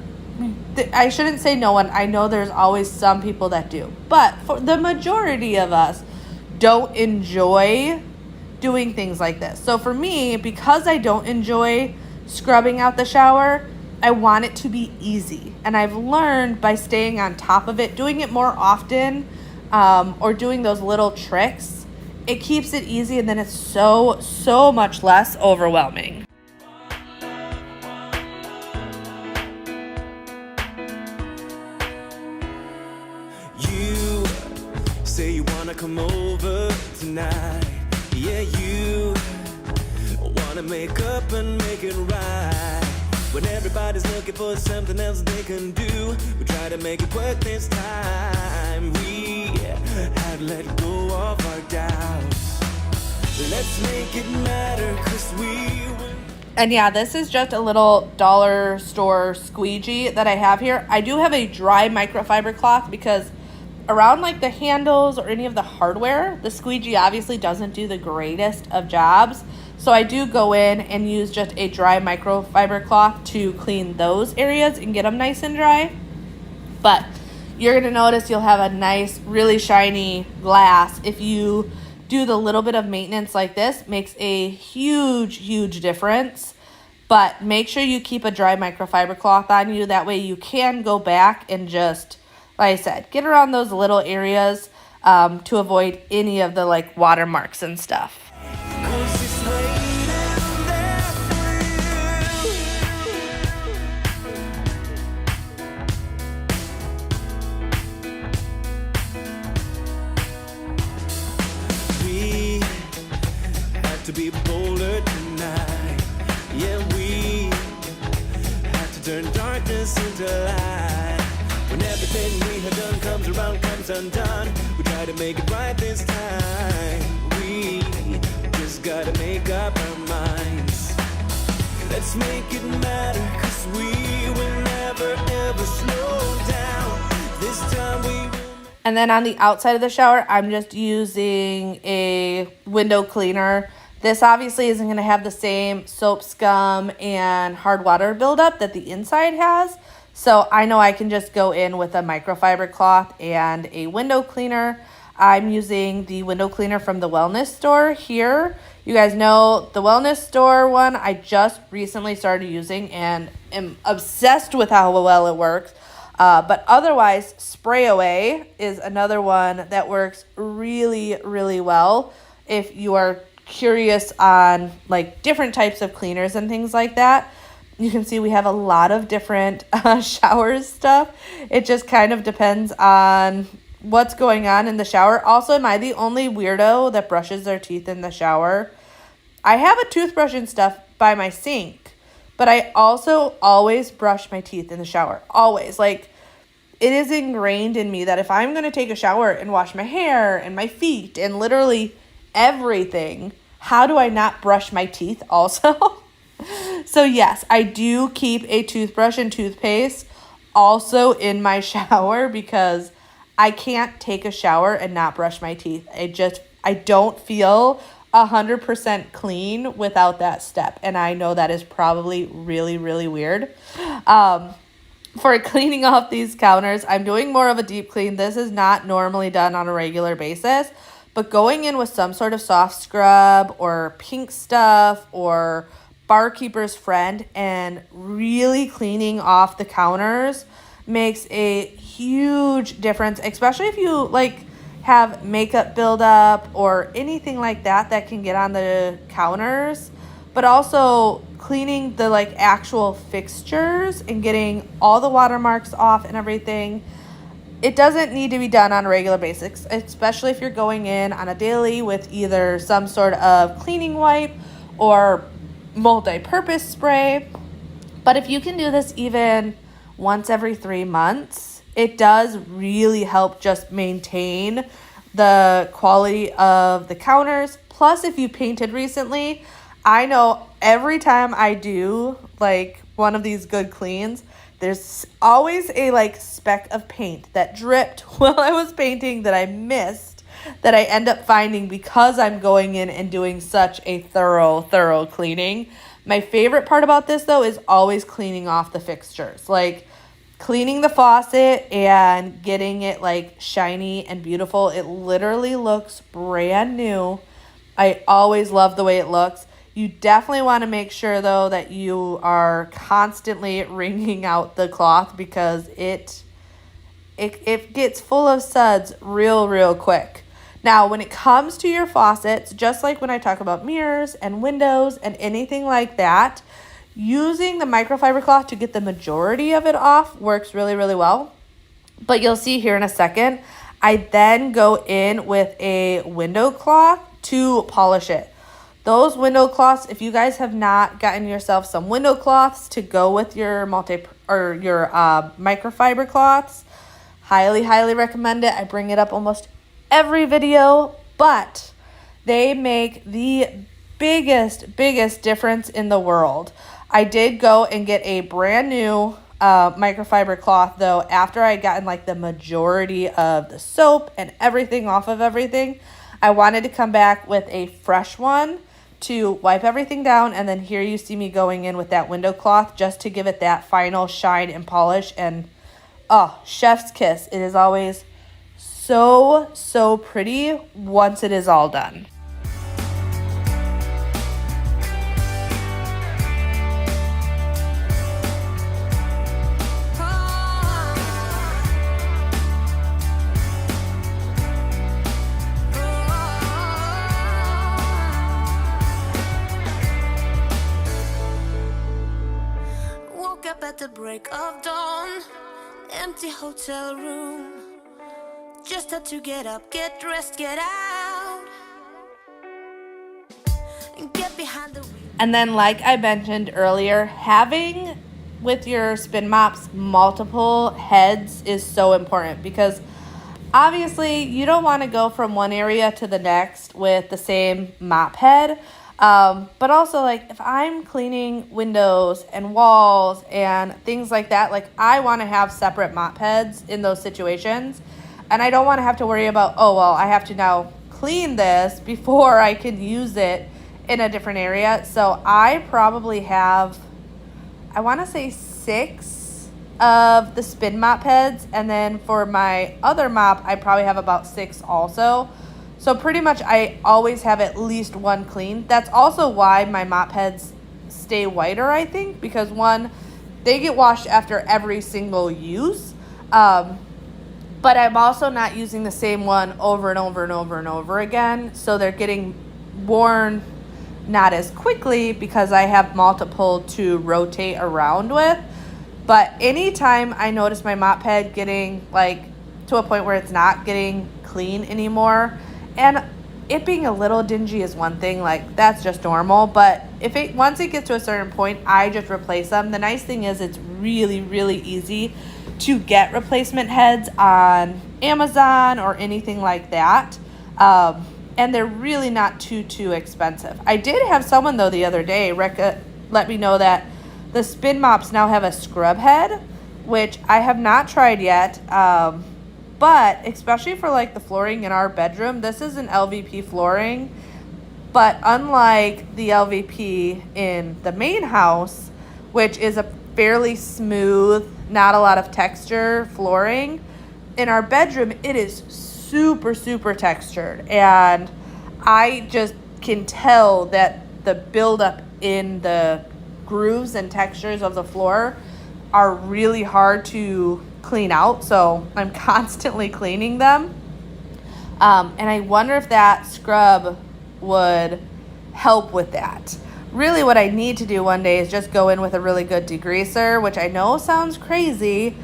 I shouldn't say no one. I know there's always some people that do. But for the majority of us don't enjoy doing things like this. So for me, because I don't enjoy scrubbing out the shower, I want it to be easy. And I've learned by staying on top of it, doing it more often, or doing those little tricks, it keeps it easy, and then it's so much less overwhelming. You say you wanna come over tonight. Yeah, you wanna make up and make it right. When everybody's looking for something else they can do, we try to make it work this time. We have let go of our doubts. Let's make it matter, 'cause we will. And yeah, this is just a little dollar store squeegee that I have here. I do have a dry microfiber cloth because around like the handles or any of the hardware, the squeegee obviously doesn't do the greatest of jobs. So I do go in and use just a dry microfiber cloth to clean those areas and get them nice and dry. But you're going to notice you'll have a nice, really shiny glass. If you do the little bit of maintenance like this, makes a huge, huge difference. But make sure you keep a dry microfiber cloth on you. That way you can go back and just, like I said, get around those little areas to avoid any of the like watermarks and stuff. To be bolder tonight. Yeah, we have to turn darkness into light. When everything we have done comes around, comes undone, we try to make it right this time. We just gotta make up our minds. Let's make it matter, 'cause we will never ever slow down. This time we will. And then on the outside of the shower, I'm just using a window cleaner. This obviously isn't going to have the same soap, scum, and hard water buildup that the inside has. So I know I can just go in with a microfiber cloth and a window cleaner. I'm using the window cleaner from the wellness store here. You guys know the wellness store one I just recently started using and am obsessed with how well it works. But otherwise, Spray Away is another one that works really, really well if you are curious on like different types of cleaners and things like that. You can see we have a lot of different shower stuff. It just kind of depends on what's going on in the shower. Also, am I the only weirdo that brushes their teeth in the shower? I have a toothbrush and stuff by my sink, but I also always brush my teeth in the shower. Always. Like, it is ingrained in me that if I'm going to take a shower and wash my hair and my feet and literally everything, how do I not brush my teeth also? So yes, I do keep a toothbrush and toothpaste also in my shower because I can't take a shower and not brush my teeth. I don't feel 100% clean without that step. And I know that is probably really, really weird. For cleaning off these counters, I'm doing more of a deep clean. This is not normally done on a regular basis. But going in with some sort of soft scrub or pink stuff or barkeeper's friend and really cleaning off the counters makes a huge difference, especially if you like have makeup buildup or anything like that that can get on the counters. But also cleaning the like actual fixtures and getting all the watermarks off and everything. It doesn't need to be done on a regular basis, especially if you're going in on a daily with either some sort of cleaning wipe or multi-purpose spray. But if you can do this even once every 3 months, it does really help just maintain the quality of the counters. Plus, if you painted recently, I know every time I do like one of these good cleans, there's always a like speck of paint that dripped while I was painting that I missed that I end up finding because I'm going in and doing such a thorough cleaning. My favorite part about this though is always cleaning off the fixtures. Like cleaning the faucet and getting it like shiny and beautiful. It literally looks brand new. I always love the way it looks. You definitely want to make sure, though, that you are constantly wringing out the cloth because it gets full of suds real quick. Now, when it comes to your faucets, just like when I talk about mirrors and windows and anything like that, using the microfiber cloth to get the majority of it off works really well. But you'll see here in a second, I then go in with a window cloth to polish it. Those window cloths, if you guys have not gotten yourself some window cloths to go with your microfiber cloths, highly recommend it. I bring it up almost every video, but they make the biggest difference in the world. I did go and get a brand new microfiber cloth though after I gotten like the majority of the soap and everything off of everything. I wanted to come back with a fresh one to wipe everything down, and then here you see me going in with that window cloth just to give it that final shine and polish. And oh, chef's kiss. It is always so pretty once it is all done. At the break of dawn, empty hotel room, just had to get up, get dressed, get out, and get behind the wheel. And then like I mentioned earlier, having with your spin mops multiple heads is so important, because obviously you don't want to go from one area to the next with the same mop head. But also, like, if I'm cleaning windows and walls and things like that, like, I want to have separate mop heads in those situations. And I don't want to have to worry about, oh, well, I have to now clean this before I can use it in a different area. So I probably have, I want to say 6 of the spin mop heads. And then for my other mop, I probably have about 6 also. So pretty much I always have at least one clean. That's also why my mop heads stay whiter, I think, because one, they get washed after every single use. But I'm also not using the same one over and over again. So they're getting worn not as quickly because I have multiple to rotate around with. But anytime I notice my mop head getting like to a point where it's not getting clean anymore, and it being a little dingy is one thing, like that's just normal, but if it once it gets to a certain point, I just replace them. The nice thing is it's really easy to get replacement heads on Amazon or anything like that, and they're really not too expensive. I did have someone though the other day let me know that the spin mops now have a scrub head, which I have not tried yet. But especially for like the flooring in our bedroom, this is an LVP flooring. But unlike the LVP in the main house, which is a fairly smooth, not a lot of texture flooring, in our bedroom, it is super textured. And I just can tell that the buildup in the grooves and textures of the floor are really hard to clean out, so I'm constantly cleaning them. And I wonder if that scrub would help with that. Really what I need to do one day is just go in with a really good degreaser, which I know sounds crazy,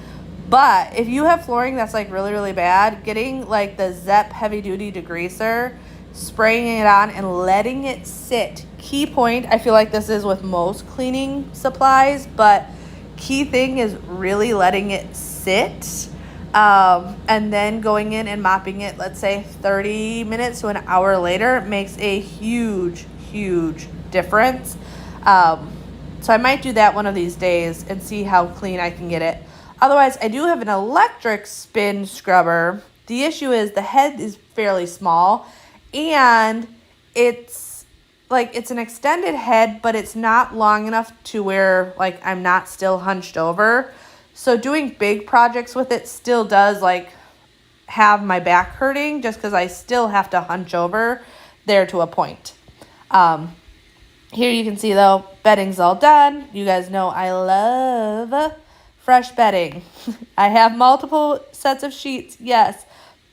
but if you have flooring that's like really bad, getting like the Zepp heavy duty degreaser, spraying it on and letting it sit. Key point, I feel like this is with most cleaning supplies, but key thing is really letting it sit, and then going in and mopping it, let's say 30 minutes to an hour later, makes a huge difference. So I might do that one of these days and see how clean I can get it. Otherwise, I do have an electric spin scrubber. The issue is the head is fairly small, and it's an extended head, but it's not long enough to where like I'm not still hunched over. So doing big projects with it still does like have my back hurting, just because I still have to hunch over there to a point. Here you can see though, bedding's all done. You guys know I love fresh bedding. I have multiple sets of sheets, yes,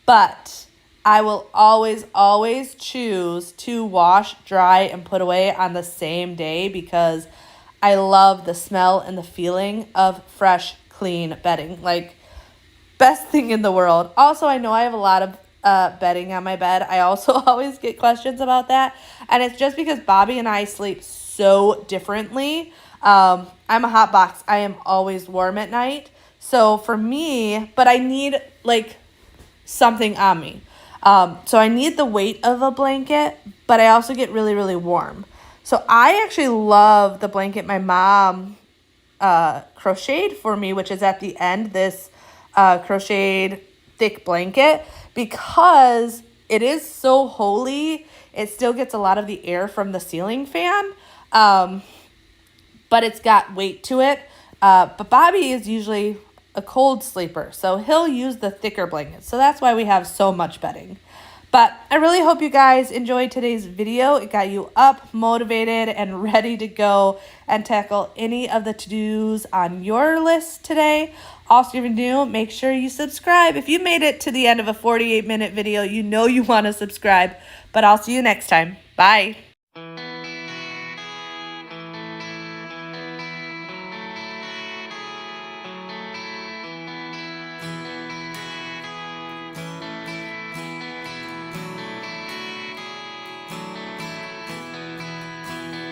but I will always choose to wash, dry, and put away on the same day, because I love the smell and the feeling of fresh, clean bedding. Like, best thing in the world. Also, I know I have a lot of bedding on my bed. I also always get questions about that, and it's just because Bobby and I sleep so differently. I'm a hot box. I am always warm at night. So for me, but I need like something on me. So I need the weight of a blanket, but I also get really warm. So I actually love the blanket my mom crocheted for me, which is at the end, this crocheted thick blanket, because it is so holey. It still gets a lot of the air from the ceiling fan, but it's got weight to it. But Bobby is usually a cold sleeper, so he'll use the thicker blanket. So that's why we have so much bedding. But I really hope you guys enjoyed today's video. It got you up, motivated, and ready to go and tackle any of the to-dos on your list today. Also, if you're new, make sure you subscribe. If you made it to the end of a 48-minute video, you know you want to subscribe. But I'll see you next time. Bye.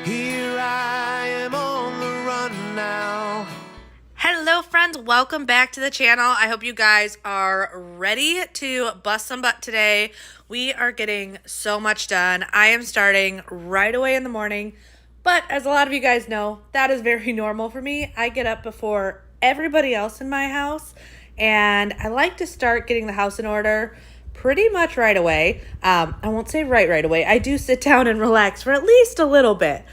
Here I am on the run now. Hello friends, welcome back to the channel. I hope you guys are ready to bust some butt today. We are getting so much done. I am starting right away in the morning, but as a lot of you guys know, that is very normal for me. I get up before everybody else in my house, and I like to start getting the house in order pretty much right away. I won't say right away. I do sit down and relax for at least a little bit.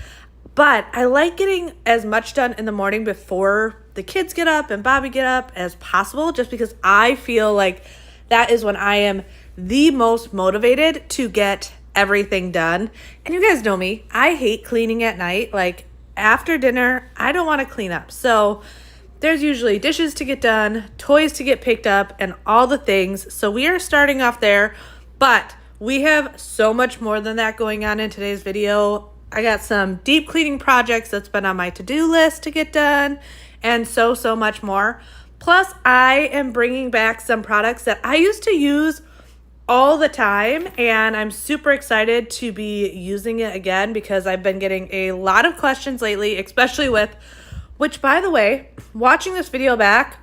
But I like getting as much done in the morning before the kids get up and Bobby get up as possible, just because I feel like that is when I am the most motivated to get everything done. And you guys know me. I hate cleaning at night. Like after dinner, I don't want to clean up. So there's usually dishes to get done, toys to get picked up, and all the things. So we are starting off there, but we have so much more than that going on in today's video. I got some deep cleaning projects that's been on my to-do list to get done, and so much more. Plus, I am bringing back some products that I used to use all the time, and I'm super excited to be using it again because I've been getting a lot of questions lately, especially with, which by the way, watching this video back,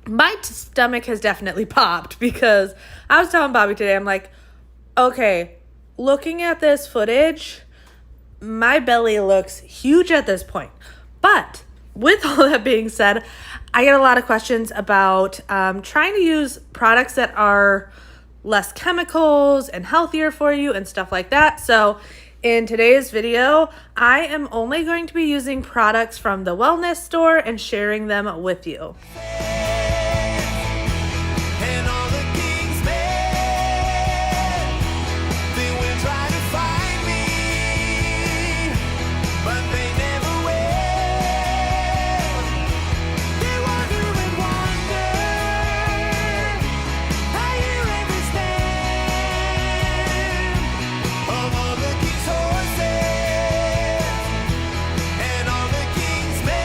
my stomach has definitely popped because I was telling Bobby today, I'm like, okay, looking at this footage, my belly looks huge at this point. But with all that being said, I get a lot of questions about trying to use products that are less chemicals and healthier for you and stuff like that. So in today's video, I am only going to be using products from the wellness store and sharing them with you. And all the king's men, they will try to find me, but they never will. They wonder and wonder how you ever stand of all the king's horses and all the king's men.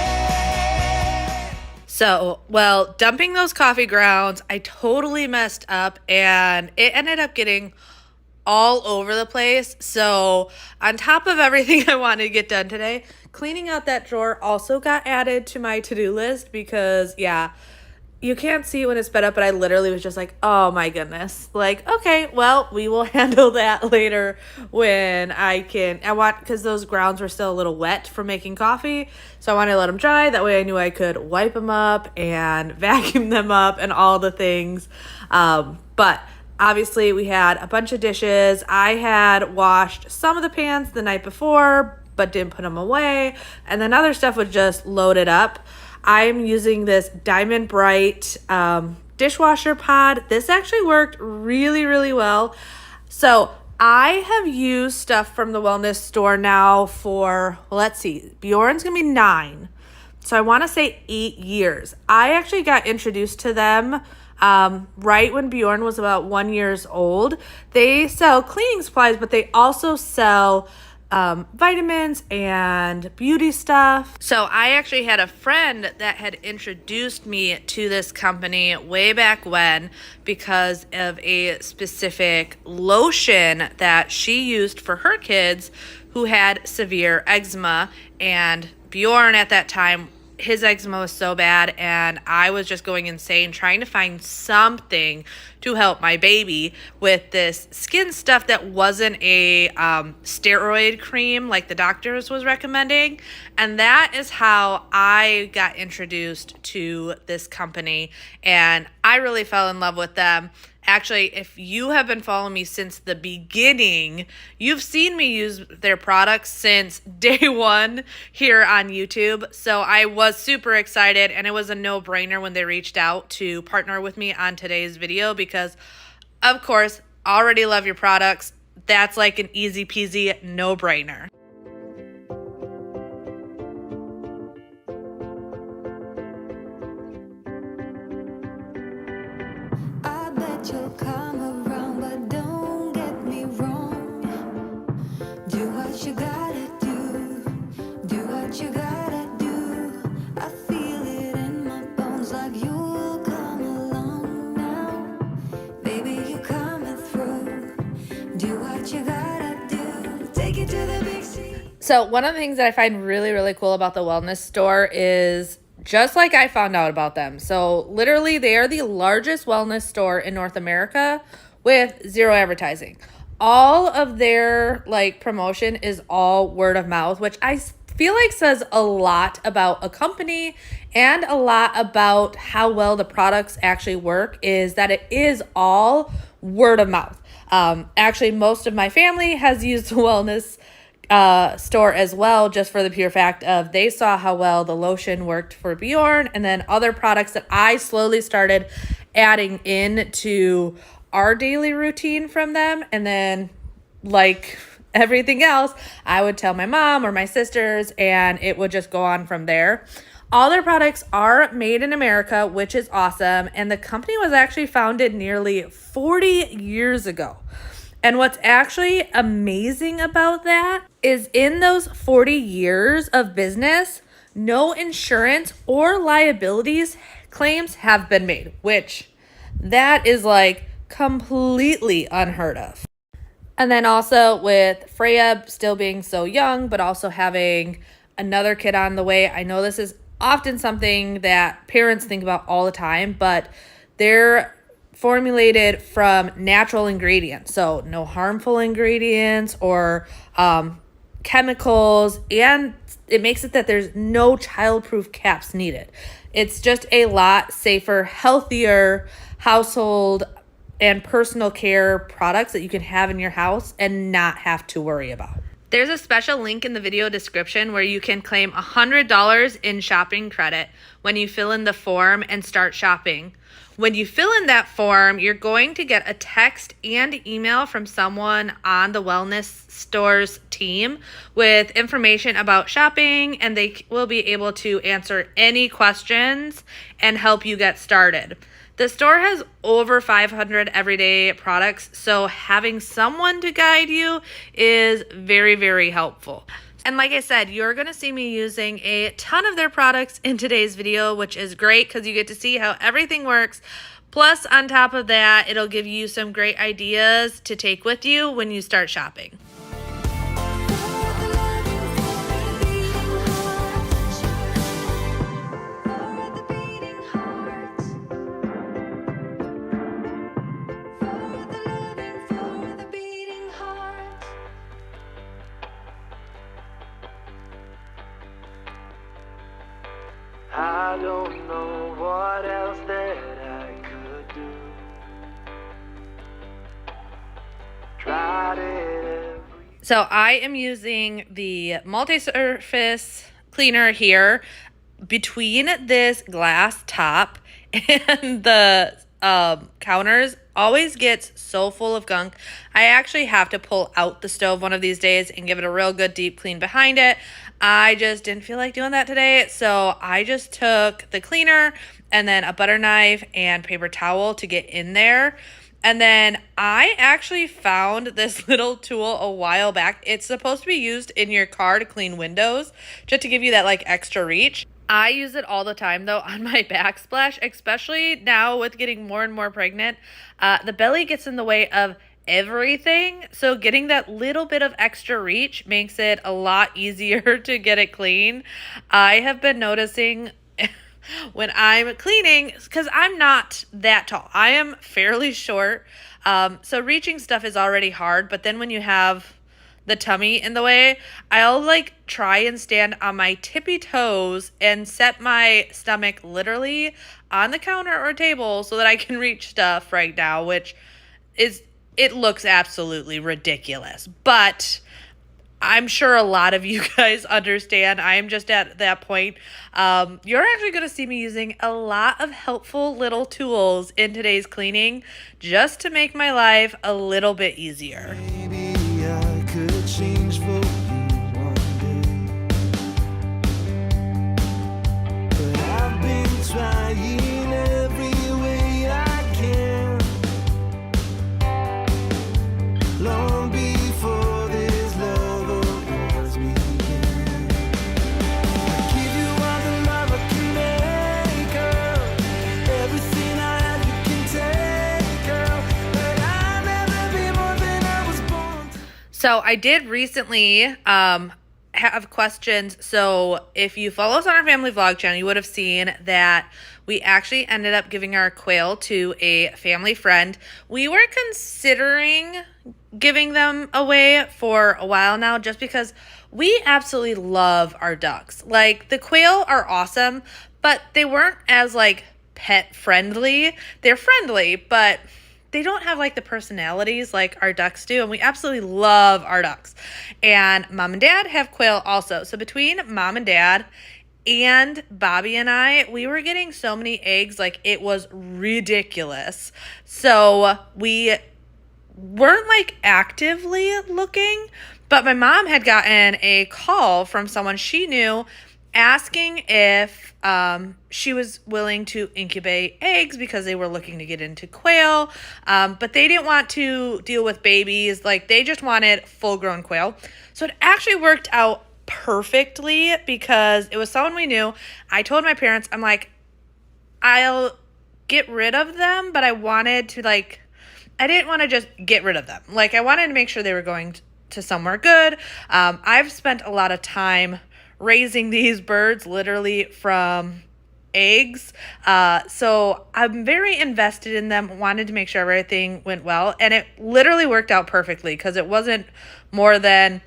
So, well, dumping those coffee grounds, I totally messed up and it ended up getting all over the place. So, on top of everything I wanted to get done today, cleaning out that drawer also got added to my to-do list because, yeah, you can't see it when it's sped up, but I literally was just like, oh my goodness. Like, okay, well, we will handle that later when because those grounds were still a little wet from making coffee. So I wanted to let them dry. That way I knew I could wipe them up and vacuum them up and all the things. But obviously we had a bunch of dishes. I had washed some of the pans the night before, but didn't put them away. And then other stuff was just loaded up. I'm using this Diamond Bright dishwasher pod. This actually worked really, really well. So I have used stuff from the wellness store now for, let's see, Bjorn's going to be 9. So I want to say 8 years. I actually got introduced to them right when Bjorn was about 1 year old. They sell cleaning supplies, but they also sell vitamins and beauty stuff. So I actually had a friend that had introduced me to this company way back when because of a specific lotion that she used for her kids who had severe eczema, and Bjorn at that time his eczema was so bad, and I was just going insane trying to find something to help my baby with this skin stuff that wasn't a steroid cream like the doctors was recommending. And that is how I got introduced to this company, and I really fell in love with them. Actually, if you have been following me since the beginning, you've seen me use their products since day one here on YouTube. So I was super excited, and it was a no-brainer when they reached out to partner with me on today's video because, of course, already love your products. That's like an easy peasy no-brainer. I bet you'll come around, but don't get me wrong. Do what you gotta do. Do what you gotta do. I feel it in my bones like you'll come along now. Baby, you coming through. Do what you gotta do. Take it to the big sea. So one of the things that I find really, really cool about the wellness store is just like I found out about them. So literally they are the largest wellness store in North America with zero advertising. All of their like promotion is all word of mouth, which I feel like says a lot about a company and a lot about how well the products actually work, is that it is all word of mouth. Actually, most of my family has used the wellness store as well, just for the pure fact of they saw how well the lotion worked for Bjorn, and then other products that I slowly started adding into our daily routine from them. And then like everything else, I would tell my mom or my sisters, and it would just go on from there. All their products are made in America, which is awesome. And the company was actually founded nearly 40 years ago. And what's actually amazing about that is in those 40 years of business, no insurance or liabilities claims have been made, which that is like completely unheard of. And then also with Freya still being so young, but also having another kid on the way, I know this is often something that parents think about all the time, but they're formulated from natural ingredients, so no harmful ingredients or chemicals, and it makes it that there's no childproof caps needed. It's just a lot safer, healthier household and personal care products that you can have in your house and not have to worry about. There's a special link in the video description where you can claim $100 in shopping credit when you fill in the form and start shopping. When you fill in that form, you're going to get a text and email from someone on the wellness store's team with information about shopping, and they will be able to answer any questions and help you get started. The store has over 500 everyday products, so having someone to guide you is very, very helpful. And like I said, you're going to see me using a ton of their products in today's video, which is great because you get to see how everything works. Plus, on top of that, it'll give you some great ideas to take with you when you start shopping. I don't know what else that I could do. Tried it So I am using the multi-surface cleaner here between this glass top and the counters. Always gets so full of gunk. I actually have to pull out the stove one of these days and give it a real good deep clean behind it. I just didn't feel like doing that today, so I just took the cleaner and then a butter knife and paper towel to get in there. And then I actually found this little tool a while back. It's supposed to be used in your car to clean windows, just to give you that like extra reach. I use it all the time though on my backsplash, especially now with getting more and more pregnant. The belly gets in the way of everything. So getting that little bit of extra reach makes it a lot easier to get it clean. I have been noticing when I'm cleaning, because I'm not that tall, I am fairly short. So reaching stuff is already hard, but then when you have the tummy in the way, I'll like try and stand on my tippy toes and set my stomach literally on the counter or table so that I can reach stuff right now, which is, it looks absolutely ridiculous. But I'm sure a lot of you guys understand. I am just at that point. You're actually going to see me using a lot of helpful little tools in today's cleaning just to make my life a little bit easier. Maybe I could change for you one day, but I've been trying every way I can. Long before this love of yours began, I give you all the love I can make, girl. Everything I have you can take, girl. But I'll never be more than I was born to. So I did recently have questions. So if you follow us on our family vlog channel, you would have seen that we actually ended up giving our quail to a family friend. We were considering giving them away for a while now just because we absolutely love our ducks. Like, the quail are awesome, but they weren't as like pet friendly. They're friendly, but they don't have like the personalities like our ducks do, and we absolutely love our ducks. And mom and dad have quail also. So between mom and dad and Bobby and I, we were getting so many eggs, like it was ridiculous. So we weren't like actively looking, but my mom had gotten a call from someone she knew asking if she was willing to incubate eggs because they were looking to get into quail, but they didn't want to deal with babies. Like, they just wanted full-grown quail. So it actually worked out perfectly because it was someone we knew. I told my parents, I'm like, I'll get rid of them, but I wanted to like, I didn't want to just get rid of them. Like, I wanted to make sure they were going to somewhere good. I've spent a lot of time raising these birds literally from eggs. So I'm very invested in them, wanted to make sure everything went well. And it literally worked out perfectly because it wasn't more than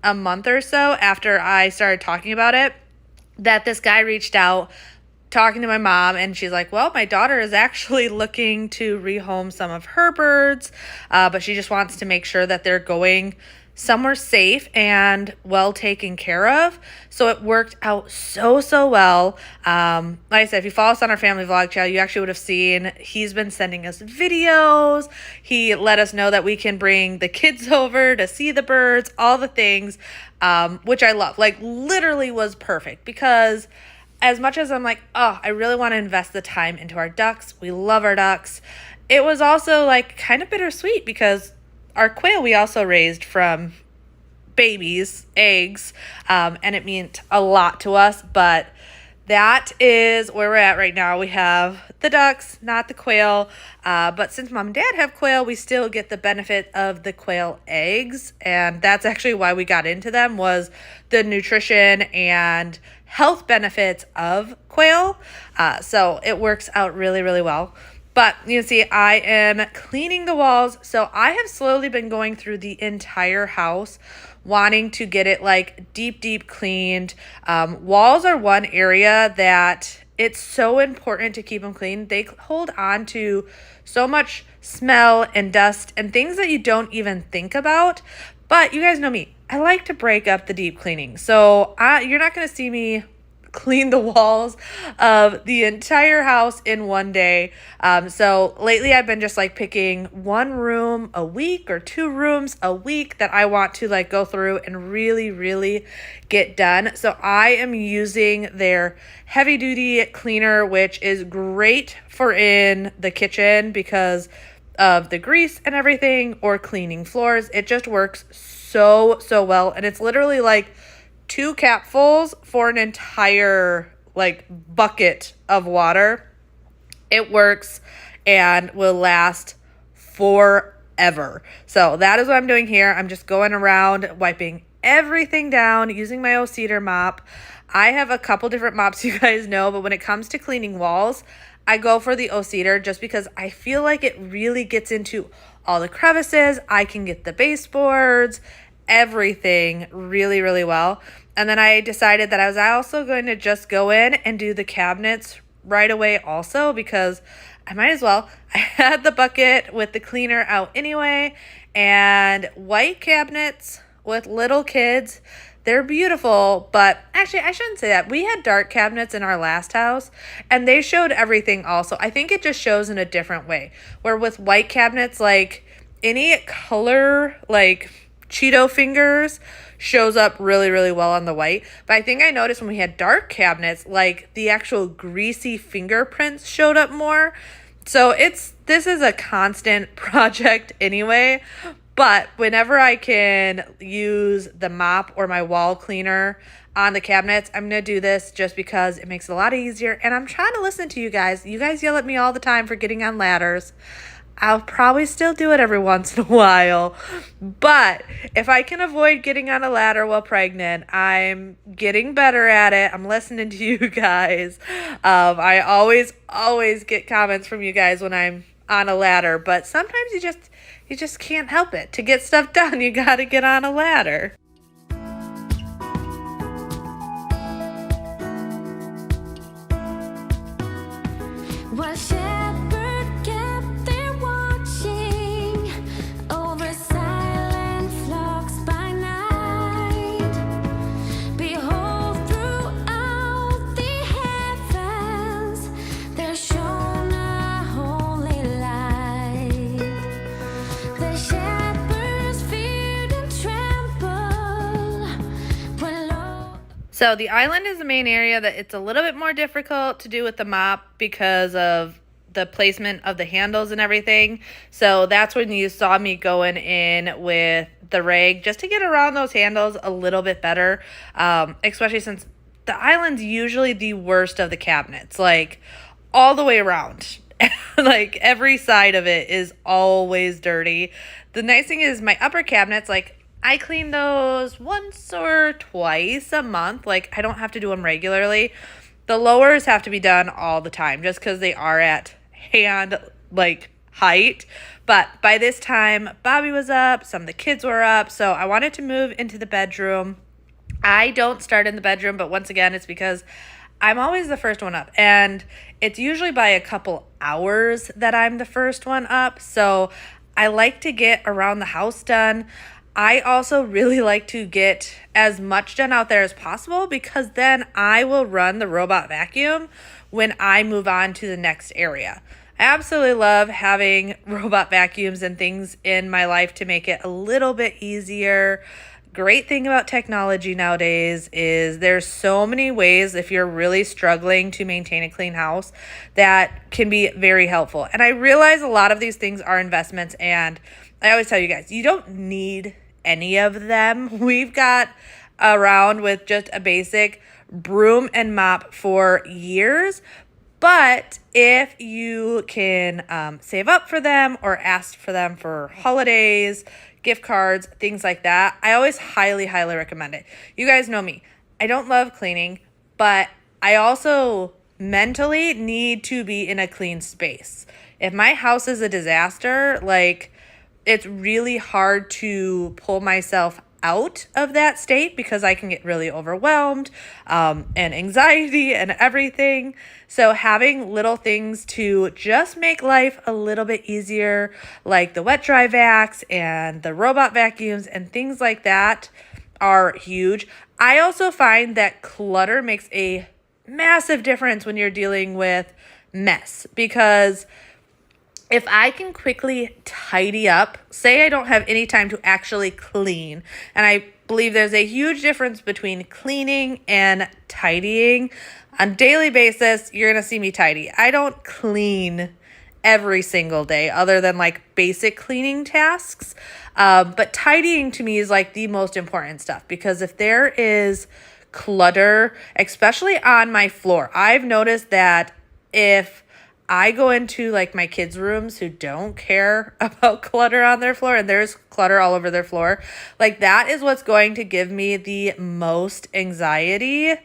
a month or so after I started talking about it that this guy reached out talking to my mom, and she's like, well, my daughter is actually looking to rehome some of her birds, but she just wants to make sure that they're going somewhere safe and well taken care of. So it worked out so well. Like I said, if you follow us on our family vlog channel, you actually would have seen he's been sending us videos. He let us know that we can bring the kids over to see the birds, all the things, which I love. Like, literally was perfect because as much as I'm like, oh, I really want to invest the time into our ducks, we love our ducks, it was also like kind of bittersweet because our quail we also raised from babies, eggs, and it meant a lot to us. But that is where we're at right now. We have the ducks, not the quail, but since mom and dad have quail, we still get the benefit of the quail eggs, and that's actually why we got into them, was the nutrition and health benefits of quail. So it works out really well. But you can see I am cleaning the walls. So I have slowly been going through the entire house, wanting to get it like deep cleaned. Walls are one area that it's so important to keep them clean. They hold on to so much smell and dust and things that you don't even think about. But you guys know me, I like to break up the deep cleaning. So you're not going to see me clean the walls of the entire house in one day. So lately I've been just like picking one room a week or 2 rooms a week that I want to like go through and really get done. So I am using their heavy duty cleaner, which is great for in the kitchen because of the grease and everything, or cleaning floors. It just works so well. And it's literally like 2 capfuls for an entire like bucket of water. It works and will last forever. ever. So that is what I'm doing here. I'm just going around wiping everything down using my O-Cedar mop. I have a couple different mops, you guys know, but when it comes to cleaning walls, I go for the O-Cedar just because I feel like it really gets into all the crevices. I can get the baseboards, everything really, really well. And then I decided that I was also going to just go in and do the cabinets right away also, because I might as well. I had the bucket with the cleaner out anyway, and white cabinets with little kids, they're beautiful, but actually I shouldn't say that. We had dark cabinets in our last house and they showed everything also. I think it just shows in a different way, where with white cabinets, like any color, like Cheeto fingers shows up really, really well on the white. But I think I noticed when we had dark cabinets, like the actual greasy fingerprints showed up more. So this is a constant project anyway. But whenever I can use the mop or my wall cleaner on the cabinets, I'm going to do this just because it makes it a lot easier. And I'm trying to listen to you guys. You guys yell at me all the time for getting on ladders. I'll probably still do it every once in a while. But if I can avoid getting on a ladder while pregnant, I'm getting better at it. I'm listening to you guys. I always get comments from you guys when I'm on a ladder. But sometimes you just can't help it. To get stuff done, you got to get on a ladder. What shepherd kept there watching over silent flocks by night? Behold, throughout the heavens there shone a holy light. The shepherds feared and trembled when lo. So the island is the main area that it's a little bit more difficult to do with the mop because of the placement of the handles and everything. So that's when you saw me going in with the rag just to get around those handles a little bit better, especially since the island's usually the worst of the cabinets, like all the way around. Like every side of it is always dirty. The nice thing is my upper cabinets, like I clean those once or twice a month. Like I don't have to do them regularly. The lowers have to be done all the time just because they are at hand like height. But by this time, Bobby was up, some of the kids were up, so I wanted to move into the bedroom. I don't start in the bedroom, but once again, it's because I'm always the first one up, and it's usually by a couple hours that I'm the first one up. So I like to get around the house done. I also really like to get as much done out there as possible because then I will run the robot vacuum when I move on to the next area. I absolutely love having robot vacuums and things in my life to make it a little bit easier. Great thing about technology nowadays is there's so many ways if you're really struggling to maintain a clean house that can be very helpful. And I realize a lot of these things are investments, and I always tell you guys, you don't need any of them. We've got around with just a basic broom and mop for years. But if you can save up for them or ask for them for holidays, gift cards, things like that, I always highly, highly recommend it. You guys know me. I don't love cleaning, but I also mentally need to be in a clean space. If my house is a disaster, like it's really hard to pull myself out of that state because I can get really overwhelmed and anxiety and everything. So having little things to just make life a little bit easier, like the wet dry vacs and the robot vacuums and things like that, are huge. I also find that clutter makes a massive difference when you're dealing with mess, because if I can quickly tidy up, say I don't have any time to actually clean, and I believe there's a huge difference between cleaning and tidying. On a daily basis, you're going to see me tidy. I don't clean every single day other than like basic cleaning tasks. But tidying to me is like the most important stuff, because if there is clutter, especially on my floor, I've noticed that if I go into like my kids' rooms who don't care about clutter on their floor, and there's clutter all over their floor. Like that is what's going to give me the most anxiety,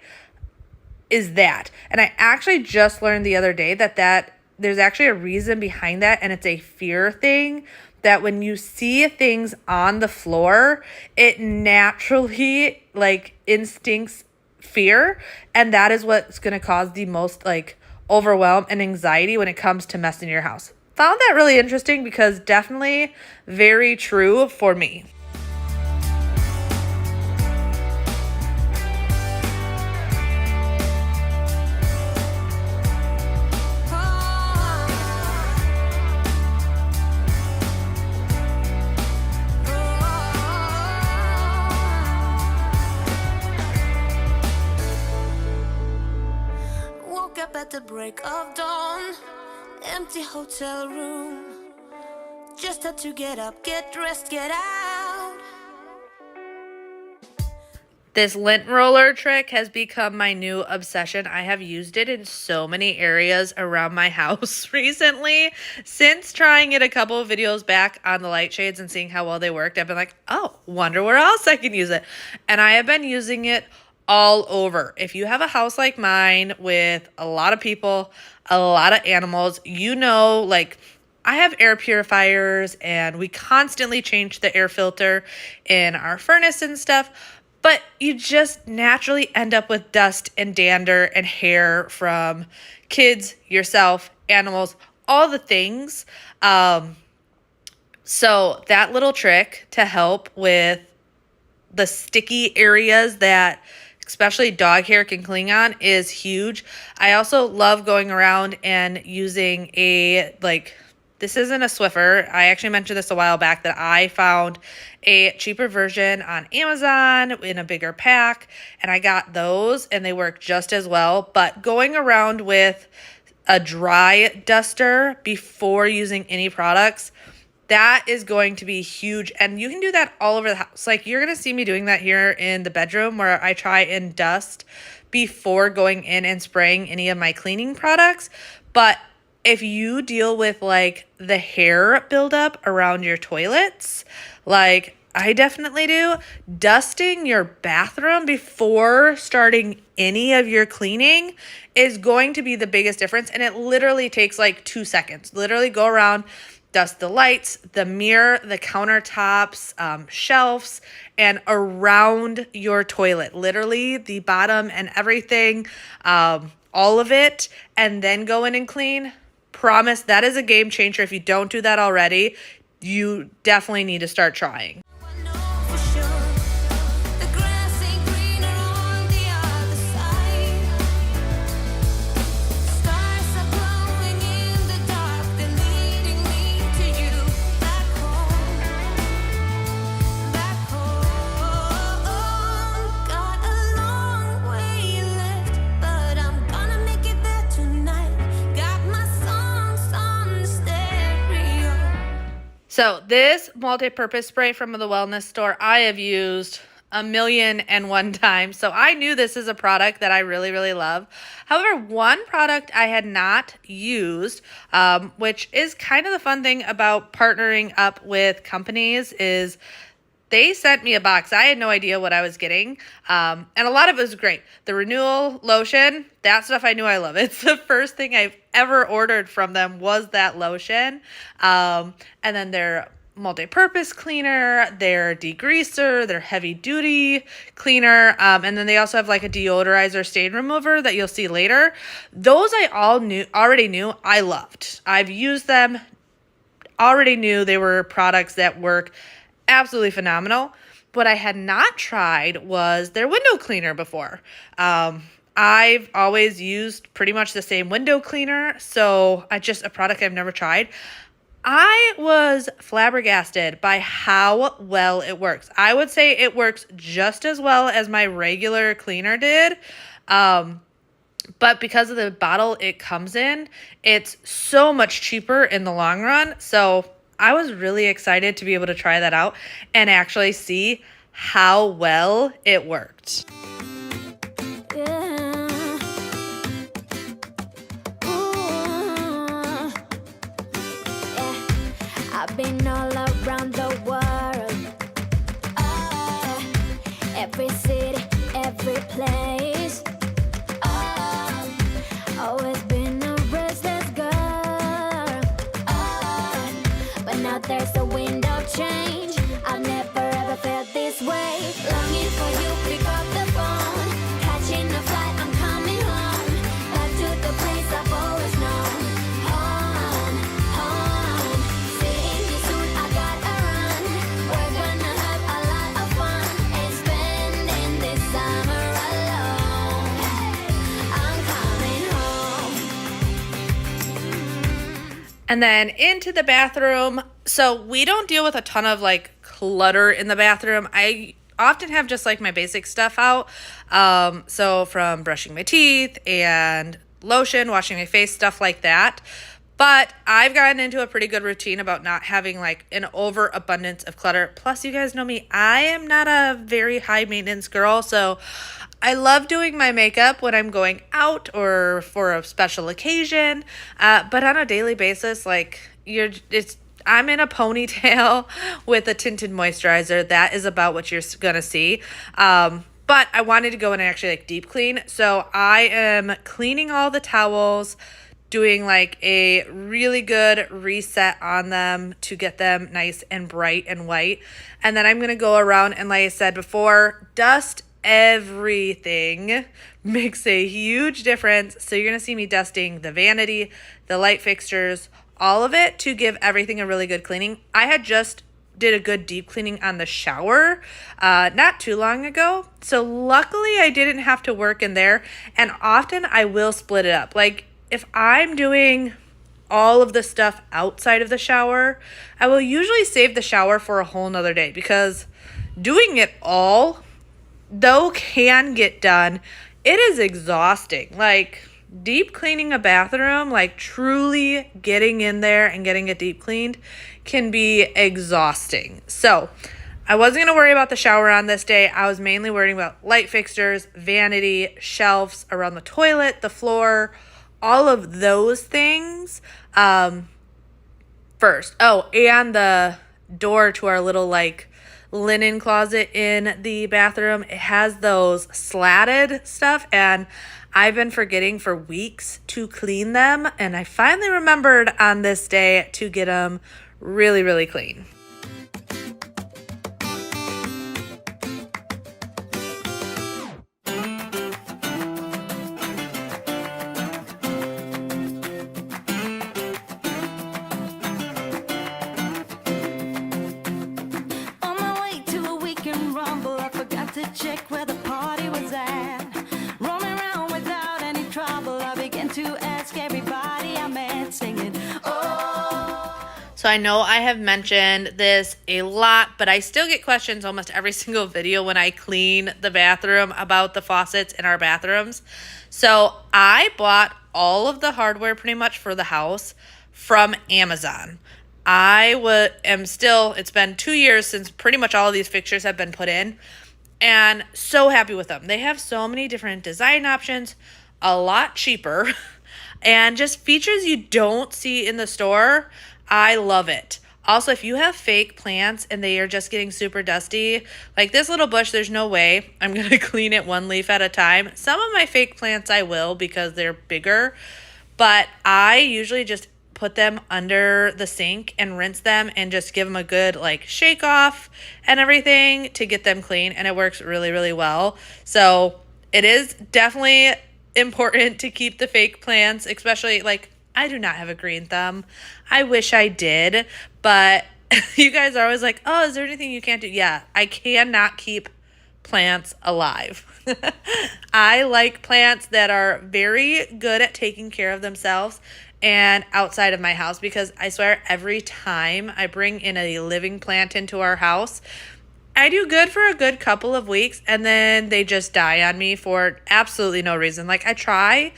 is that. And I actually just learned the other day that there's actually a reason behind that, and it's a fear thing, that when you see things on the floor, it naturally like instincts fear, and that is what's going to cause the most like overwhelm and anxiety when it comes to messing your house. Found that really interesting because definitely very true for me. At the break of dawn, empty hotel room. Just had to get up, get dressed, get out. This lint roller trick has become my new obsession. I have used it in so many areas around my house recently. Since trying it a couple of videos back on the light shades and seeing how well they worked, I've been like, oh, wonder where else I can use it. And I have been using it all over. If you have a house like mine with a lot of people, a lot of animals, you know, like I have air purifiers and we constantly change the air filter in our furnace and stuff, but you just naturally end up with dust and dander and hair from kids, yourself, animals, all the things. So that little trick to help with the sticky areas that especially dog hair can cling on is huge. I also love going around and using this isn't a Swiffer. I actually mentioned this a while back that I found a cheaper version on Amazon in a bigger pack, and I got those and they work just as well. But going around with a dry duster before using any products, that is going to be huge. And you can do that all over the house. Like you're going to see me doing that here in the bedroom where I try and dust before going in and spraying any of my cleaning products. But if you deal with like the hair buildup around your toilets, like I definitely do, dusting your bathroom before starting any of your cleaning is going to be the biggest difference. And it literally takes like 2 seconds. Literally go around, dust the lights, the mirror, the countertops, shelves, and around your toilet. Literally the bottom and everything, all of it, and then go in and clean. Promise that is a game changer. If you don't do that already, you definitely need to start trying. So this multi-purpose spray from the wellness store, I have used 1,000,001 times. So I knew this is a product that I really, really love. However, one product I had not used, which is kind of the fun thing about partnering up with companies, is they sent me a box. I had no idea what I was getting. And a lot of it was great. The renewal lotion, that stuff I knew I love. It's the first thing I've ever ordered from them was that lotion. And then their multi-purpose cleaner, their degreaser, their heavy duty cleaner. And then they also have like a deodorizer stain remover that you'll see later. Those I already knew I loved. I've used them, already knew they were products that work absolutely phenomenal. What I had not tried was their window cleaner before. I've always used pretty much the same window cleaner, so just a product I've never tried. I was flabbergasted by how well it works. I would say it works just as well as my regular cleaner did. But because of the bottle it comes in, it's so much cheaper in the long run. So I was really excited to be able to try that out and actually see how well it worked. Yeah. Ooh. every city, every place. Oh, always been a restless girl. Oh, but now there's a wind of change. I've never ever felt this way. Longing for you, pick up the phone. Catching a flight, I'm coming home. Back to the place I've always known. Home, home. Seeing you soon, I gotta run. We're gonna have a lot of fun and spending this summer alone. I'm coming home. And then into the bathroom. So we don't deal with a ton of like clutter in the bathroom. I often have just like my basic stuff out. So from brushing my teeth and lotion, washing my face, stuff like that. But I've gotten into a pretty good routine about not having like an overabundance of clutter. Plus, you guys know me, I am not a very high maintenance girl. So I love doing my makeup when I'm going out or for a special occasion. But on a daily basis, like I'm in a ponytail with a tinted moisturizer. That is about what you're going to see. But I wanted to go in and actually like deep clean. So I am cleaning all the towels, doing like a really good reset on them to get them nice and bright and white. And then I'm going to go around and, like I said before, dust everything. Makes a huge difference. So you're going to see me dusting the vanity, the light fixtures, all of it to give everything a really good cleaning. I had just did a good deep cleaning on the shower not too long ago. So luckily I didn't have to work in there. And often I will split it up. Like if I'm doing all of the stuff outside of the shower, I will usually save the shower for a whole nother day, because doing it all, though can get done, it is exhausting. Like deep cleaning a bathroom, like truly getting in there and getting it deep cleaned, can be exhausting. So I wasn't going to worry about the shower on this day. I was mainly worrying about light fixtures, vanity, shelves around the toilet, the floor, all of those things first. Oh, and the door to our little like linen closet in the bathroom. It has those slatted stuff, and I've been forgetting for weeks to clean them, and I finally remembered on this day to get them really, really clean. On my way to a weekend rumble, I forgot to check where the party was at. Roaming around without any trouble, I began to ask everybody I met, singing, oh. So I know I have mentioned this a lot, but I still get questions almost every single video when I clean the bathroom about the faucets in our bathrooms. So I bought all of the hardware pretty much for the house from Amazon. It's been 2 years since pretty much all of these fixtures have been put in, and so happy with them. They have so many different design options, a lot cheaper, and just features you don't see in the store. I love it. Also, if you have fake plants and they are just getting super dusty, like this little bush, there's no way I'm going to clean it one leaf at a time. Some of my fake plants I will, because they're bigger, but I usually just put them under the sink and rinse them and just give them a good like shake off and everything to get them clean, and it works really, really well. So it is definitely important to keep the fake plants, especially like I do not have a green thumb. I wish I did, but you guys are always like, oh, is there anything you can't do? Yeah, I cannot keep plants alive. I like plants that are very good at taking care of themselves and outside of my house, because I swear every time I bring in a living plant into our house, I do good for a good couple of weeks and then they just die on me for absolutely no reason. Like I try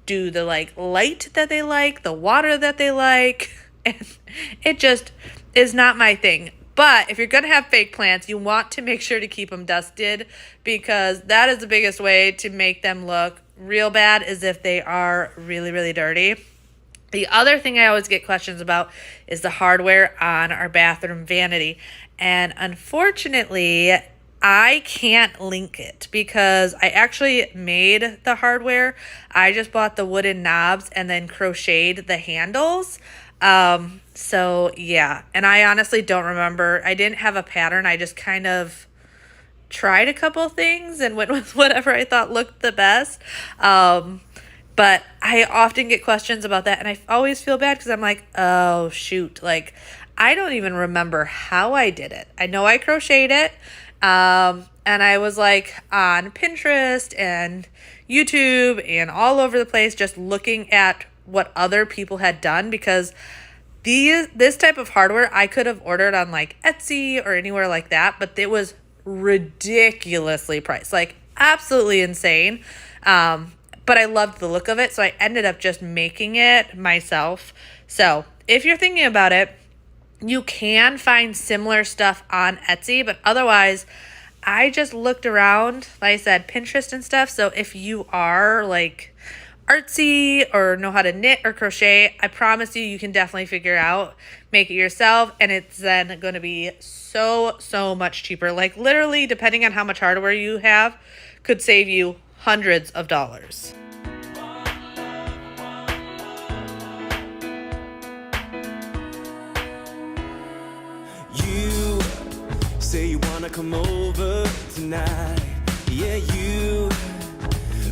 do the like light that they like, the water that they like, and it just is not my thing. But if you're going to have fake plants, you want to make sure to keep them dusted, because that is the biggest way to make them look real bad, is if they are really, really dirty. The other thing I always get questions about is the hardware on our bathroom vanity. And unfortunately, I can't link it because I actually made the hardware. I just bought the wooden knobs and then crocheted the handles. So yeah, and I honestly don't remember. I didn't have a pattern. I just kind of tried a couple things and went with whatever I thought looked the best. But I often get questions about that, and I always feel bad because I'm like, oh shoot, like I don't even remember how I did it. I know I crocheted it. And I was like on Pinterest and YouTube and all over the place just looking at what other people had done, because this type of hardware I could have ordered on like Etsy or anywhere like that, but it was ridiculously priced, like absolutely insane. But I loved the look of it, so I ended up just making it myself. So if you're thinking about it, you can find similar stuff on Etsy, but otherwise, I just looked around, like I said, Pinterest and stuff. So if you are like artsy or know how to knit or crochet, I promise you can definitely figure out, make it yourself, and it's then going to be so much cheaper. Like literally, depending on how much hardware you have, could save you hundreds of dollars. Say you wanna come over tonight. Yeah, you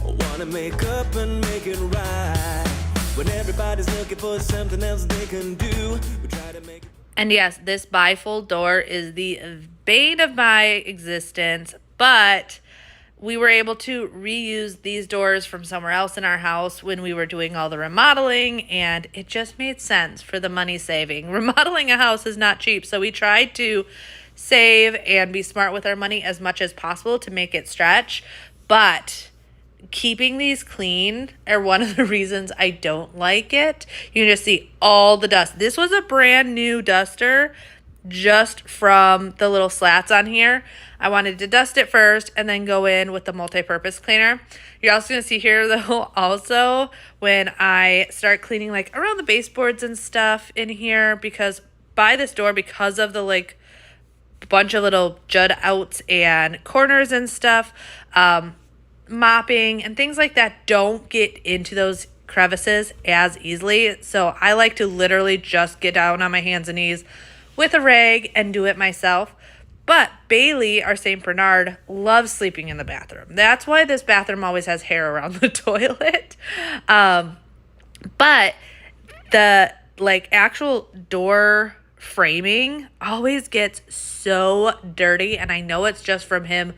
wanna make up and make it right. When everybody's looking for something else they can do, we try to make it. And yes, this bifold door is the bane of my existence, but we were able to reuse these doors from somewhere else in our house when we were doing all the remodeling, and it just made sense for the money saving. Remodeling a house is not cheap, so we tried to save and be smart with our money as much as possible to make it stretch. But keeping these clean are one of the reasons I don't like it. You can just see all the dust. This was a brand new duster just from the little slats on here. I wanted to dust it first and then go in with the multi-purpose cleaner. You're also going to see here though also when I start cleaning like around the baseboards and stuff in here, because by this door, because of the like bunch of little jut outs and corners and stuff, mopping and things like that don't get into those crevices as easily. So I like to literally just get down on my hands and knees with a rag and do it myself. But Bailey, our St. Bernard, loves sleeping in the bathroom. That's why this bathroom always has hair around the toilet. But the like actual door framing always gets so dirty, and I know it's just from him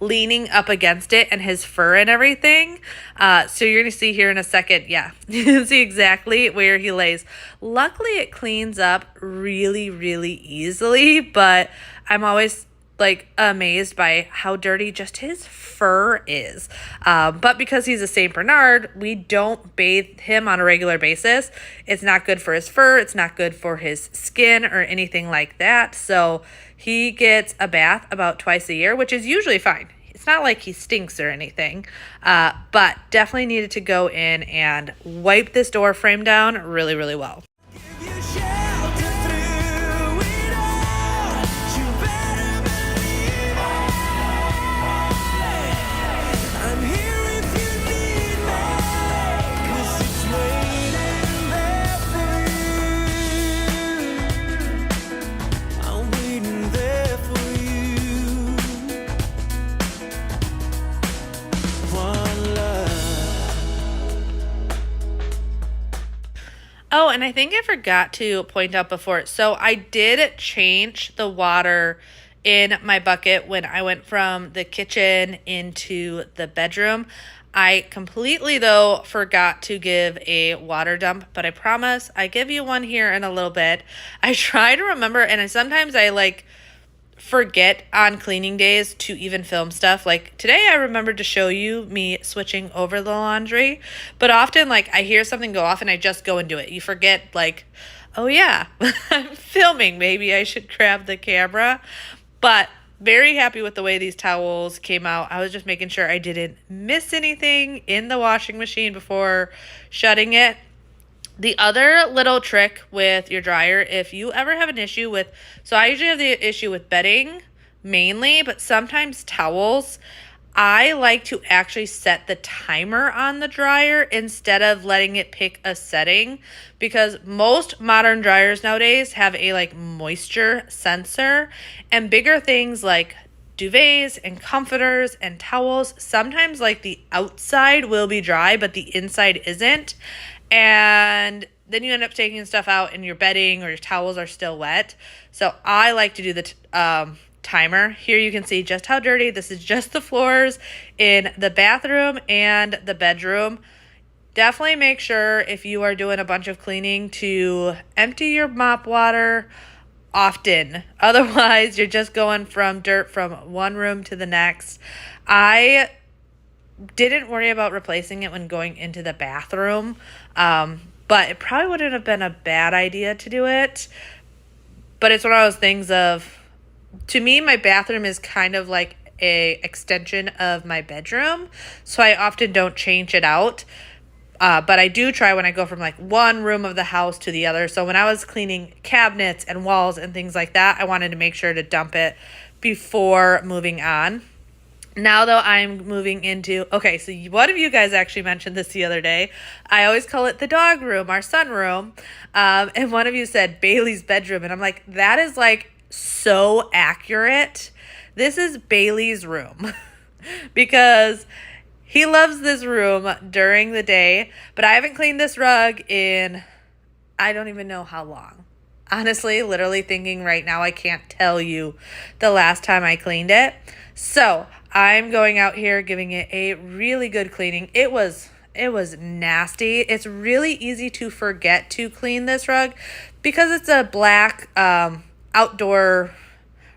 leaning up against it and his fur and everything. So you're gonna see here in a second, yeah, you can see exactly where he lays. Luckily it cleans up really easily, but I'm always like amazed by how dirty just his fur is. But because he's a St. Bernard, we don't bathe him on a regular basis. It's not good for his fur. It's not good for his skin or anything like that. So he gets a bath about twice a year, which is usually fine. It's not like he stinks or anything, but definitely needed to go in and wipe this door frame down really well. Oh, and I think I forgot to point out before. So I did change the water in my bucket when I went from the kitchen into the bedroom. I completely, though, forgot to give a water dump, but I promise I give you one here in a little bit. I try to remember, and sometimes I like forget on cleaning days to even film stuff. Like today I remembered to show you me switching over the laundry, but often like I hear something go off and I just go and do it. You forget like, oh yeah, I'm filming. Maybe I should grab the camera. But very happy with the way these towels came out. I was just making sure I didn't miss anything in the washing machine before shutting it. The other little trick with your dryer, if you ever have an issue with, so I usually have the issue with bedding, mainly, but sometimes towels. I like to actually set the timer on the dryer instead of letting it pick a setting, because most modern dryers nowadays have a like moisture sensor, and bigger things like duvets and comforters and towels, sometimes like the outside will be dry but the inside isn't, and then you end up taking stuff out and your bedding or your towels are still wet. So I like to do the timer. Here you can see just how dirty. This is just the floors in the bathroom and the bedroom. Definitely make sure if you are doing a bunch of cleaning to empty your mop water often. Otherwise, you're just going from dirt from one room to the next. I didn't worry about replacing it when going into the bathroom, but it probably wouldn't have been a bad idea to do it. But it's one of those things of, to me, my bathroom is kind of like a extension of my bedroom, so I often don't change it out. But I do try when I go from like one room of the house to the other. So when I was cleaning cabinets and walls and things like that, I wanted to make sure to dump it before moving on. Now, though, I'm moving into, okay, so one of you guys actually mentioned this the other day. I always call it the dog room, our sunroom. And one of you said Bailey's bedroom. And I'm like, that is like so accurate. This is Bailey's room because he loves this room during the day, but I haven't cleaned this rug in, I don't even know how long. Honestly, literally thinking right now, I can't tell you the last time I cleaned it. So I'm going out here, giving it a really good cleaning. It was nasty. It's really easy to forget to clean this rug because it's a black outdoor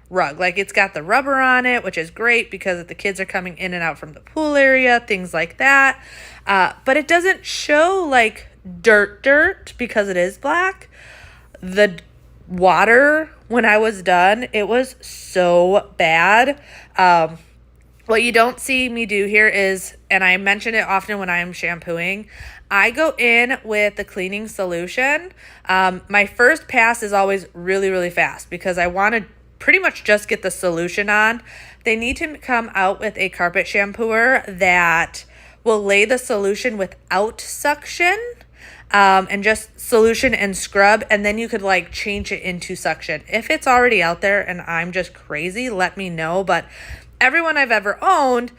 rug. Like, it's got the rubber on it, which is great because the kids are coming in and out from the pool area, things like that. But it doesn't show like dirt because it is black. The water, when I was done, it was so bad. What you don't see me do here is, and I mention it often when I'm shampooing, I go in with the cleaning solution. My first pass is always really, really fast because I want to pretty much just get the solution on. They need to come out with a carpet shampooer that will lay the solution without suction, and just solution and scrub, and then you could like change it into suction. If it's already out there and I'm just crazy, let me know. But everyone I've ever owned,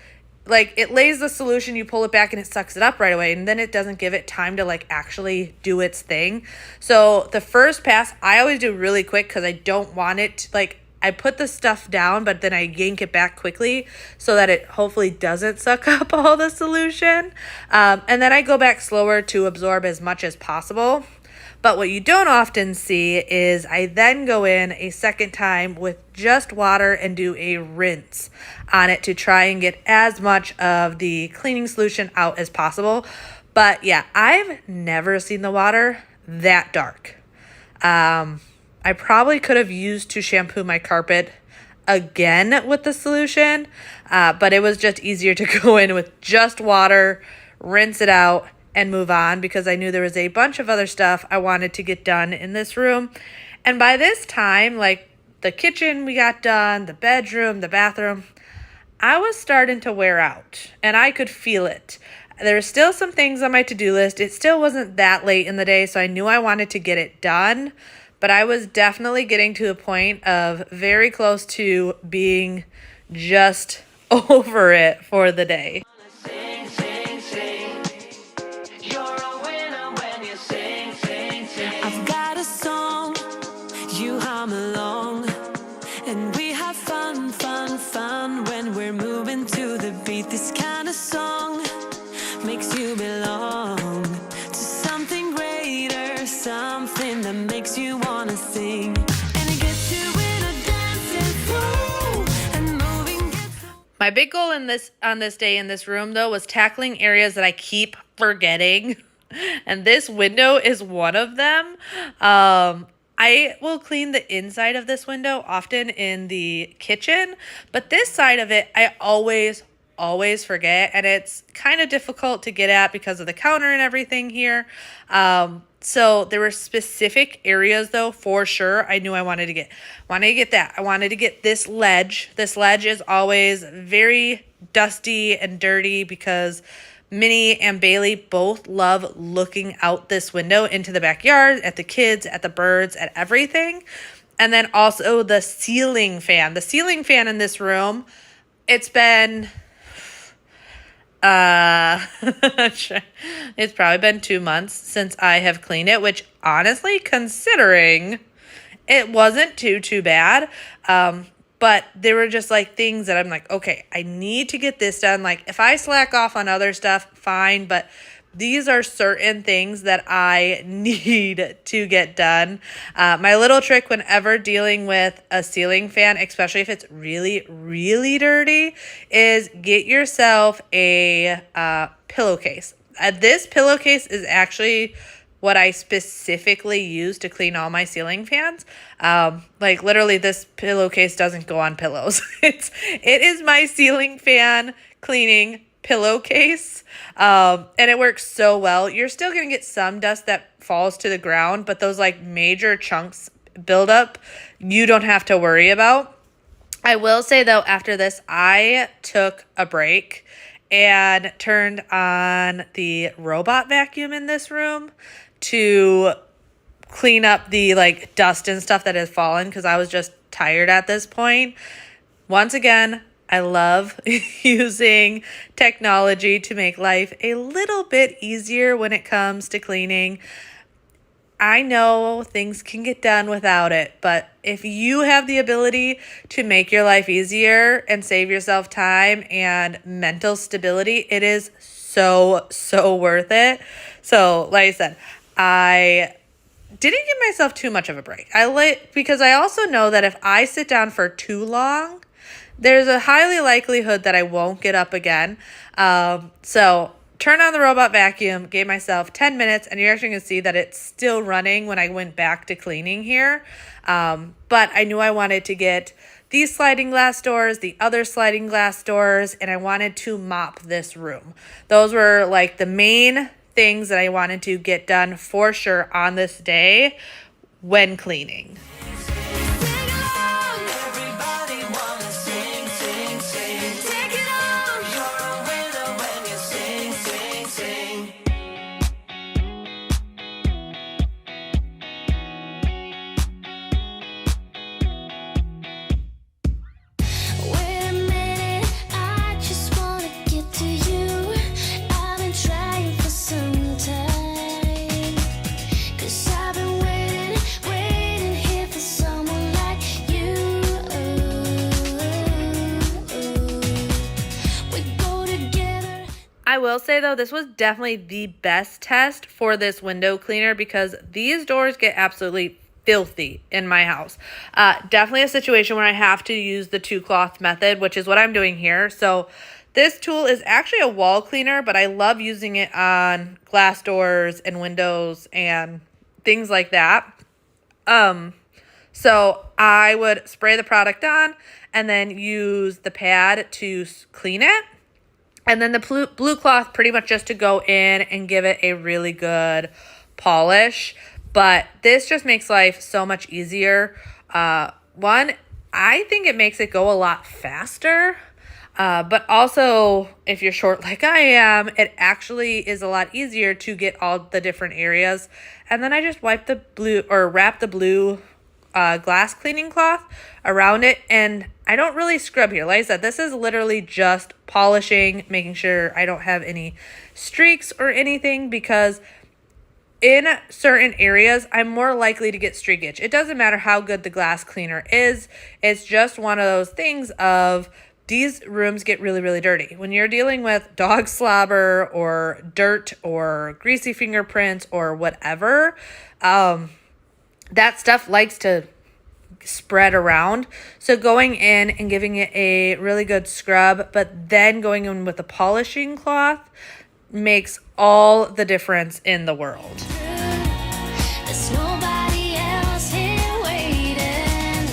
like, it lays the solution, you pull it back and it sucks it up right away, and then it doesn't give it time to like actually do its thing. So the first pass I always do really quick because I don't want it to, like, I put the stuff down, but then I yank it back quickly so that it hopefully doesn't suck up all the solution. And then I go back slower to absorb as much as possible. But what you don't often see is I then go in a second time with just water and do a rinse on it to try and get as much of the cleaning solution out as possible. But yeah, I've never seen the water that dark. I probably could have used to shampoo my carpet again with the solution, but it was just easier to go in with just water, rinse it out, and move on because I knew there was a bunch of other stuff I wanted to get done in this room. And by this time, like, the kitchen we got done, the bedroom, the bathroom, I was starting to wear out, and I could feel it. There were still some things on my to-do list. It still wasn't that late in the day, so I knew I wanted to get it done. But I was definitely getting to a point of very close to being just over it for the day. Sing, sing, sing. You're a winner when you sing, sing, sing. I've got a song, you hum along, and we have fun, fun, fun when we're moving to the beat. This kind of song makes you belong to something greater, something that makes you wanna sing. And it gets you in a dancing flow and moving. My big goal on this day in this room, though, was tackling areas that I keep forgetting. And this window is one of them. I will clean the inside of this window often in the kitchen, but this side of it, I always always forget, and it's kind of difficult to get at because of the counter and everything here. So there were specific areas though, for sure, I knew I wanted to get that. I wanted to get this ledge. This ledge is always very dusty and dirty because Minnie and Bailey both love looking out this window into the backyard, at the kids, at the birds, at everything. And then also the ceiling fan. The ceiling fan in this room, it's been it's probably been 2 months since I have cleaned it, which honestly, considering it wasn't too bad. But there were just like things that I'm like, okay, I need to get this done. Like if I slack off on other stuff, fine. But these are certain things that I need to get done. My little trick whenever dealing with a ceiling fan, especially if it's really dirty, is get yourself a pillowcase. This pillowcase is actually what I specifically use to clean all my ceiling fans. Like literally this pillowcase doesn't go on pillows. It is my ceiling fan cleaning pillowcase. And it works so well. You're still going to get some dust that falls to the ground, but those like major chunks build up, you don't have to worry about. I will say though, after this, I took a break and turned on the robot vacuum in this room to clean up the like dust and stuff that has fallen because I was just tired at this point. Once again, I love using technology to make life a little bit easier when it comes to cleaning. I know things can get done without it, but if you have the ability to make your life easier and save yourself time and mental stability, it is so worth it. So, like I said, I didn't give myself too much of a break. Because I also know that if I sit down for too long, there's a highly likelihood that I won't get up again. So turn on the robot vacuum, gave myself 10 minutes, and you're actually going to see that it's still running when I went back to cleaning here. But I knew I wanted to get these sliding glass doors, the other sliding glass doors, and I wanted to mop this room. Those were like the main things that I wanted to get done for sure on this day when cleaning. I will say though, this was definitely the best test for this window cleaner because these doors get absolutely filthy in my house. Definitely a situation where I have to use the 2-cloth method, which is what I'm doing here. So this tool is actually a wall cleaner, but I love using it on glass doors and windows and things like that. So I would spray the product on and then use the pad to clean it. And then the blue cloth pretty much just to go in and give it a really good polish. But this just makes life so much easier. One, I think it makes it go a lot faster. But also, if you're short like I am, it actually is a lot easier to get all the different areas. And then I just wipe the blue or wrap the blue glass cleaning cloth around it, and I don't really scrub here. Like I said, this is literally just polishing, making sure I don't have any streaks or anything, because in certain areas I'm more likely to get streak itch. It doesn't matter how good the glass cleaner is. It's just one of those things of these rooms get really dirty. When you're dealing with dog slobber or dirt or greasy fingerprints or whatever, that stuff likes to spread around. So going in and giving it a really good scrub, but then going in with a polishing cloth makes all the difference in the world. There's nobody else here waiting.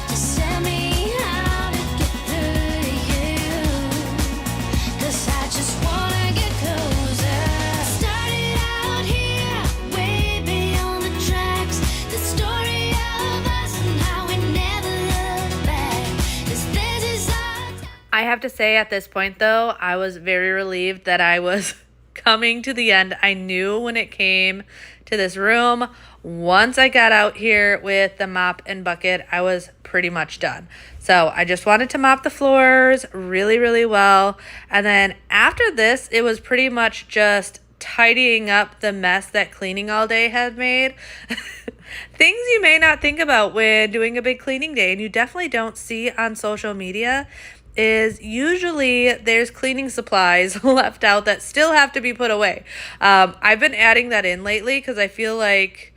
Just tell me how to get through to you. I have to say at this point though, I was very relieved that I was coming to the end. I knew when it came to this room, once I got out here with the mop and bucket, I was pretty much done. So I just wanted to mop the floors really, really well. And then after this, it was pretty much just tidying up the mess that cleaning all day had made. Things you may not think about when doing a big cleaning day, and you definitely don't see on social media, is usually there's cleaning supplies left out that still have to be put away. I've been adding that in lately because I feel like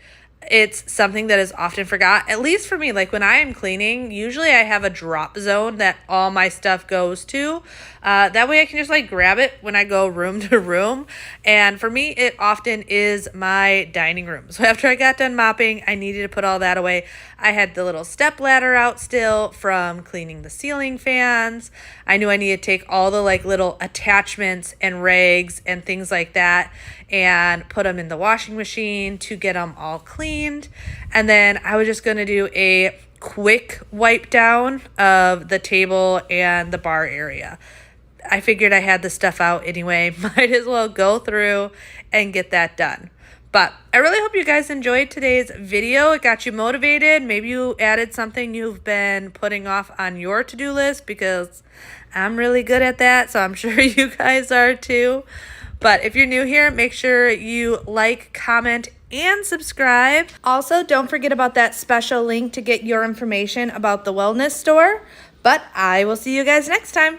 it's something that is often forgot, at least for me. Like when I am cleaning, usually I have a drop zone that all my stuff goes to. That way I can just like grab it when I go room to room. And for me, it often is my dining room. So after I got done mopping, I needed to put all that away. I had the little step ladder out still from cleaning the ceiling fans. I knew I needed to take all the like little attachments and rags and things like that and put them in the washing machine to get them all cleaned. And then I was just going to do a quick wipe down of the table and the bar area. I figured I had the stuff out anyway. Might as well go through and get that done. But I really hope you guys enjoyed today's video. It got you motivated. Maybe you added something you've been putting off on your to-do list, because I'm really good at that. So I'm sure you guys are too. But if you're new here, make sure you like, comment, and subscribe. Also, don't forget about that special link to get your information about the wellness store. But I will see you guys next time.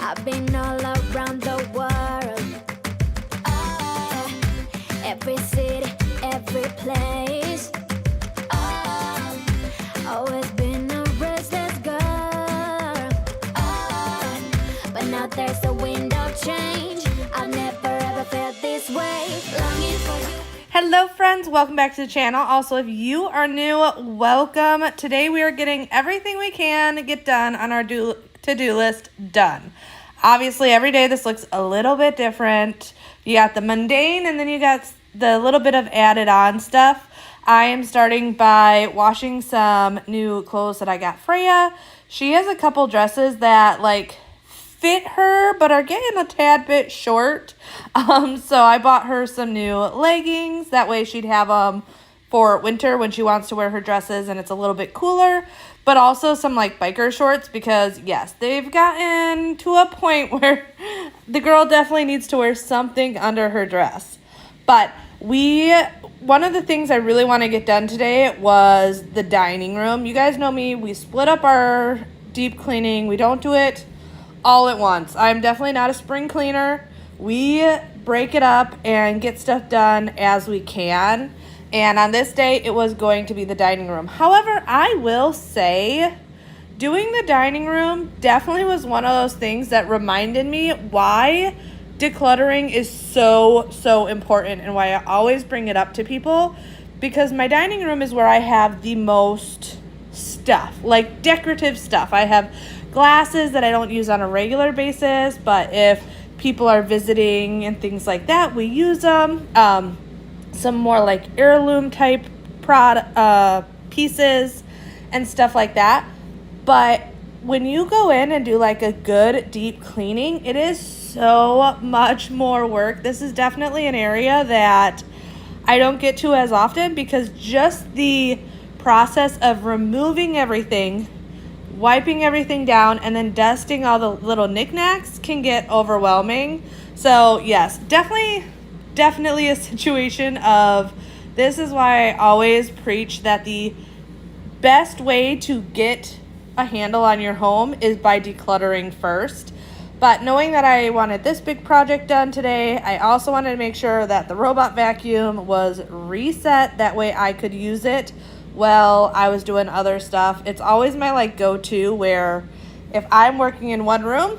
I've been all around the world, every city, every place. Always been a restless girl, but now there's a wind of change. I've never ever felt this way. Longing for you. Hello friends, welcome back to the channel. Also, if you are new, welcome. Today we are getting everything we can get done on our to-do list done. Obviously, every day this looks a little bit different. You got the mundane, and then you got the little bit of added on stuff. I am starting by washing some new clothes that I got Freya. She has a couple dresses that like fit her but are getting a tad bit short. So I bought her some new leggings. That way she'd have them for winter when she wants to wear her dresses and it's a little bit cooler. But also some like biker shorts, because yes, they've gotten to a point where the girl definitely needs to wear something under her dress. But one of the things I really want to get done today was the dining room. You guys know me, we split up our deep cleaning. We don't do it all at once. I'm definitely not a spring cleaner. We break it up and get stuff done as we can. And on this day, it was going to be the dining room. However, I will say, doing the dining room definitely was one of those things that reminded me why decluttering is so important and why I always bring it up to people. Because my dining room is where I have the most stuff, like decorative stuff. I have glasses that I don't use on a regular basis, but if people are visiting and things like that, we use them. Some more like heirloom type pieces and stuff like that. But when you go in and do like a good deep cleaning, it is so much more work. This is definitely an area that I don't get to as often, because just the process of removing everything, wiping everything down, and then dusting all the little knickknacks can get overwhelming. So yes, definitely a situation of, this is why I always preach that the best way to get a handle on your home is by decluttering first. But knowing that I wanted this big project done today, I also wanted to make sure that the robot vacuum was reset. That way I could use it while I was doing other stuff. It's always my like go-to, where if I'm working in one room,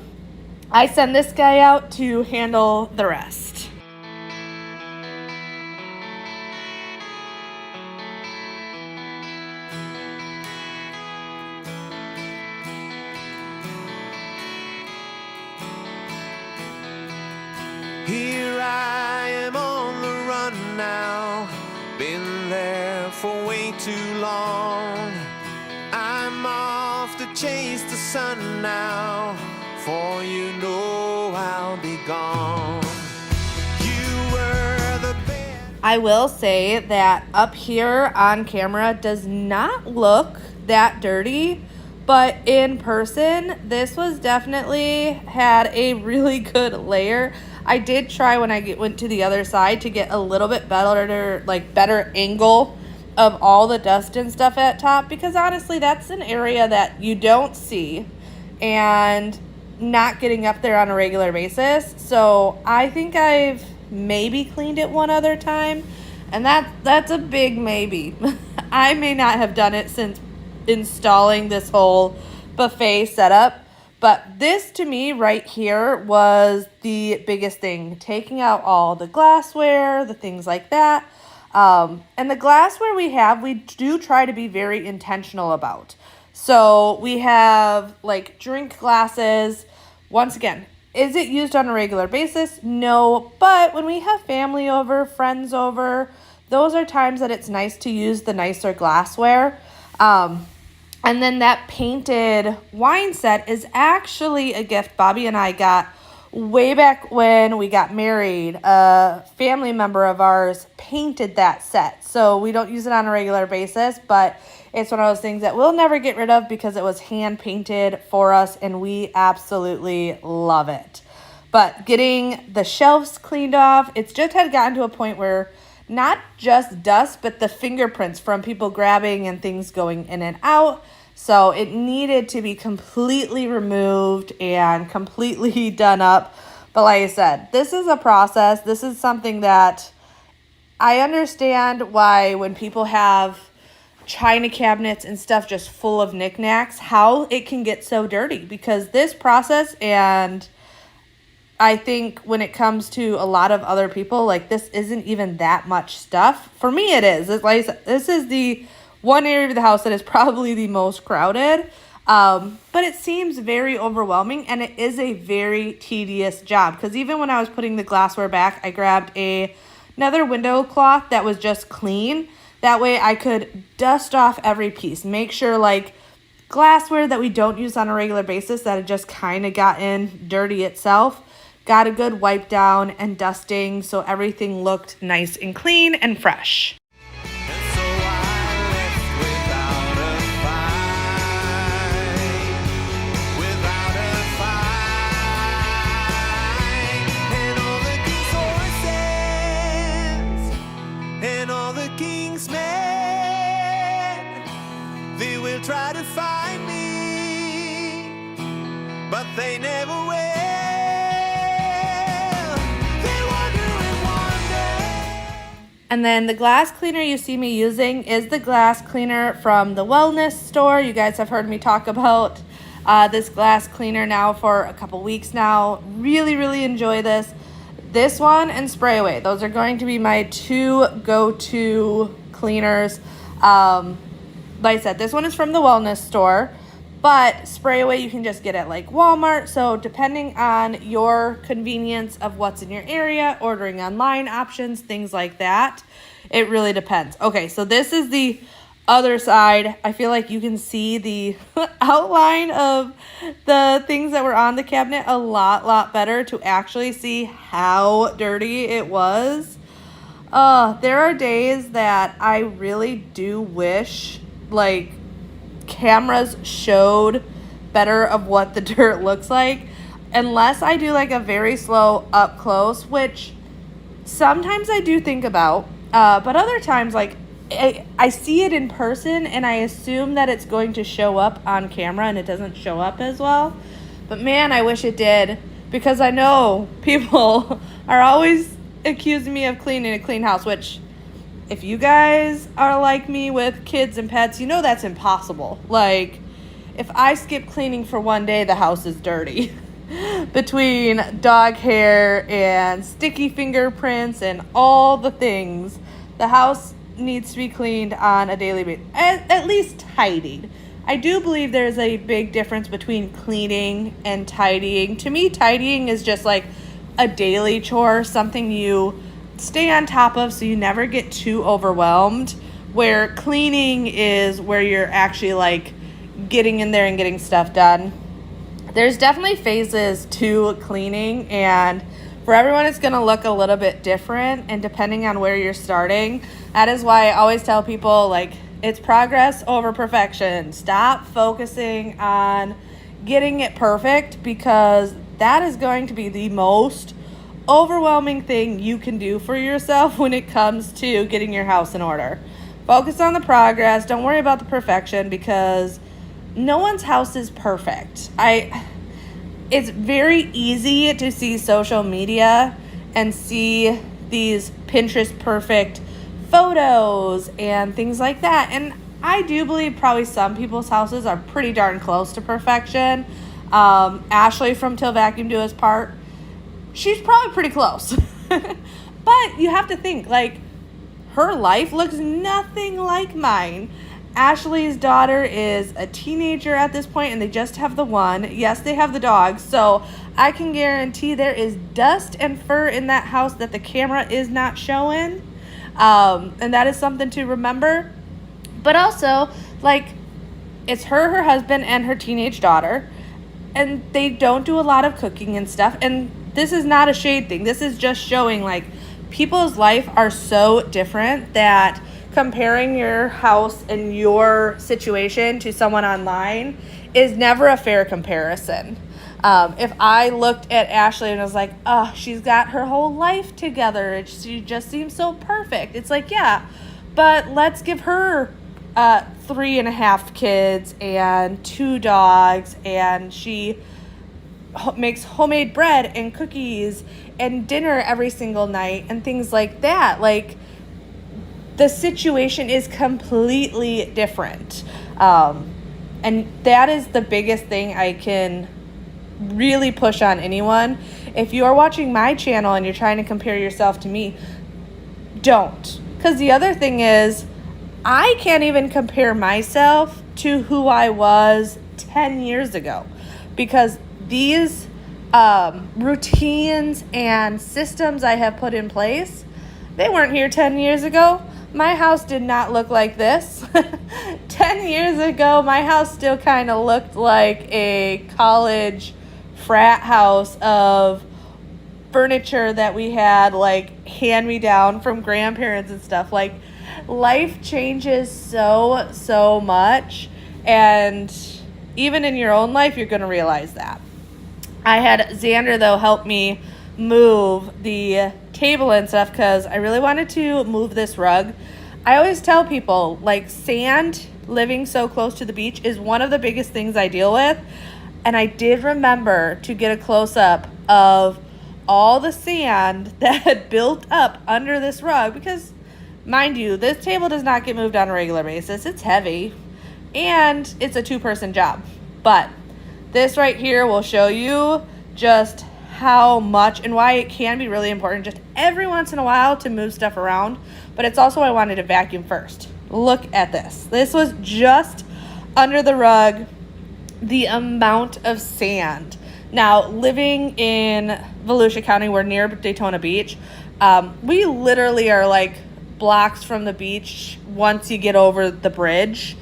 I send this guy out to handle the rest. Here I for way too long. I'm off to chase the sun now, for you know I'll be gone. You were the best. I will say that up here on camera does not look that dirty, but in person, this was definitely had a really good layer. I did try when I went to the other side to get a little bit better angle of all the dust and stuff at top, because honestly, that's an area that you don't see and not getting up there on a regular basis. So I think I've maybe cleaned it one other time, and that's a big maybe. I may not have done it since installing this whole buffet setup, but this to me right here was the biggest thing, taking out all the glassware, the things like that. And the glassware we do try to be very intentional about. So we have like drink glasses. Once again, is it used on a regular basis? No, but when we have family over, friends over, those are times that it's nice to use the nicer glassware. And then that painted wine set is actually a gift Bobby and I got way back when we got married. A family member of ours painted that set. So we don't use it on a regular basis, but it's one of those things that we'll never get rid of because it was hand painted for us and we absolutely love it. But getting the shelves cleaned off, it's just had gotten to a point where not just dust, but the fingerprints from people grabbing and things going in and out. So it needed to be completely removed and completely done up. But like I said, this is a process. This is something that I understand why when people have china cabinets and stuff just full of knickknacks, how it can get so dirty. Because this process, and I think when it comes to a lot of other people, like this isn't even that much stuff. For me, it is. It's like this is the one area of the house that is probably the most crowded. But it seems very overwhelming, and it is a very tedious job. Because even when I was putting the glassware back, I grabbed another window cloth that was just clean. That way I could dust off every piece. Make sure like glassware that we don't use on a regular basis that had just kind of gotten dirty itself, got a good wipe down and dusting so everything looked nice and clean and fresh. Try to find me, but they never will. They wonder and wonder. And then the glass cleaner you see me using is the glass cleaner from the wellness store. You guys have heard me talk about this glass cleaner now for a couple weeks now. Really, really enjoy this. This one and Spray Away. Those are going to be my two go-to cleaners. Like I said, this one is from the wellness store, but Spray Away you can just get at like Walmart. So depending on your convenience of what's in your area, ordering online options, things like that, it really depends. Okay, so this is the other side. I feel like you can see the outline of the things that were on the cabinet a lot better to actually see how dirty it was. There are days that I really do wish like cameras showed better of what the dirt looks like, unless I do like a very slow up close, which sometimes I do think about, but other times like I see it in person and I assume that it's going to show up on camera and it doesn't show up as well. But man, I wish it did, because I know people are always accusing me of cleaning a clean house, which if you guys are like me with kids and pets, you know that's impossible. Like, if I skip cleaning for one day, the house is dirty. Between dog hair and sticky fingerprints and all the things, the house needs to be cleaned on a daily basis, at least tidied. I do believe there's a big difference between cleaning and tidying. To me, tidying is just like a daily chore, something you stay on top of so you never get too overwhelmed. where cleaning is where you're actually like getting in there and getting stuff done. There's definitely phases to cleaning, and for everyone it's going to look a little bit different, and depending on where you're starting. That is why I always tell people, like, it's progress over perfection. Stop focusing on getting it perfect, because that is going to be the most overwhelming thing you can do for yourself when it comes to getting your house in order. Focus on the progress. Don't worry about the perfection, because no one's house is perfect. It's very easy to see social media and see these Pinterest perfect photos and things like that. And I do believe probably some people's houses are pretty darn close to perfection. Ashley from Till Vacuum Do Us Part, she's probably pretty close. But you have to think, like, her life looks nothing like mine. Ashley's daughter is a teenager at this point, and they just have the one. Yes, they have the dog, so I can guarantee there is dust and fur in that house that the camera is not showing. And that is something to remember. But also, like, it's her husband, and her teenage daughter, and they don't do a lot of cooking and stuff. And this is not a shade thing. This is just showing, like, people's life are so different that comparing your house and your situation to someone online is never a fair comparison. If I looked at Ashley and was like, oh, she's got her whole life together, she just seems so perfect. It's like, yeah, but let's give her 3.5 kids and 2 dogs, and she makes homemade bread and cookies and dinner every single night and things like that. Like, the situation is completely different. And that is the biggest thing I can really push on anyone. If you are watching my channel and you're trying to compare yourself to me, don't. Because the other thing is, I can't even compare myself to who I was 10 years ago. Because these routines and systems I have put in place, they weren't here 10 years ago. My house did not look like this. 10 years ago, my house still kind of looked like a college frat house of furniture that we had, like, hand-me-down from grandparents and stuff. Like, life changes so much, and even in your own life, you're going to realize that. I had Xander, though, help me move the table and stuff because I really wanted to move this rug. I always tell people, like, sand, living so close to the beach, is one of the biggest things I deal with. And I did remember to get a close-up of all the sand that had built up under this rug because, mind you, this table does not get moved on a regular basis. It's heavy, and it's a 2-person job. But this right here will show you just how much and why it can be really important just every once in a while to move stuff around. But it's also why I wanted to vacuum first. Look at this. This was just under the rug, the amount of sand. Now, living in Volusia County, we're near Daytona Beach. We literally are like blocks from the beach once you get over the bridge.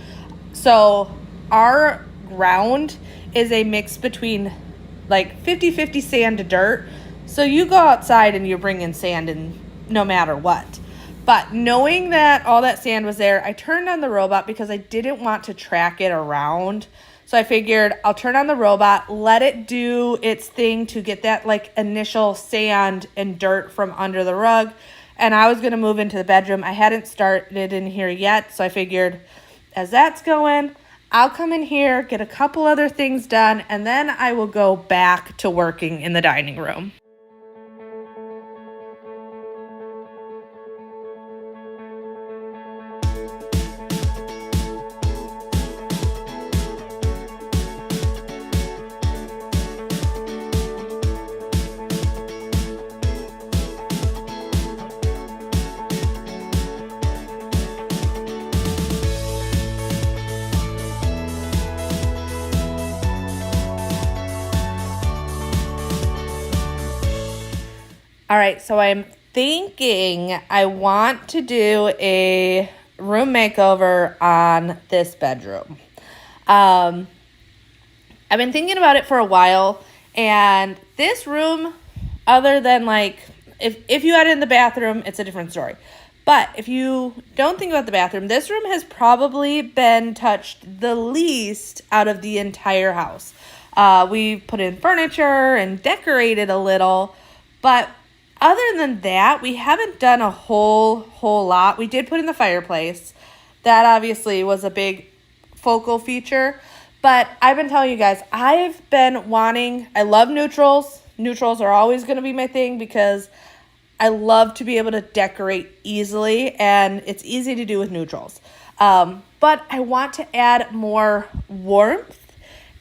So our ground is a mix between like 50-50 sand to dirt. So you go outside and you're bringing sand in no matter what. But knowing that all that sand was there, I turned on the robot because I didn't want to track it around. So I figured I'll turn on the robot, let it do its thing to get that like initial sand and dirt from under the rug. And I was going to move into the bedroom. I hadn't started in here yet. So I figured as that's going, I'll come in here, get a couple other things done, and then I will go back to working in the dining room. All right, so I'm thinking I want to do a room makeover on this bedroom. I've been thinking about it for a while, and this room, other than like, if you add in the bathroom, it's a different story. But if you don't think about the bathroom, this room has probably been touched the least out of the entire house. We put in furniture and decorated a little, but other than that, we haven't done a whole lot. We did put in the fireplace. That obviously was a big focal feature. But I've been telling you guys, I love neutrals. Neutrals are always going to be my thing because I love to be able to decorate easily, and it's easy to do with neutrals. But I want to add more warmth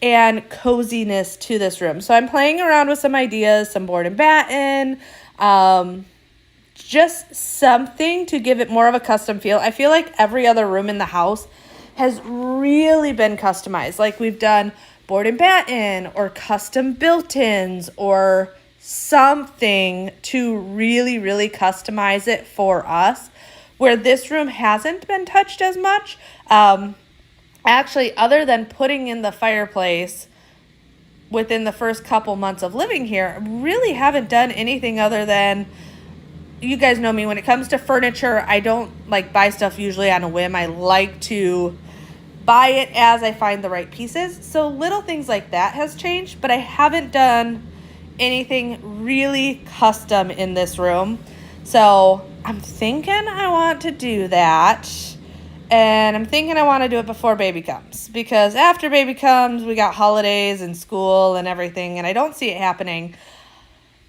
and coziness to this room. So I'm playing around with some ideas, some board and batten, just something to give it more of a custom feel. I feel like every other room in the house has really been customized. Like we've done board and batten or custom built-ins or something to really, really customize it for us, where this room hasn't been touched as much. Actually, other than putting in the fireplace within the first couple months of living here, I really haven't done anything other than, you guys know me, when it comes to furniture, I don't like buy stuff usually on a whim. I like to buy it as I find the right pieces. So little things like that has changed, but I haven't done anything really custom in this room. So I'm thinking I want to do that. And I'm thinking I want to do it before baby comes, because after baby comes, we got holidays and school and everything, and I don't see it happening.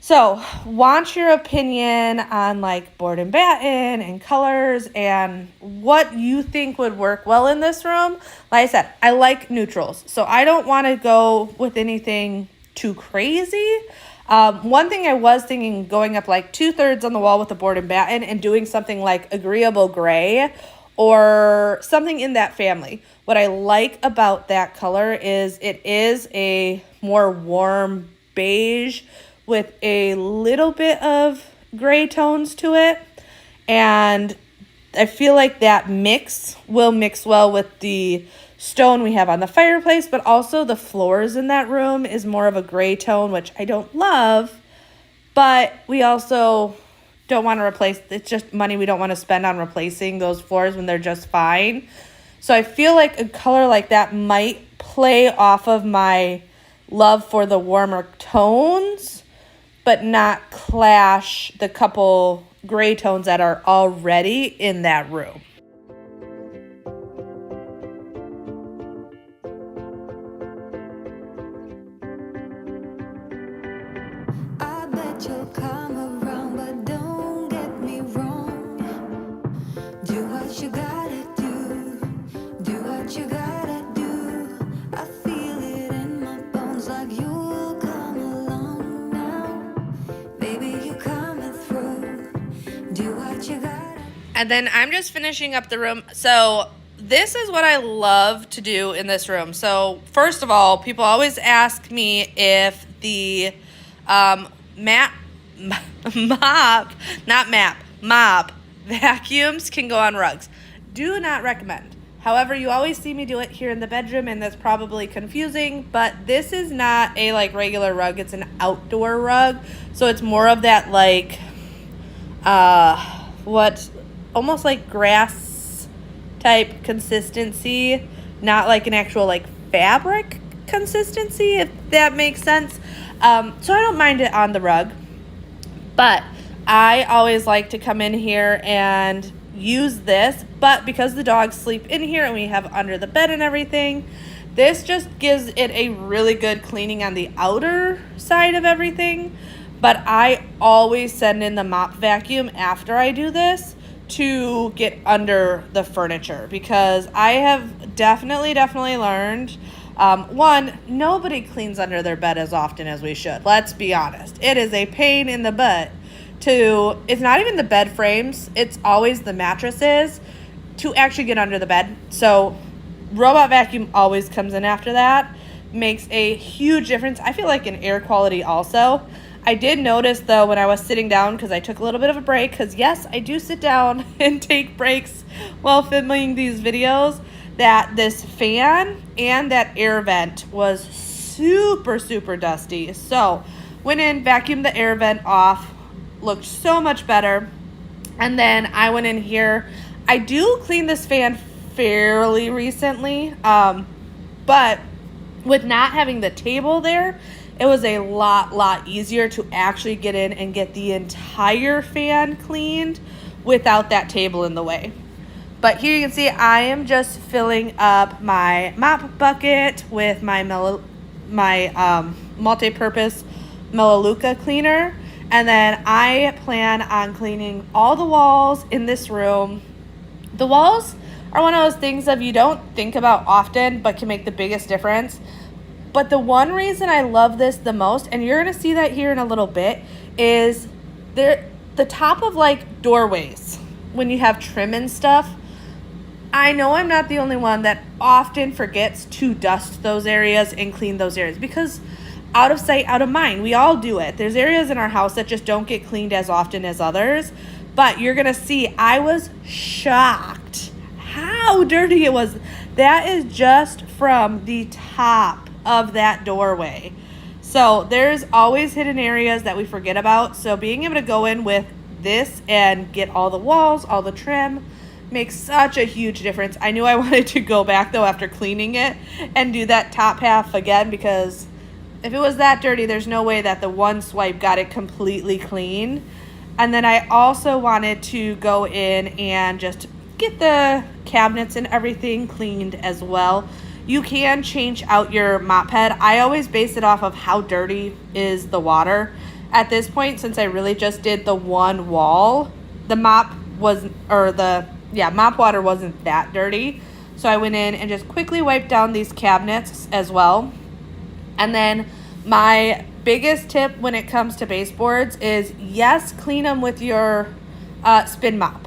So, want your opinion on like board and batten and colors and what you think would work well in this room. Like I said, I like neutrals, so I don't want to go with anything too crazy. One thing I was thinking, going up like 2/3 on the wall with the board and batten and doing something like agreeable gray or something in that family. What I like about that color is it is a more warm beige with a little bit of gray tones to it. And I feel like that mix will mix well with the stone we have on the fireplace, but also the floors in that room is more of a gray tone, which I don't love, but we also don't want to replace, it's just money we don't want to spend on replacing those floors when they're just fine. So I feel like a color like that might play off of my love for the warmer tones, but not clash the couple gray tones that are already in that room. I bet you'll come around, but don't get me wrong. Do what you gotta do. Do what you gotta do. I feel it in my bones like you'll come along now. Baby, you coming through. Do what you gotta. And then I'm just finishing up the room. So this is what I love to do in this room. So first of all, people always ask me if the mop vacuums can go on rugs. Do not recommend. However, you always see me do it here in the bedroom, and that's probably confusing, but this is not a like regular rug. It's an outdoor rug. So it's more of that like almost like grass type consistency, not like an actual like fabric consistency, if that makes sense. So I don't mind it on the rug, but I always like to come in here and use this, but because the dogs sleep in here and we have under the bed and everything, this just gives it a really good cleaning on the outer side of everything. But I always send in the mop vacuum after I do this to get under the furniture, because I have definitely learned, one, nobody cleans under their bed as often as we should. Let's be honest. It is a pain in the butt to, it's not even the bed frames, it's always the mattresses to actually get under the bed. So robot vacuum always comes in after that. Makes a huge difference. I feel like in air quality also. I did notice though when I was sitting down, because I took a little bit of a break, because yes, I do sit down and take breaks while filming these videos, that this fan and that air vent was super, super dusty. So went in, vacuumed the air vent off, looked so much better. And then I went in here. I do clean this fan fairly recently, but with not having the table there, it was a lot easier to actually get in and get the entire fan cleaned without that table in the way. But here you can see I am just filling up my mop bucket with my multi-purpose Melaleuca cleaner. And then I plan on cleaning all the walls in this room. The walls are one of those things that you don't think about often but can make the biggest difference. But the one reason I love this the most, and you're going to see that here in a little bit, is the top of like doorways when you have trim and stuff. I know I'm not the only one that often forgets to dust those areas and clean those areas, because out of sight, out of mind, we all do it. There's areas in our house that just don't get cleaned as often as others. But you're going to see I was shocked how dirty it was. That is just from the top of that doorway. So there's always hidden areas that we forget about. So being able to go in with this and get all the walls, all the trim, makes such a huge difference. I knew I wanted to go back though after cleaning it and do that top half again, because if it was that dirty, there's no way that the one swipe got it completely clean. And then I also wanted to go in and just get the cabinets and everything cleaned as well. You can change out your mop head. I always base it off of how dirty is the water. At this point, since I really just did the one wall, the mop water wasn't that dirty. So I went in and just quickly wiped down these cabinets as well. And then my biggest tip when it comes to baseboards is, yes, clean them with your spin mop.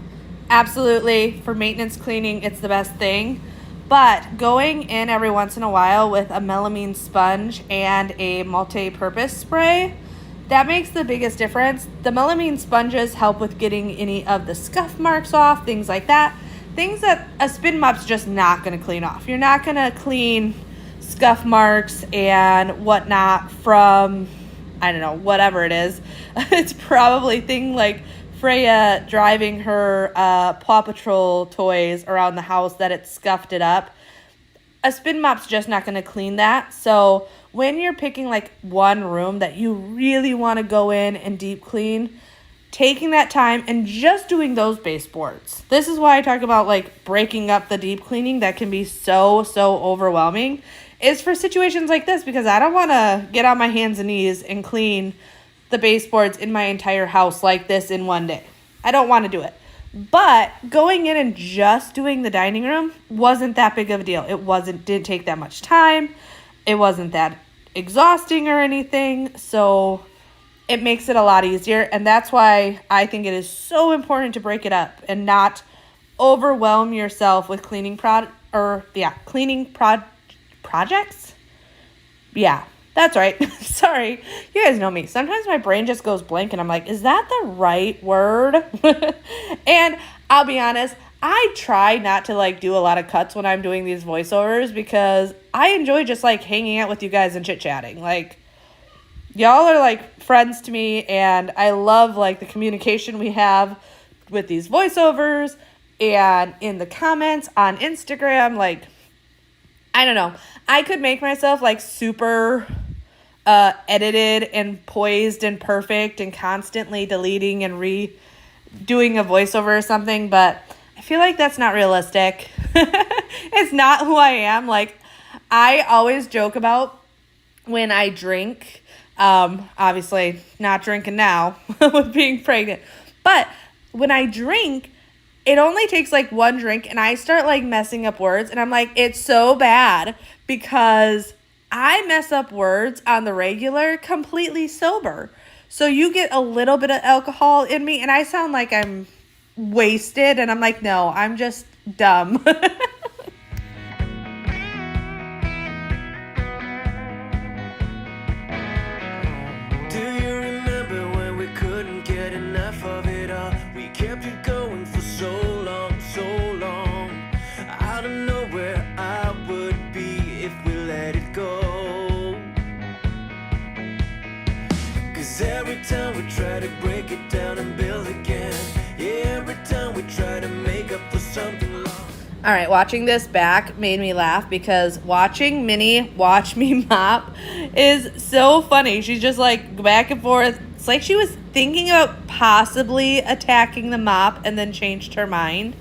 Absolutely, for maintenance cleaning, it's the best thing. But going in every once in a while with a melamine sponge and a multi-purpose spray, that makes the biggest difference. The melamine sponges help with getting any of the scuff marks off, things like that. Things that a spin mop's just not going to clean off. You're not going to clean scuff marks and whatnot from, I don't know, whatever it is. It's probably thing like Freya driving her Paw Patrol toys around the house that it scuffed it up. A spin mop's just not going to clean that. So when you're picking like one room that you really want to go in and deep clean, taking that time and just doing those baseboards. This is why I talk about like breaking up the deep cleaning that can be so overwhelming, is for situations like this, because I don't want to get on my hands and knees and clean the baseboards in my entire house like this in one day. I don't want to do it. But going in and just doing the dining room wasn't that big of a deal. Didn't take that much time. It wasn't that exhausting or anything. So it makes it a lot easier. And that's why I think it is so important to break it up and not overwhelm yourself with cleaning projects. Yeah, that's right. Sorry. You guys know me. Sometimes my brain just goes blank and I'm like, is that the right word? And I'll be honest, I try not to like do a lot of cuts when I'm doing these voiceovers, because I enjoy just like hanging out with you guys and chit-chatting. Like, y'all are like friends to me, and I love like the communication we have with these voiceovers and in the comments on Instagram. Like, I don't know. I could make myself like super edited and poised and perfect and constantly deleting and redoing a voiceover or something, but I feel like that's not realistic. It's not who I am. Like, I always joke about when I drink, obviously not drinking now with being pregnant, but when I drink, it only takes like one drink and I start like messing up words, and I'm like, it's so bad because I mess up words on the regular completely sober. So you get a little bit of alcohol in me and I sound like I'm wasted, and I'm like, no, I'm just dumb. Do you remember All right, watching this back made me laugh because watching Minnie watch me mop is so funny. She's just like back and forth. It's like she was thinking about possibly attacking the mop and then changed her mind.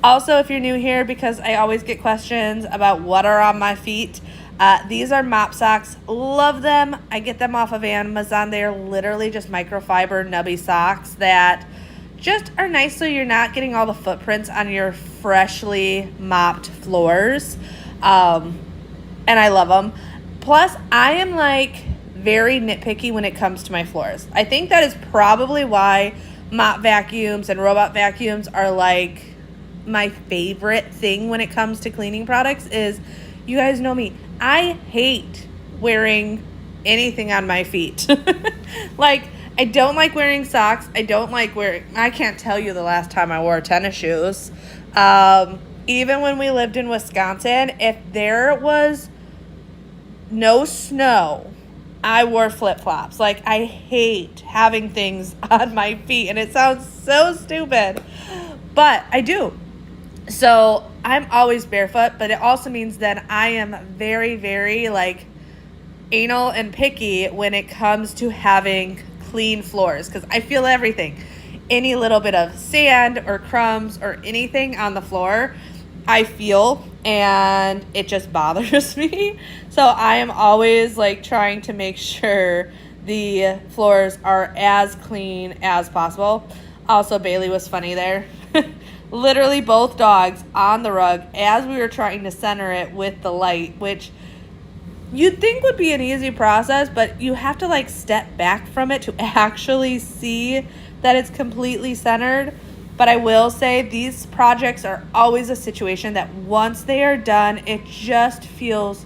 Also, if you're new here, because I always get questions about what are on my feet, these are mop socks. Love them. I get them off of Amazon. They're literally just microfiber nubby socks that just are nice so you're not getting all the footprints on your freshly mopped floors. And I love them. Plus, I am like very nitpicky when it comes to my floors. I think that is probably why mop vacuums and robot vacuums are like my favorite thing when it comes to cleaning products. Is, you guys know me, I hate wearing anything on my feet. Like, I don't like wearing socks. I can't tell you the last time I wore tennis shoes. Even when we lived in Wisconsin, if there was no snow, I wore flip-flops. Like, I hate having things on my feet, and it sounds so stupid, but I do. So I'm always barefoot, but it also means that I am very, very like anal and picky when it comes to having clean floors, because I feel everything. Any little bit of sand or crumbs or anything on the floor, I feel, and it just bothers me. So I am always like trying to make sure the floors are as clean as possible. Also, Bailey was funny there. Literally both dogs on the rug as we were trying to center it with the light, which you'd think would be an easy process, but you have to like step back from it to actually see that it's completely centered. But I will say these projects are always a situation that once they are done, it just feels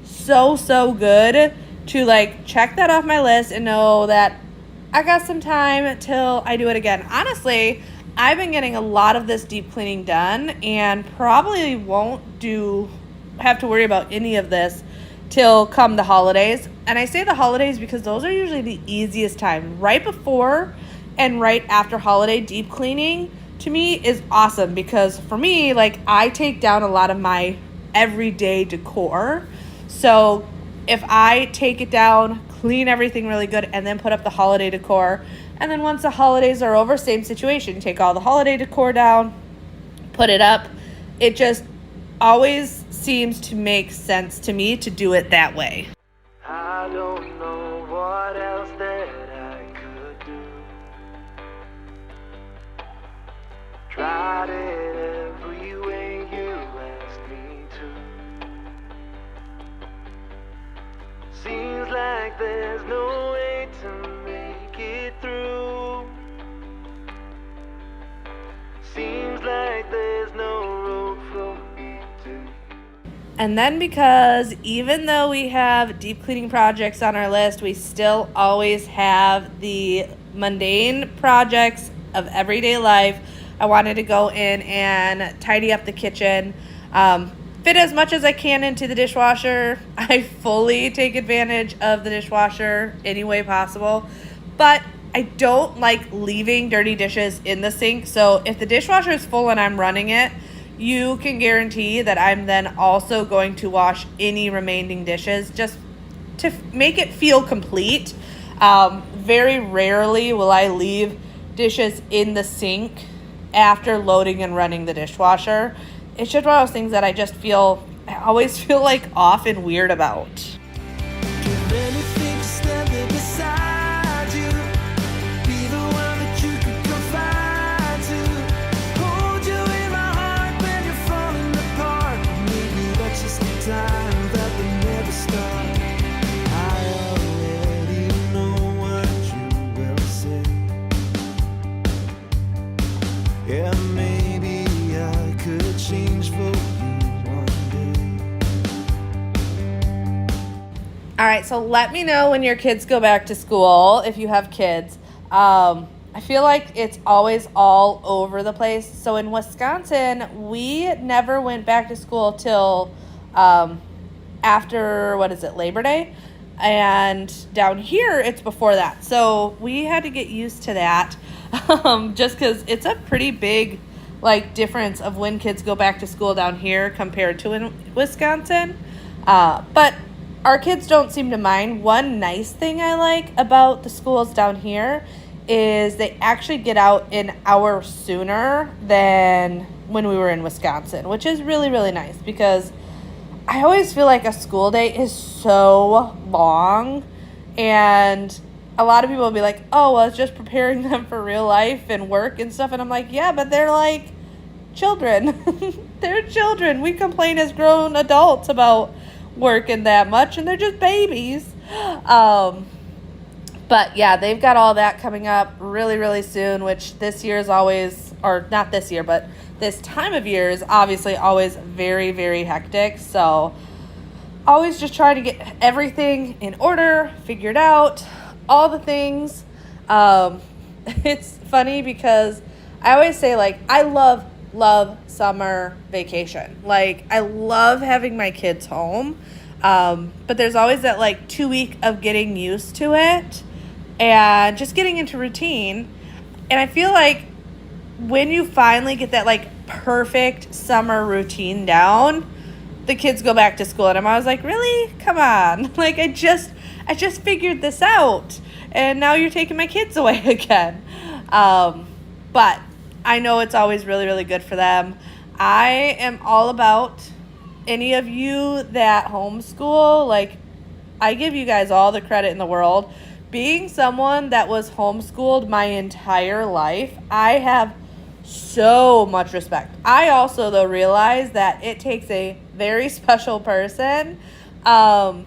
so good to like check that off my list and know that I got some time till I do it again. Honestly, I've been getting a lot of this deep cleaning done and probably won't have to worry about any of this till come the holidays. And I say the holidays because those are usually the easiest time. Right before and right after holiday deep cleaning to me is awesome, because for me, like, I take down a lot of my everyday decor. So if I take it down, clean everything really good, and then put up the holiday decor, and then once the holidays are over, same situation, take all the holiday decor down, put it up. It just always seems to make sense to me to do it that way. I don't know what else that I could do. Tried it every way you asked me to. Seems like there's no way to make it through. Seems like there's no road for me to. And then, because even though we have deep cleaning projects on our list, we still always have the mundane projects of everyday life. I wanted to go in and tidy up the kitchen, fit as much as I can into the dishwasher. I fully take advantage of the dishwasher any way possible, but I don't like leaving dirty dishes in the sink. So if the dishwasher is full and I'm running it, you can guarantee that I'm then also going to wash any remaining dishes just to make it feel complete. Very rarely will I leave dishes in the sink after loading and running the dishwasher. It's just one of those things that I always feel like off and weird about. Give anything to stand there beside you. Be the one that you could confide to. Hold you in my heart when you're falling apart. Maybe that's just the time that we never start. I already know what you will say. Yeah, maybe I could change for you one day. All right, so let me know when your kids go back to school, if you have kids. I feel like it's always all over the place. So in Wisconsin, we never went back to school till after, Labor Day? And down here, it's before that. So we had to get used to that, just because it's a pretty big like difference of when kids go back to school down here compared to in Wisconsin. But our kids don't seem to mind. One nice thing I like about the schools down here is they actually get out an hour sooner than when we were in Wisconsin, which is really, really nice because I always feel like a school day is so long, and a lot of people will be like, oh, well, it's just preparing them for real life and work and stuff. And I'm like, yeah, but they're like children. They're children. We complain as grown adults about working that much, and they're just babies. But yeah, they've got all that coming up really, really soon, which this year is always, or not this year, but this time of year is obviously always very, very hectic. So always just trying to get everything in order, figured out, all the things. It's funny because I always say, like, I love summer vacation. Like, I love having my kids home. But there's always that like 2 week of getting used to it and just getting into routine. And I feel like when you finally get that like perfect summer routine down, the kids go back to school, and I'm always like, really? Come on. Like, I just figured this out, and now you're taking my kids away again. But I know it's always really, really good for them. I am all about any of you that homeschool. Like, I give you guys all the credit in the world. Being someone that was homeschooled my entire life, I have so much respect. I also, though, realize that it takes a very special person and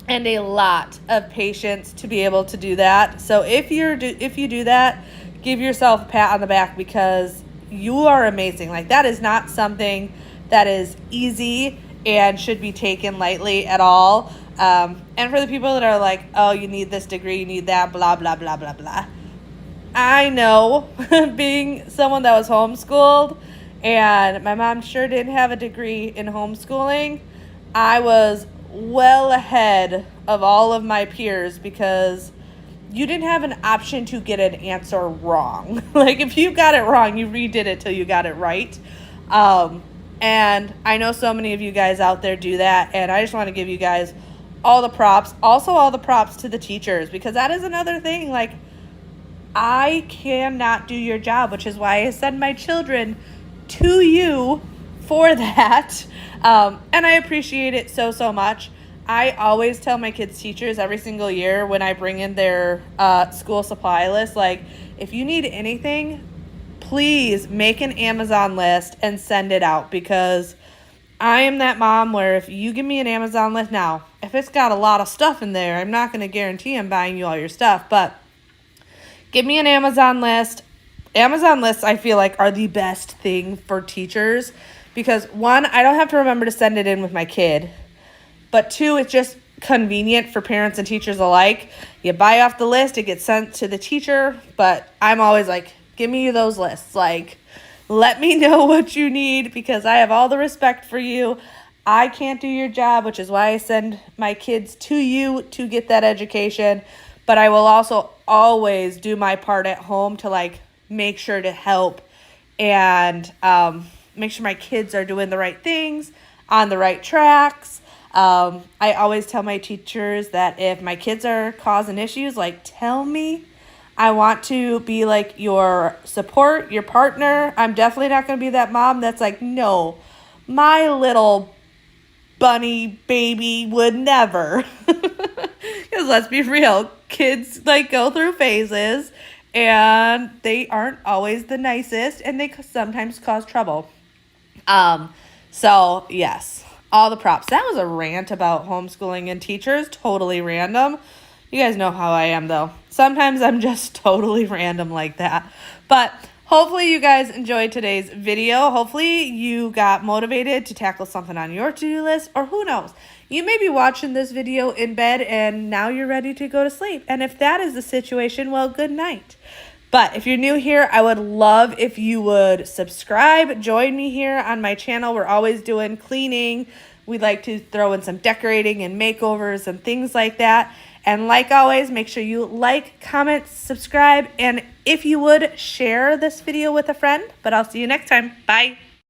a lot of patience to be able to do that. So if you do that, give yourself a pat on the back because you are amazing. Like, that is not something that is easy and should be taken lightly at all. And for the people that are like, oh, you need this degree, you need that, blah, blah, blah, blah, blah. I know, being someone that was homeschooled, and my mom sure didn't have a degree in homeschooling, I was well ahead of all of my peers because you didn't have an option to get an answer wrong. Like, if you got it wrong, you redid it till you got it right. And I know so many of you guys out there do that, and I just want to give you guys all the props. Also, all the props to the teachers, because that is another thing. Like, I cannot do your job, which is why I send my children to you for that. And I appreciate it so, so much. I always tell my kids' teachers every single year when I bring in their school supply list, like, if you need anything, please make an Amazon list and send it out, because I am that mom where if you give me an Amazon list now, if it's got a lot of stuff in there, I'm not going to guarantee I'm buying you all your stuff, but give me an Amazon list. Amazon lists, I feel like, are the best thing for teachers because, one, I don't have to remember to send it in with my kid, but two, it's just convenient for parents and teachers alike. You buy off the list, it gets sent to the teacher, but I'm always like, give me those lists. Like, let me know what you need because I have all the respect for you. I can't do your job, which is why I send my kids to you to get that education. But I will also always do my part at home to like make sure to help and make sure my kids are doing the right things on the right tracks. I always tell my teachers that if my kids are causing issues, like, tell me. I want to be like your support, your partner. I'm definitely not going to be that mom that's like, no, my little bunny baby would never. Because let's be real, kids like go through phases and they aren't always the nicest and they sometimes cause trouble. So yes, all the props. That was a rant about homeschooling and teachers, totally random. You guys know how I am, though. Sometimes I'm just totally random like that. But hopefully you guys enjoyed today's video. Hopefully you got motivated to tackle something on your to-do list. Or who knows, you may be watching this video in bed and now you're ready to go to sleep. And if that is the situation, well, good night. But if you're new here, I would love if you would subscribe. Join me here on my channel. We're always doing cleaning. We'd like to throw in some decorating and makeovers and things like that. And like always, make sure you like, comment, subscribe, and if you would, share this video with a friend. But I'll see you next time. Bye.